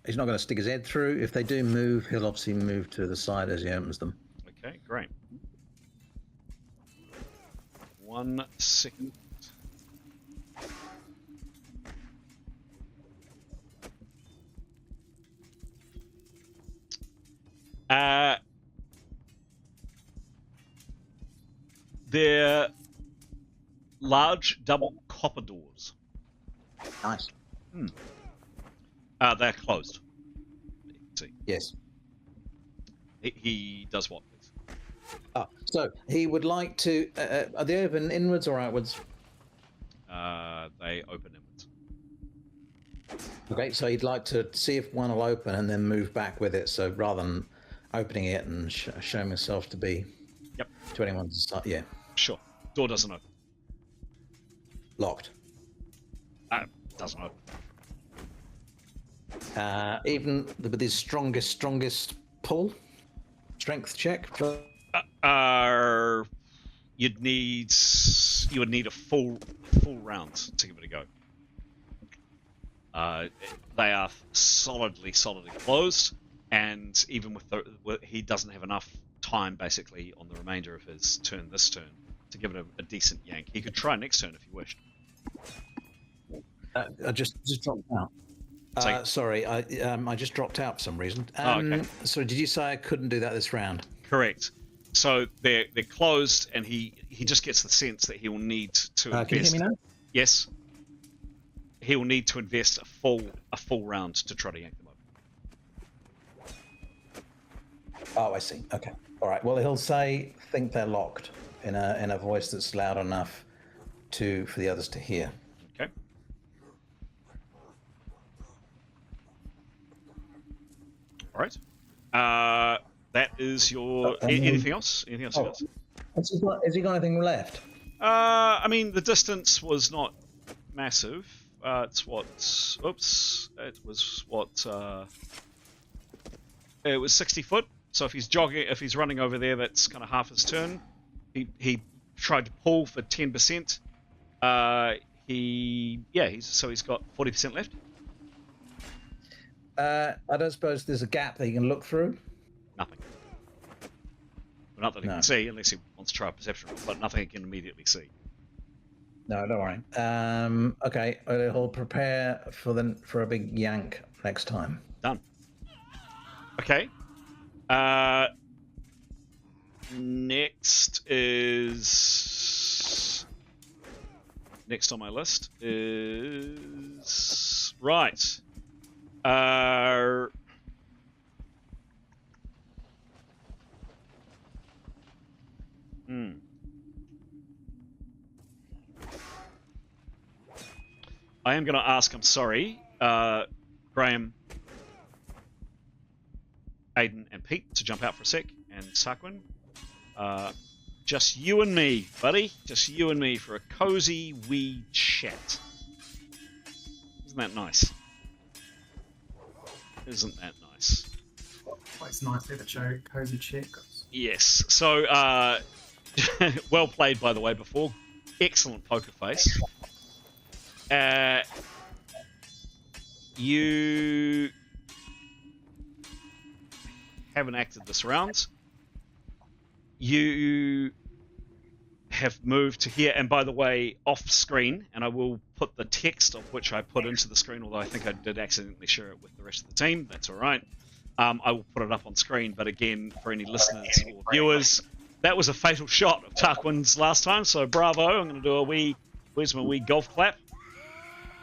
He's not going to stick his head through. If they do move, he'll obviously move to the side as he opens them.
Okay, great. 1 second. They're large double copper doors.
Nice.
They're closed. You can see.
Yes.
He does what, please?
So he would like to. Are they open inwards or outwards?
They open inwards.
Okay, so he'd like to see if one will open and then move back with it. So rather than opening it and showing himself to be to anyone's side, yeah.
Sure. Door doesn't open.
Locked.
Doesn't open.
Even with his strongest pull. Strength check.
You would need a full round to give it a go. They are solidly closed, and even he doesn't have enough time basically on the remainder of his turn this turn to give it a decent yank. He could try next turn if he wished.
I just dropped out. Sorry, I just dropped out for some reason.
Okay.
So did you say I couldn't do that this round?
Correct. So they're closed, and he just gets the sense that he will need to invest.
Can you hear me now?
Yes. He will need to invest a full round to try to yank them over.
Oh, I see. Okay. All right. Well, he'll say, "Think they're locked," in a voice that's loud enough for the others to hear.
Okay. All right. That is your. Anything else? Anything else?
Has he got anything left?
I mean, the distance was not massive. It's what? Oops. It was what? It was 60 foot. So if he's running over there, that's kind of half his turn. He tried to pull for 10%. He's got 40% left.
I don't suppose there's a gap that you can look through.
Nothing. Well, not that he can see, unless he wants to try a perception roll, but nothing he can immediately see.
No, don't worry. Okay, he'll prepare for a big yank next time.
Done. Okay. Next on my list is right. I am going to ask, I'm sorry, Graham, Aiden, and Pete to jump out for a sec, and Sarquin. Just you and me, buddy. Just you and me for a cozy wee chat. Isn't that nice? Isn't that nice?
It's nice there to show cozy chat.
Yes. So, well played, by the way, before. Excellent poker face. You haven't acted this round. You have moved to here, and by the way, off screen, and I will put the text of which I put into the screen, although I think I did accidentally share it with the rest of the team. That's all right. I will put it up on screen, but again, for any listeners or viewers, that was a fatal shot of Tarquin's last time, so bravo. I'm going to do where's my wee golf clap?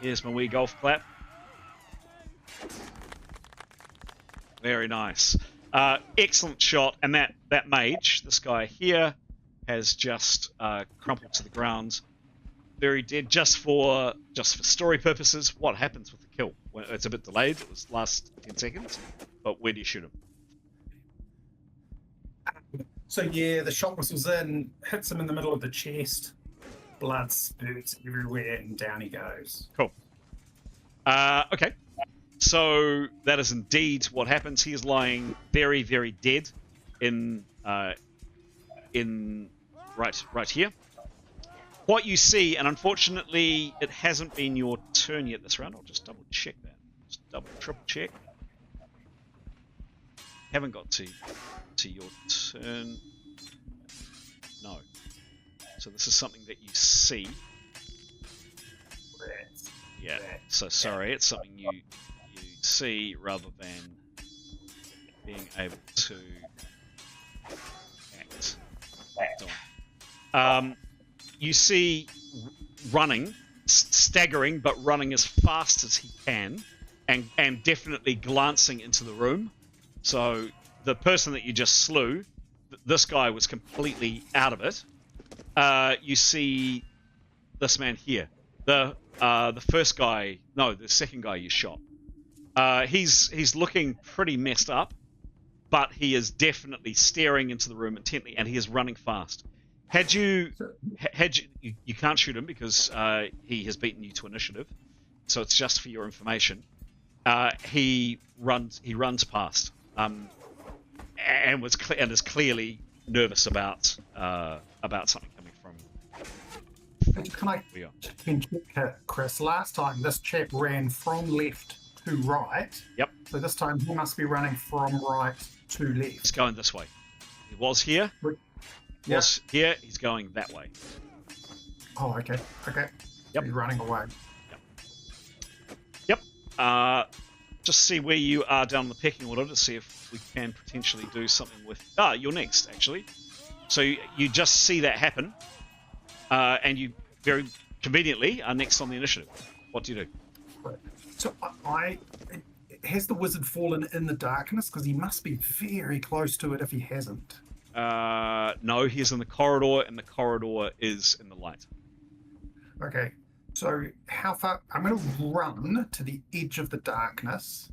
Here's my wee golf clap. Very nice. Excellent shot, and that mage, this guy here, has just crumpled to the ground, very dead. Just for story purposes, what happens with the kill? Well, it's a bit delayed. It was last 10 seconds, but where do you shoot him?
So yeah, the shot whistles in, hits him in the middle of the chest, blood spurts everywhere, and down he goes.
Cool. Okay. So that is indeed what happens. He is lying very, very dead in right here. What you see, and unfortunately it hasn't been your turn yet this round. I'll just double check that. Just triple check. Haven't got to your turn. No. So this is something that you see. Yeah. So sorry, it's something you see rather than being able to act on. You see running, staggering, but running as fast as he can, and definitely glancing into the room. So the person that you just slew, this guy was completely out of it. You see this man here, the second guy you shot. He's looking pretty messed up, but he is definitely staring into the room intently, and he is running fast. You can't shoot him because he has beaten you to initiative, so it's just for your information. He runs past, and is clearly nervous about something coming from.
Can I check, Chris? Last time this chap ran from left to right.
Yep.
So this time he must be running from right to left.
He's going this way. He was here. Was here. He's going that way.
Oh, okay. Okay.
Yep.
He's running away.
Yep. Just see where you are down the pecking order to see if we can potentially do something with. You're next, actually. So you just see that happen, and you very conveniently are next on the initiative. What do you do?
Right. So has the wizard fallen in the darkness? Because he must be very close to it if he hasn't.
No, he's in the corridor, and the corridor is in the light.
Okay. So how far? I'm going to run to the edge of the darkness.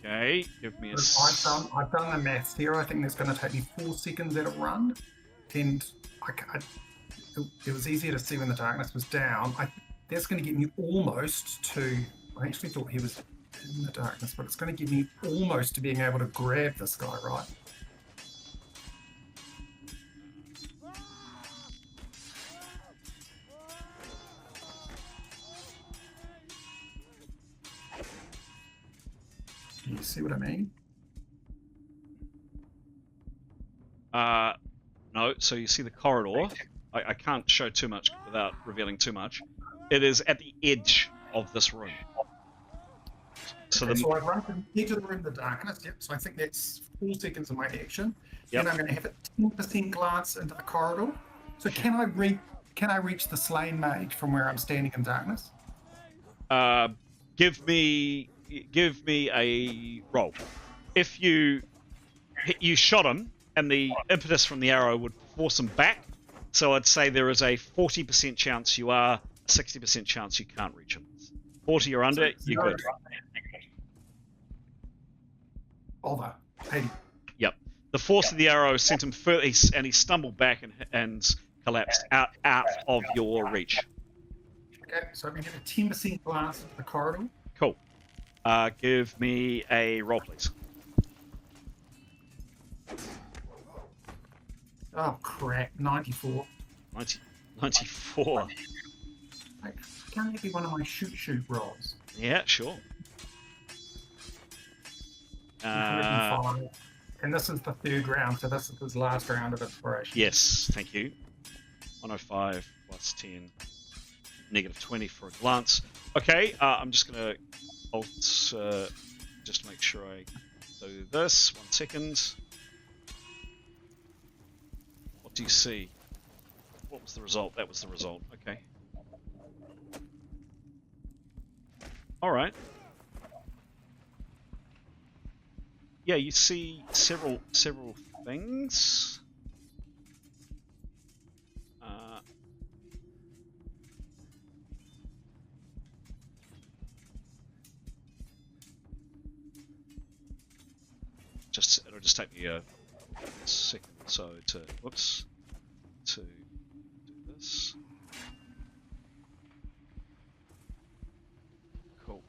Okay, give me a.
I've done the maths here. I think that's going to take me 4 seconds at a run, and it was easier to see when the darkness was down. That's going to get me almost to. I actually thought he was in the darkness, but it's going to get me almost to being able to grab this guy, right? You see what I mean?
No, so you see the corridor. I can't show too much without revealing too much. It is at the edge of this room. So
I've run from the edge of the room to the darkness, yep. So I think that's 4 seconds of my action.
Yep.
Then I'm going to have a 10% glance into the corridor. So can I reach the slain mage from where I'm standing in darkness?
Give me a roll. If you shot him, and the impetus from the arrow would force him back, so I'd say there is a 40% chance you are, 60% chance you can't reach him. 40 or under, you're good.
Over 80.
Yep. The force of the arrow sent him further, and he stumbled back and collapsed out of your reach.
Okay, so I'm going to have a 10% glance into the corridor.
Cool. Give me a roll, please.
Oh, crap. 94.
94.
Like, can that be one of my shoot rolls?
Yeah, sure.
105. And this is the third round, so this is his last round of inspiration.
Yes, thank you. 105 plus 10. Negative 20 for a glance. Okay, I'm just going to alt, just to make sure I do this. 1 second. What do you see? What was the result? That was the result. Okay. All right. Yeah, you see several things. It'll just take me a second or so to do this. Cool.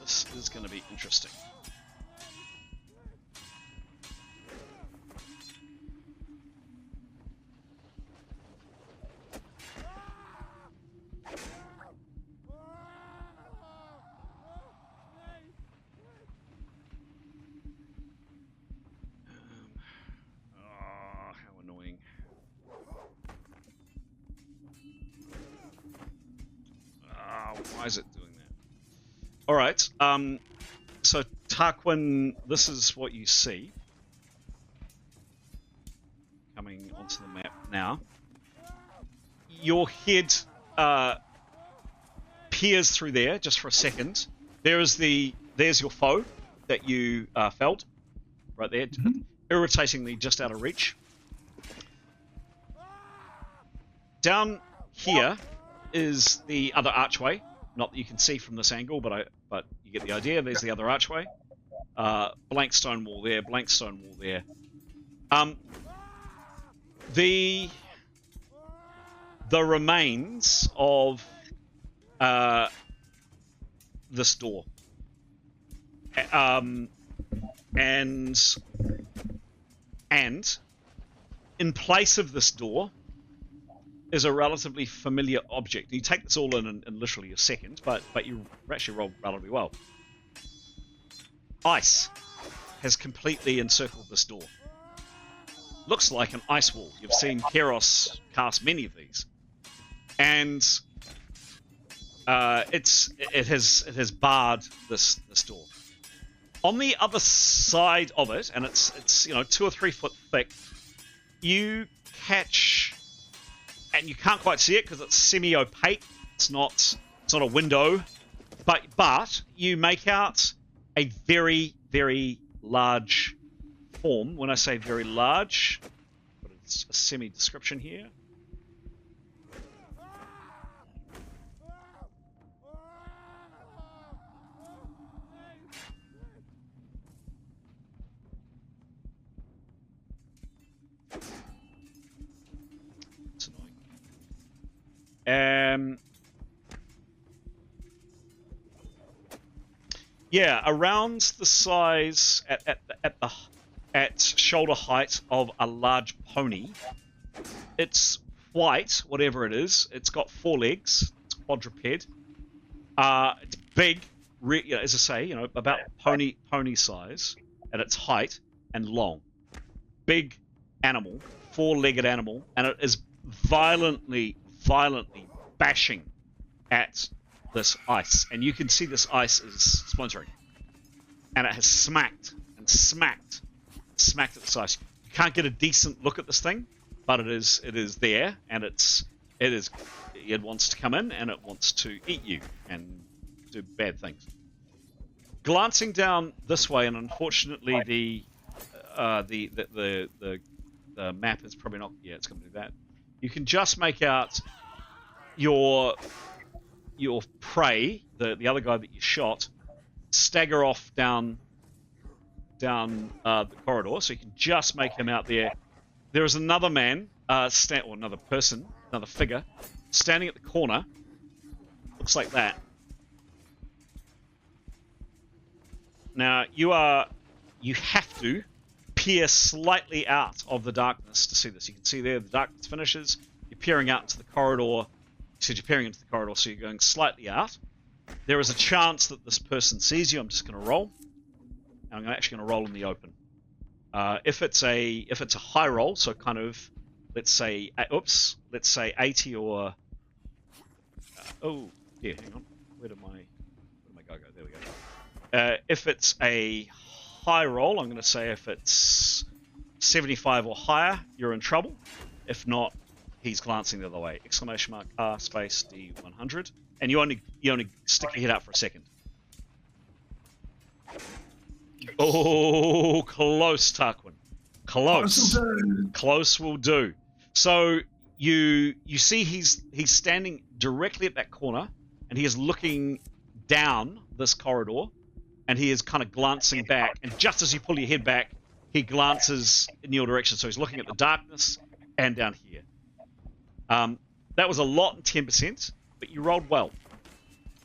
This is going to be interesting. How annoying. Why is it doing that? All right. So Tarquin, this is what you see coming onto the map now. Your head peers through there just for a second. There's your foe that you felt right there, irritatingly just out of reach. down here is the other archway. Not that you can see from this angle, but you get the idea. There's the other archway. Blank stone wall there. Blank stone wall there. The remains of this door. And in place of this door is a relatively familiar object. You take this all in literally a second, but you actually rolled relatively well. Ice has completely encircled this door. Looks like an ice wall. You've seen Keros cast many of these, and it has barred this door. On the other side of it, and it's 2 or 3 foot thick, you catch, and you can't quite see it because it's semi-opaque. It's not a window, but you make out a very, very large form. When I say very large, but it's a semi-description here. It's annoying. Yeah, around the size at shoulder height of a large pony. It's white, whatever it is. It's got 4 legs. It's quadruped. It's big, as I say, about pony size at its height and long. Big animal, 4-legged animal, and it is violently bashing at this ice, and you can see this ice is splintering, and it has smacked at this ice. You can't get a decent look at this thing, but it is there, and it wants to come in, and it wants to eat you and do bad things. Glancing down this way, and unfortunately the map is probably not. Yeah, it's going to do that. You can just make out your prey, the other guy that you shot, stagger off down the corridor, so you can just make him out there. There is another man, or another person, another figure, standing at the corner. Looks like that. Now you have to peer slightly out of the darkness to see this. You can see there the darkness finishes. You're peering out into the corridor. You're peering into the corridor, so you're going slightly out. There is a chance that this person sees you. I'm just going to roll. And I'm actually going to roll in the open. If it's a high roll, so kind of, let's say 80 or oh yeah, hang on. Where did my guy go? There we go. If it's a high roll, I'm going to say if it's 75 or higher, you're in trouble. If not, he's glancing the other way. Exclamation mark R space D100, and you only stick your head out for a second. Oh, close, Tarquin. Close will do. So you see he's standing directly at that corner, and he is looking down this corridor, and he is kind of glancing back. And just as you pull your head back, he glances in your direction. So he's looking at the darkness and down here. That was a lot in 10%, but you rolled well.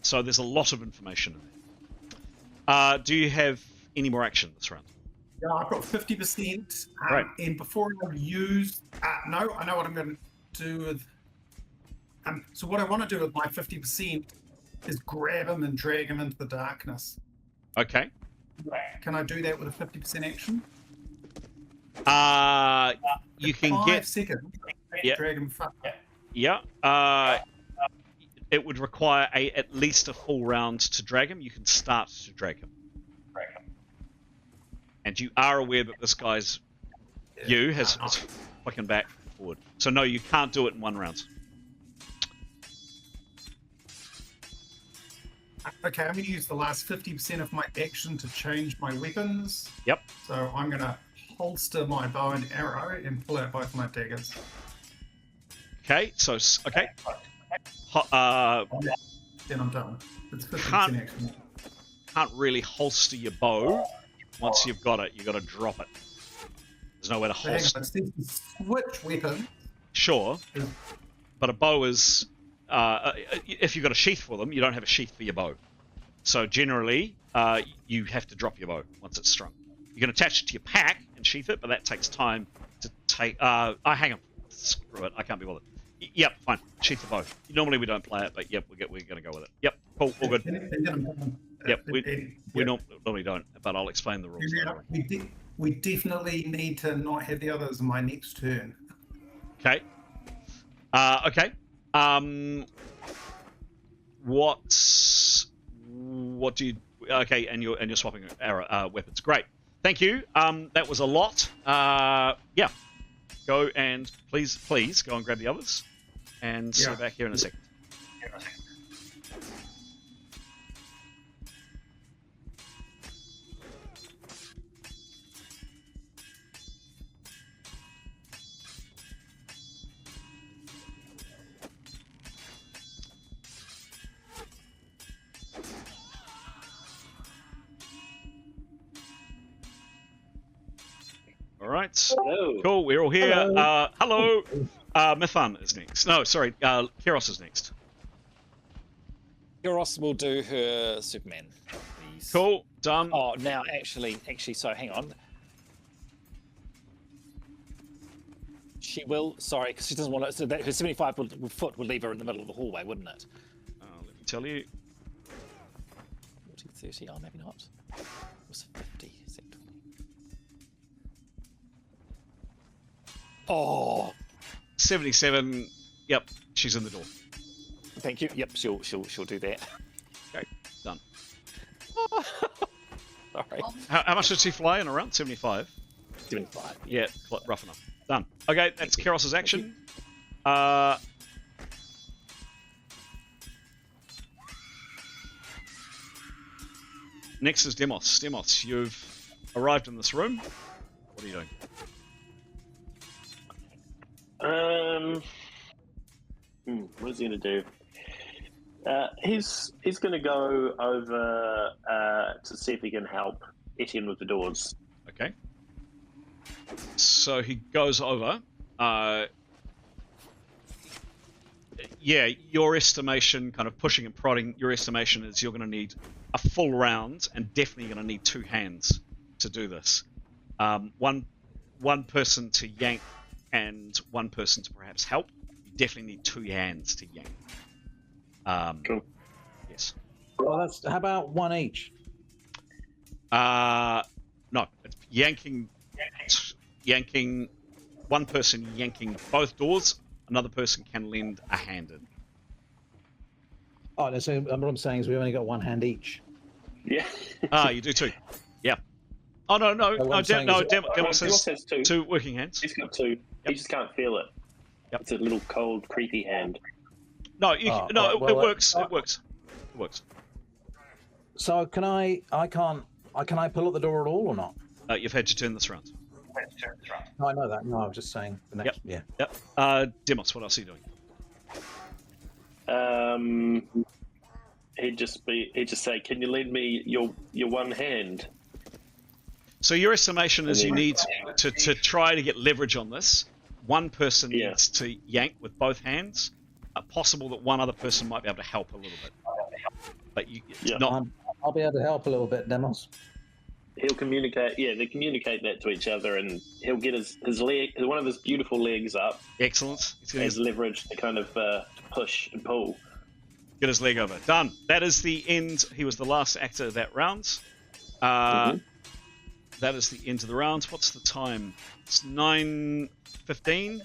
So there's a lot of information in there. Do you have any more action this round?
Yeah, I've got 50%.
Right.
And before I use... no, I know what I'm going to do with... so what I want to do with my 50% is grab him and drag him into the darkness.
Okay.
Can I do that with a 50% action?
You can
5
get...
seconds.
Yeah.
Drag him far.
Yeah. It would require at least a full round to drag him. You can start to drag him. And you are aware that this guy's has flicking back and forward. So no, you can't do it in 1 round.
Okay, I'm going to use the last 50% of my action to change my weapons.
Yep.
So I'm going to holster my bow and arrow and pull out both my daggers.
Okay, so okay.
Then I'm done. It's 50%
Can't-
action.
Can't really holster your bow. Once you've got it, you got to drop it. There's nowhere to
So hang on,
holster.
it says to switch weapon.
Sure,
is-
but a bow is. If you've got a sheath for them, you don't have a sheath for your bow. So generally, you have to drop your bow once it's strung. You can attach it to your pack and sheath it, but that takes time to take. Hang on. Screw it. I can't be bothered. Yep, fine. Sheath the bow. Normally we don't play it, but yep, we're going to go with it. Yep, cool, all good.
and then I'm done.
Yep, we normally don't, but I'll explain the rules later.
We definitely need to not have the others in my next turn.
Okay. Okay. What do you? Okay, and you're swapping arrow weapons. Great. Thank you. That was a lot. Yeah. Go and please go and grab the others, and see you back here in a second. All right.
Hello.
Cool. We're all here.
Hello.
Hello. Mifan is next. No, sorry. Keros is next.
Euros will do her Superman, please.
Cool. Done.
Oh, now actually, so hang on. She will. Sorry, because she doesn't want to. So that her 75 foot would leave her in the middle of the hallway, wouldn't it?
Let me tell you.
40, 30. Oh, maybe not. It was 50. Oh,
77. Yep, she's in the door.
thank you. Yep, she'll do that.
Okay, done.
Sorry.
How much did she fly in a round? 75.
75.
Yeah, rough enough. Done. Okay, that's Keros's action. Next is Demos. Demos, you've arrived in this room. What are you doing?
What is he going to do? He's going to go over to see if he can help Etienne with the doors.
Okay. So he goes over. Yeah, your estimation, kind of pushing and prodding, your estimation is you're going to need a full round and definitely going to need two hands to do this. One person to yank and one person to perhaps help. You definitely need two hands to yank.
Cool.
Yes.
Well, that's how about one each?
No, it's yanking. One person yanking both doors. Another person can lend a hand in.
Oh, so what I'm saying is we've only got one hand each.
Yeah.
You do too. Yeah. Oh no, Demos has two working hands.
He's got two.
Yep.
He just can't feel it.
Yep.
It's a little cold, creepy hand.
No, it works.
well,
It works. It works.
So can I pull up the door at all or not?
You've had your turn this round.
No, I know that. No, I was just saying the next.
Yep.
Yeah.
Yep. Demos, what else are you doing?
He'd just say, "Can you lend me your one hand?"
So your estimation is you need to try to get leverage on this. One person needs to yank with both hands. Possible that one other person might be able to help a little bit, but not.
I'll be able to help a little bit, Demos.
He'll communicate. Yeah, they communicate that to each other, and he'll get his leg, one of his beautiful legs up.
Excellent.
As leverage to kind of push and pull.
Get his leg over. Done. That is the end. He was the last actor of that round. That is the end of the round. What's the time? It's 9:15.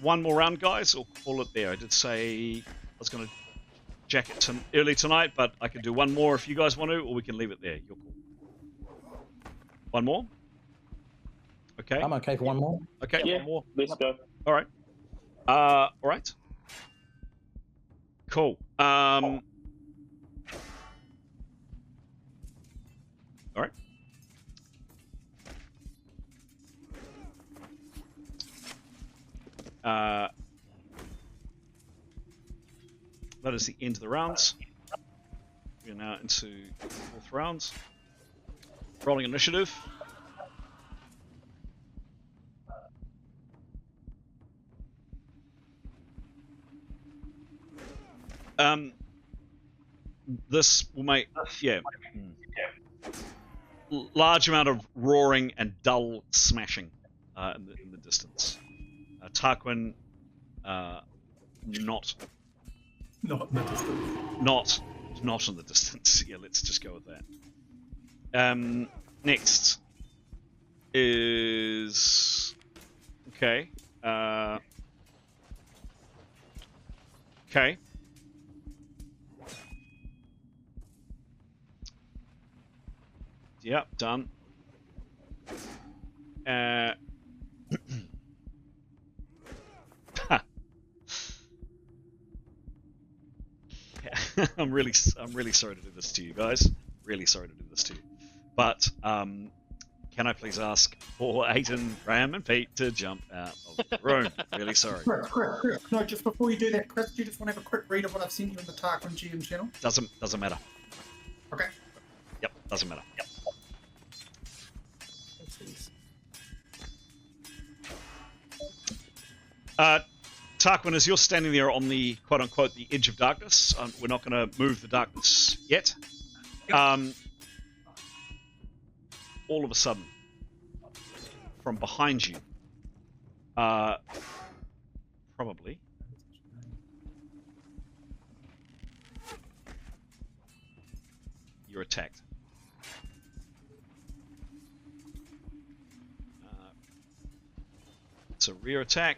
One more round, guys, or call it there. I did say I was going to jack it early tonight, but I can do one more if you guys want to, or we can leave it there. Your call. One more? Okay.
I'm okay for one more.
Okay.
Yeah, let's go.
All right. All right. Cool. All right. That is the end of the rounds. We are now into the fourth round. Rolling initiative. This will make, large amount of roaring and dull smashing in the distance. Tarquin, not
Not in the distance.
not in the distance. Yeah, let's just go with that. Next is okay. Okay. Yep, done. I'm really sorry to do this to you guys. Really sorry to do this to you. But can I please ask for Aidan, Graham, and Pete to jump out of the room? Really sorry.
Chris. No, just before you do that, Chris, do you just want to have a quick read of what I've sent you in the Tarquin GM channel?
Doesn't matter.
Okay.
Yep, doesn't matter. Yep. Tarquin, as you're standing there on the quote-unquote the edge of darkness, we're not going to move the darkness yet. All of a sudden, from behind you, probably, you're attacked. It's a rear attack.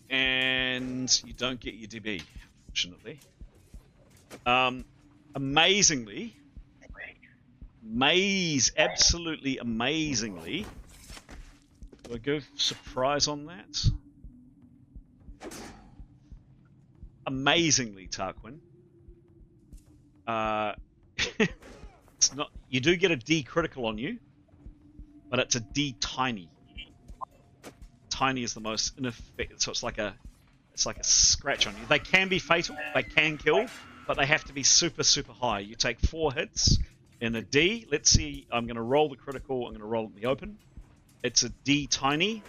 And you don't get your DB, fortunately. Amazingly, absolutely amazingly, do I go surprise on that? Amazingly, Tarquin. It's not. You do get a D critical on you, but it's a D tiny. Tiny is the most ineffective, so it's like a scratch on you. They can be fatal, they can kill, but they have to be super high. You take 4 hits in a D. Let's see, I'm going to roll the critical, I'm going to roll it in the open. It's a D tiny.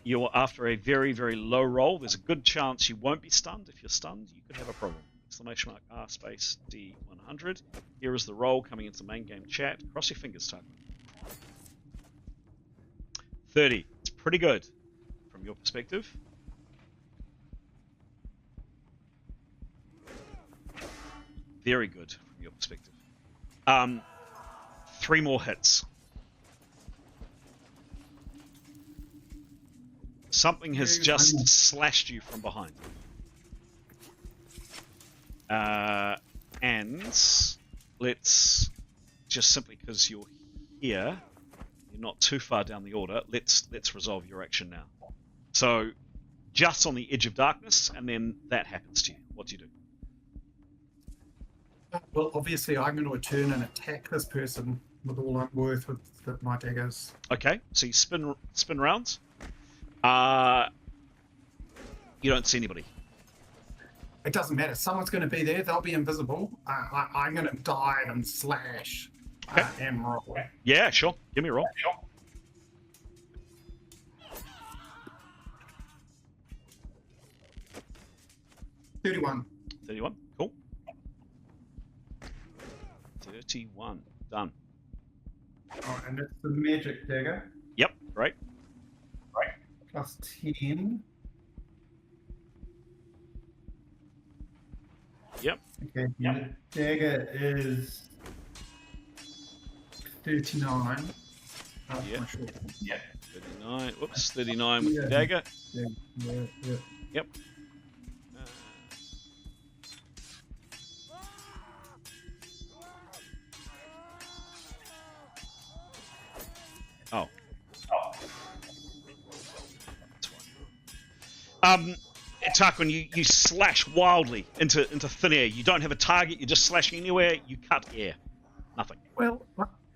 You're after a very low roll. There's a good chance you won't be stunned. If you're stunned, you could have a problem. Exclamation mark R space D100. Here is the roll coming into the main game chat. Cross your fingers, Tuck. 30. It's pretty good. From your perspective. Very good from your perspective. 3 more hits. Something has just slashed you from behind. And let's just simply because you're here, you're not too far down the order. Let's resolve your action now. So, just on the edge of darkness, and then that happens to you. What do you do?
Well, obviously, I'm going to return and attack this person with all I'm worth with my daggers.
Okay, so you spin rounds. You don't see anybody.
It doesn't matter. Someone's going to be there. They'll be invisible. I'm going to dive and slash and roll.
Yeah, sure. Give me a roll.
31.
31. Cool. 31. Done.
Oh, and it's the magic dagger.
Yep. Great.
Plus 10.
Yep.
Okay. The dagger is 39.
Yep. 39. Whoops. 39 with the dagger.
Yeah.
Yep. Tarquin, you slash wildly into thin air. You don't have a target. You're just slashing anywhere. You cut air. Nothing.
Well,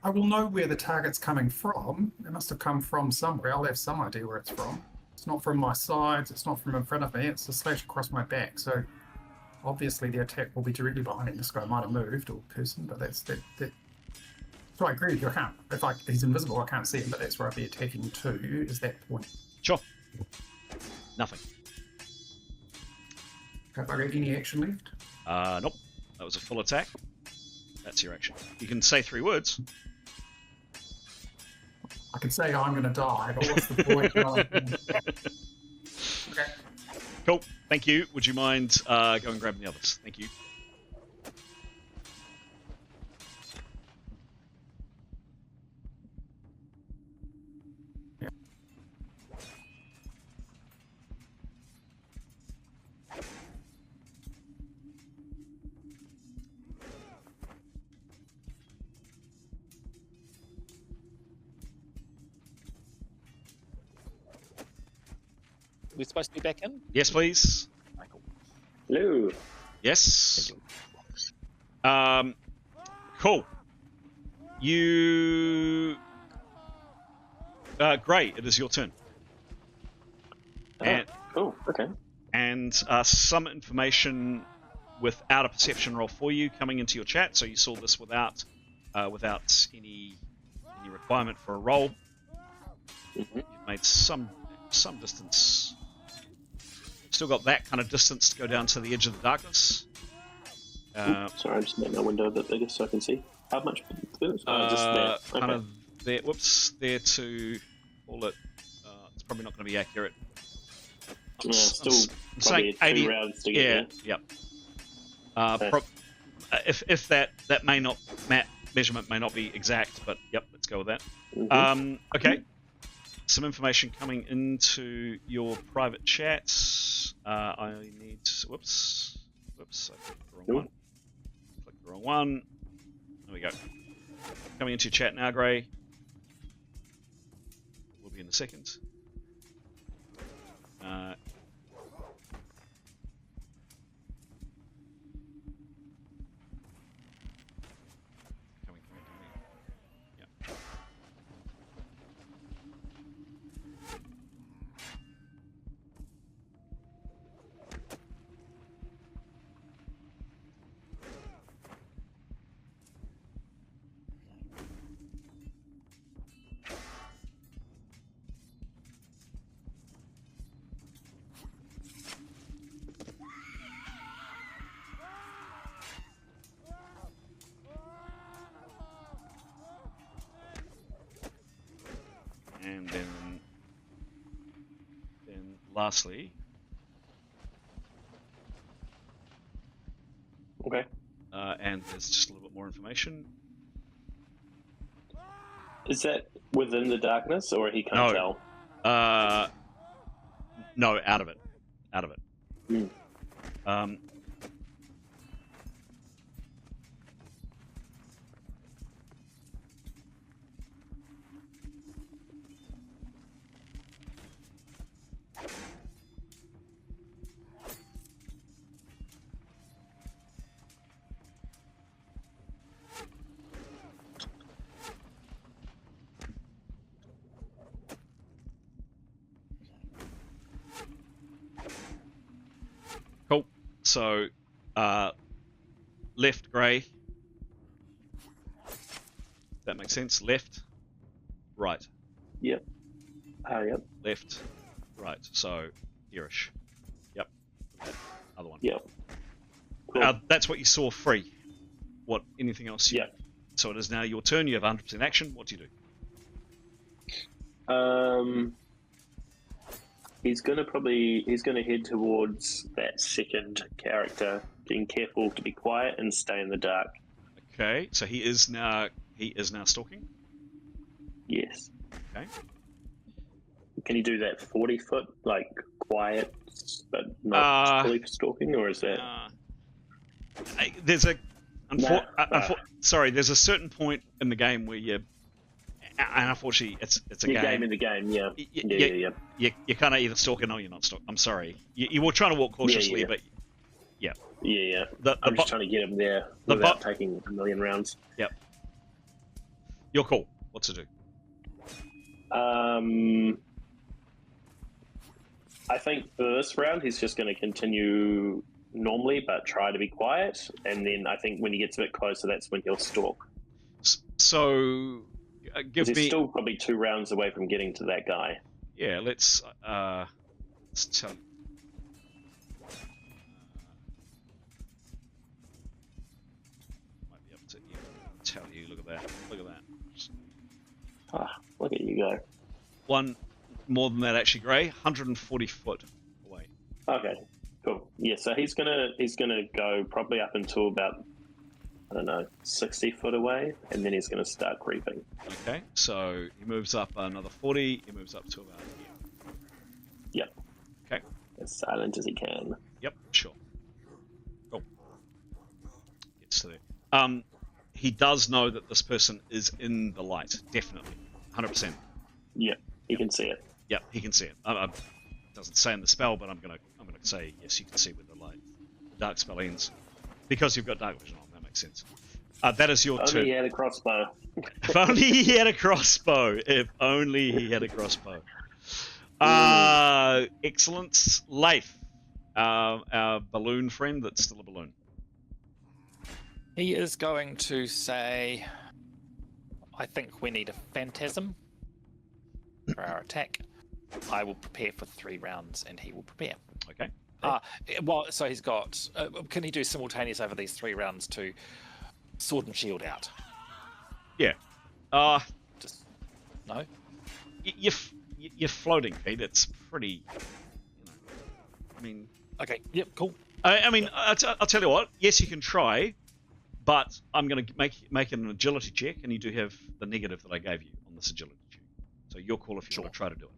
I will know where the target's coming from. It must have come from somewhere. I'll have some idea where it's from. It's not from my sides. It's not from in front of me. It's a slash across my back. So obviously the attack will be directly behind him. This guy might have moved or person, but that's that. So I agree with you. I can't. If he's invisible, I can't see him. But that's where I'd be attacking to. Is that point?
Sure. Nothing.
Have I got any action left?
Nope. That was a full attack. That's your action. You can say 3 words.
I could say I'm going to die, but what's the point? Okay.
Cool. Thank you. Would you mind going and grabbing the others? Thank you.
We're supposed to be back in?
Yes, please. Michael.
Hello.
Yes. Cool. You. Gray, it is your turn. And,
cool. Okay.
And some information without a perception roll for you coming into your chat. So you saw this without any requirement for a roll.
Mm-hmm.
You've made some distance. Still got that kind of distance to go down to the edge of the darkness.
Sorry, I'm just making my window a bit bigger so I can see. How much? Just there.
Kind of there. Whoops, there to call it. It's probably not going to be accurate.
Yeah, still
I'm saying 80
rounds to get there.
Yep.
Okay.
If that measurement may not be exact, but yep, let's go with that.
Mm-hmm.
Okay. Some information coming into your private chats. I need. Whoops. I clicked the wrong one. Click the wrong one. There we go. Coming into your chat now, Gray. We'll be in a second. Coming. Yeah. And then lastly,
Okay.
and there's just a little bit more information.
Is that within the darkness, or he can't tell?
No, out of it.
Hmm.
Cool. So, left, Gray. That makes sense. Left, right.
Yep. Yep.
Left, right. So, hereish. Yep. That other one.
Yep. Cool.
That's what you saw free. What? Anything else?
Yeah.
So it is now your turn. You have 100% action. What do you do?
He's gonna head towards that second character, being careful to be quiet and stay in the dark.
Okay. So he is now stalking.
Yes.
Okay.
Can you do that 40 foot, like quiet, but not fully stalking, or is that?
There's a. Sorry, there's a certain point in the game where you. And unfortunately, it's a game
in the game, yeah.
You're kind of either stalking or you're not stalking. I'm sorry. You were trying to walk cautiously, but yeah.
Yeah. I'm just trying to get him there without taking a million rounds.
Yep. You're cool. What to do?
I think for this round, he's just going to continue normally, but try to be quiet. And then I think when he gets a bit closer, that's when he'll stalk.
So, give
He's
me.
still probably 2 rounds away from getting to that guy.
Yeah, let's tell. Might be able to tell you. Look at that. Look at that.
Ah, look at you go.
One more than that, actually, Gray. 140 foot away.
Okay, cool. Yeah, so he's gonna go probably up until about, I don't know, 60 foot away, and then he's gonna start creeping.
Okay, so he moves up another 40. He moves up to about here.
Yep.
Okay.
As silent as he can.
Yep. Sure. Cool. Gets to there. He does know that this person is in the light. Definitely. 100%.
Yep. He can see it.
Yep, he can see it. Doesn't say in the spell, but I'm gonna say yes. You can see with the light. The dark spell ends because you've got dark vision on. That makes sense. That is your turn.
Only he had a crossbow.
If only he had a crossbow. If only he had a crossbow. Excellent. Leif, our balloon friend that's still a balloon.
He is going to say, I think we need a phantasm for our attack. I will prepare for 3 rounds and he will prepare.
Okay.
Well, so he's got, can he do simultaneous over these 3 rounds to sword and shield out?
Yeah.
Just, no?
You're floating, Pete. It's pretty, I mean...
Okay, yep, cool.
I mean, I'll tell you what. Yes, you can try, but I'm going to make an agility check, and you do have the negative that I gave you on this agility check. So your call if you want to try to do it.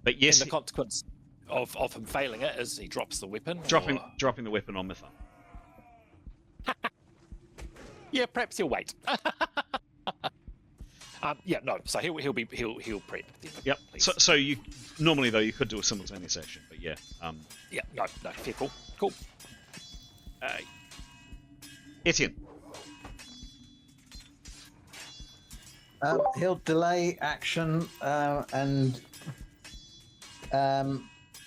But yes,
and the consequence of him failing it is he drops the weapon.
Dropping the weapon on Mython.
Yeah, perhaps he'll wait. Yeah, no. So he'll prep.
Yep. So you normally though you could do a simultaneous action, but yeah.
Yeah. No. Fair, cool.
Etienne.
He'll delay action and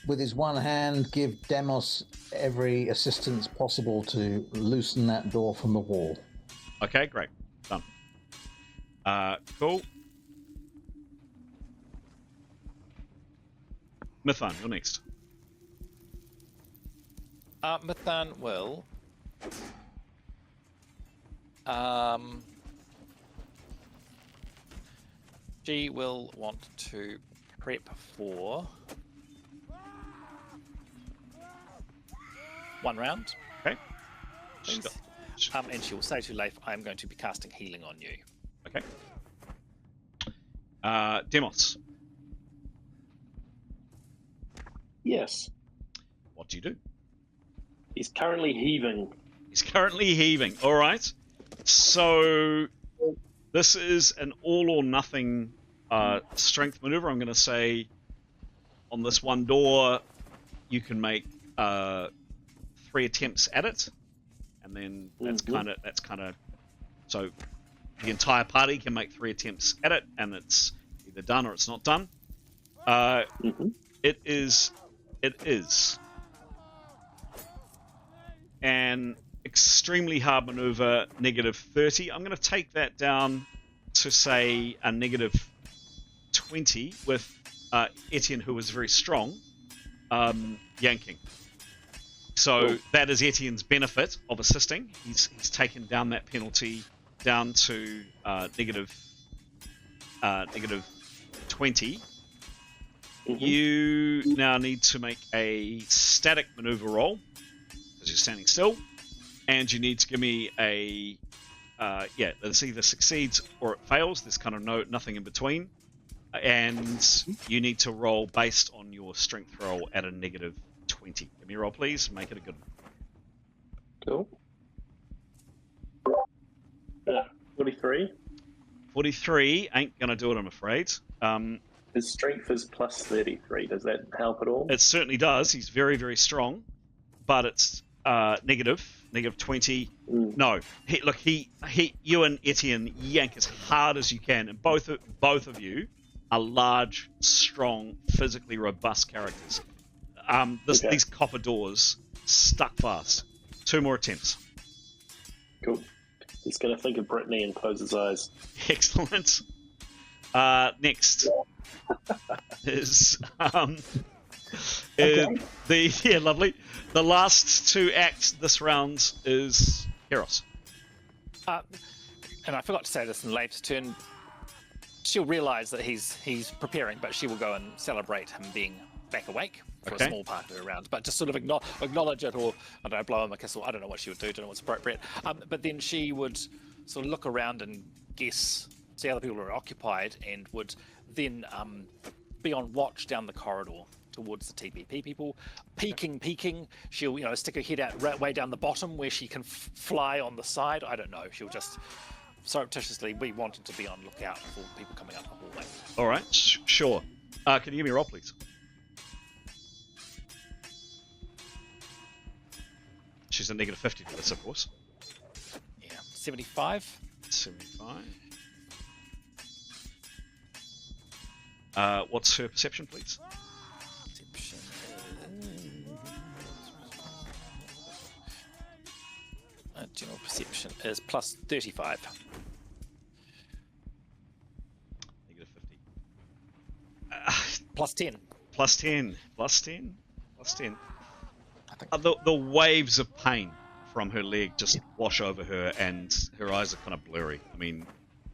with his one hand give Demos every assistance possible to loosen that door from the wall.
Okay, great. Done. Cool. Mython, you're next.
Mython will. She will want to prep for 1 round.
Okay.
Please. And she will say to Leif, I am going to be casting healing on you.
Okay. Demos.
Yes.
What do you do?
He's currently heaving.
He's currently heaving. All right. So this is an all or nothing strength maneuver. I'm going to say on this one door, you can make 3 attempts at it, and then that's kind of so the entire party can make 3 attempts at it, and it's either done or it's not done. It is an extremely hard maneuver, -30. I'm going to take that down to say a -20 with Etienne, who is very strong, yanking. So that is Etienne's benefit of assisting. He's taken down that penalty down to -20. You now need to make a static maneuver roll because you're standing still, and you need to give me a this either succeeds or it fails. There's kind of nothing in between, and you need to roll based on your strength roll at a -20. Give me a roll, please. Make it a good one.
Cool. 43.
43 ain't gonna do it, I'm afraid.
His strength is +33. Does that help at all?
It certainly does. He's very, very strong, but it's -20. No, you and Etienne yank as hard as you can, and both of you are large, strong, physically robust characters. These copper doors stuck fast. 2 more attempts.
Cool. He's going to think of Brittany and close his eyes.
Excellent. Next is lovely. The last to act this round is Keros.
And I forgot to say this in Leif's turn. She'll realise that he's preparing, but she will go and celebrate him being back awake for a small part of her round. But just sort of acknowledge it, or I don't know, blow him a kiss, or I don't know what she would do. Don't know what's appropriate. But then she would sort of look around and see other people are occupied, and would then be on watch down the corridor towards the TPP people. Peeking. She'll stick her head out way down the bottom where she can fly on the side. I don't know. She'll just surreptitiously be wanting to be on lookout for people coming up the hallway.
All right, sure. Can you give me a roll, please? She's a negative 50 for this, of course.
Yeah, 75.
75. What's her perception, please?
Perception. General perception is plus 35.
Negative 50.
Plus 10.
Plus 10. Plus 10. Plus 10.
I think
The waves of pain from her leg just wash over her, and her eyes are kind of blurry. I mean,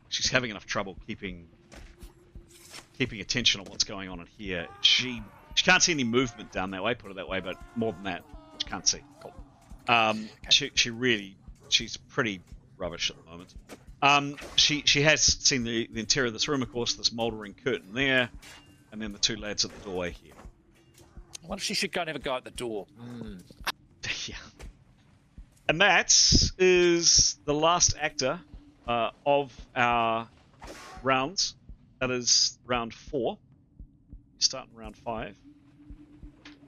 she's having enough trouble keeping attention on what's going on in here. She can't see any movement down that way, put it that way, but more than that, she can't see. Cool. She's pretty rubbish at the moment. She has seen the interior of this room, of course, this mouldering curtain there, and then the 2 lads at the doorway here.
I wonder if she should go and have a go at the door.
Yeah. And that is the last actor of our rounds. That is round 4. We start in round 5.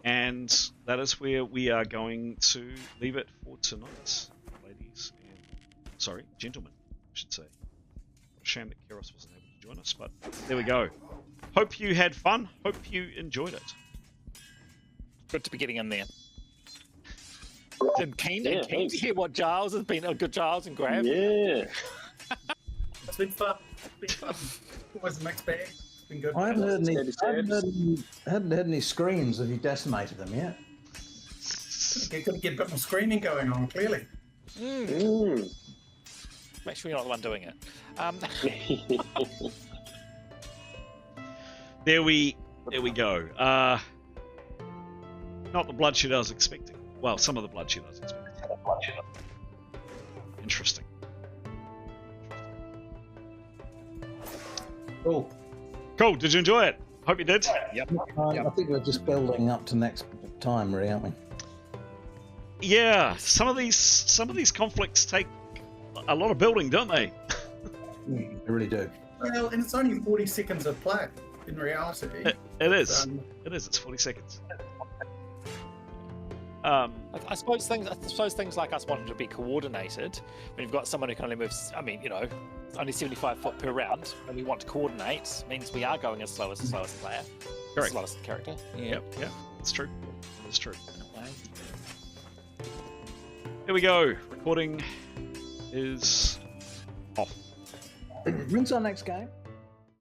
And that is where we are going to leave it for tonight, ladies and... Sorry, gentlemen, I should say. What a shame that Keros wasn't able to join us, but there we go. Hope you had fun. Hope you enjoyed it.
Good to be getting in there. And keen to hear what Giles has been. Good Giles and Graham.
Yeah.
It's been fun. Always a mixed bag. It's been good.
I haven't heard any screams. Have you decimated them yet?
Got to get a bit more screaming going on, clearly.
Make sure you're not the one doing it.
There we go. Not the bloodshed I was expecting. Well, some of the bloodshed I was expecting. Interesting.
Cool.
Cool. Did you enjoy it? Hope you did.
Yep.
I think we're just building up to next time, really, aren't we?
Yeah. Some of these conflicts take a lot of building, don't they?
They really do.
Well, and it's only 40 seconds of play in reality.
It is. It is. It's 40 seconds.
I suppose things like us wanting to be coordinated. When you've got someone who can only move, it's only 75 foot per round, and we want to coordinate, means we are going as slow as the slowest player.
Correct.
Slowest character.
Yep. It's true. It's true. Here we go. Recording is off.
When's our next game?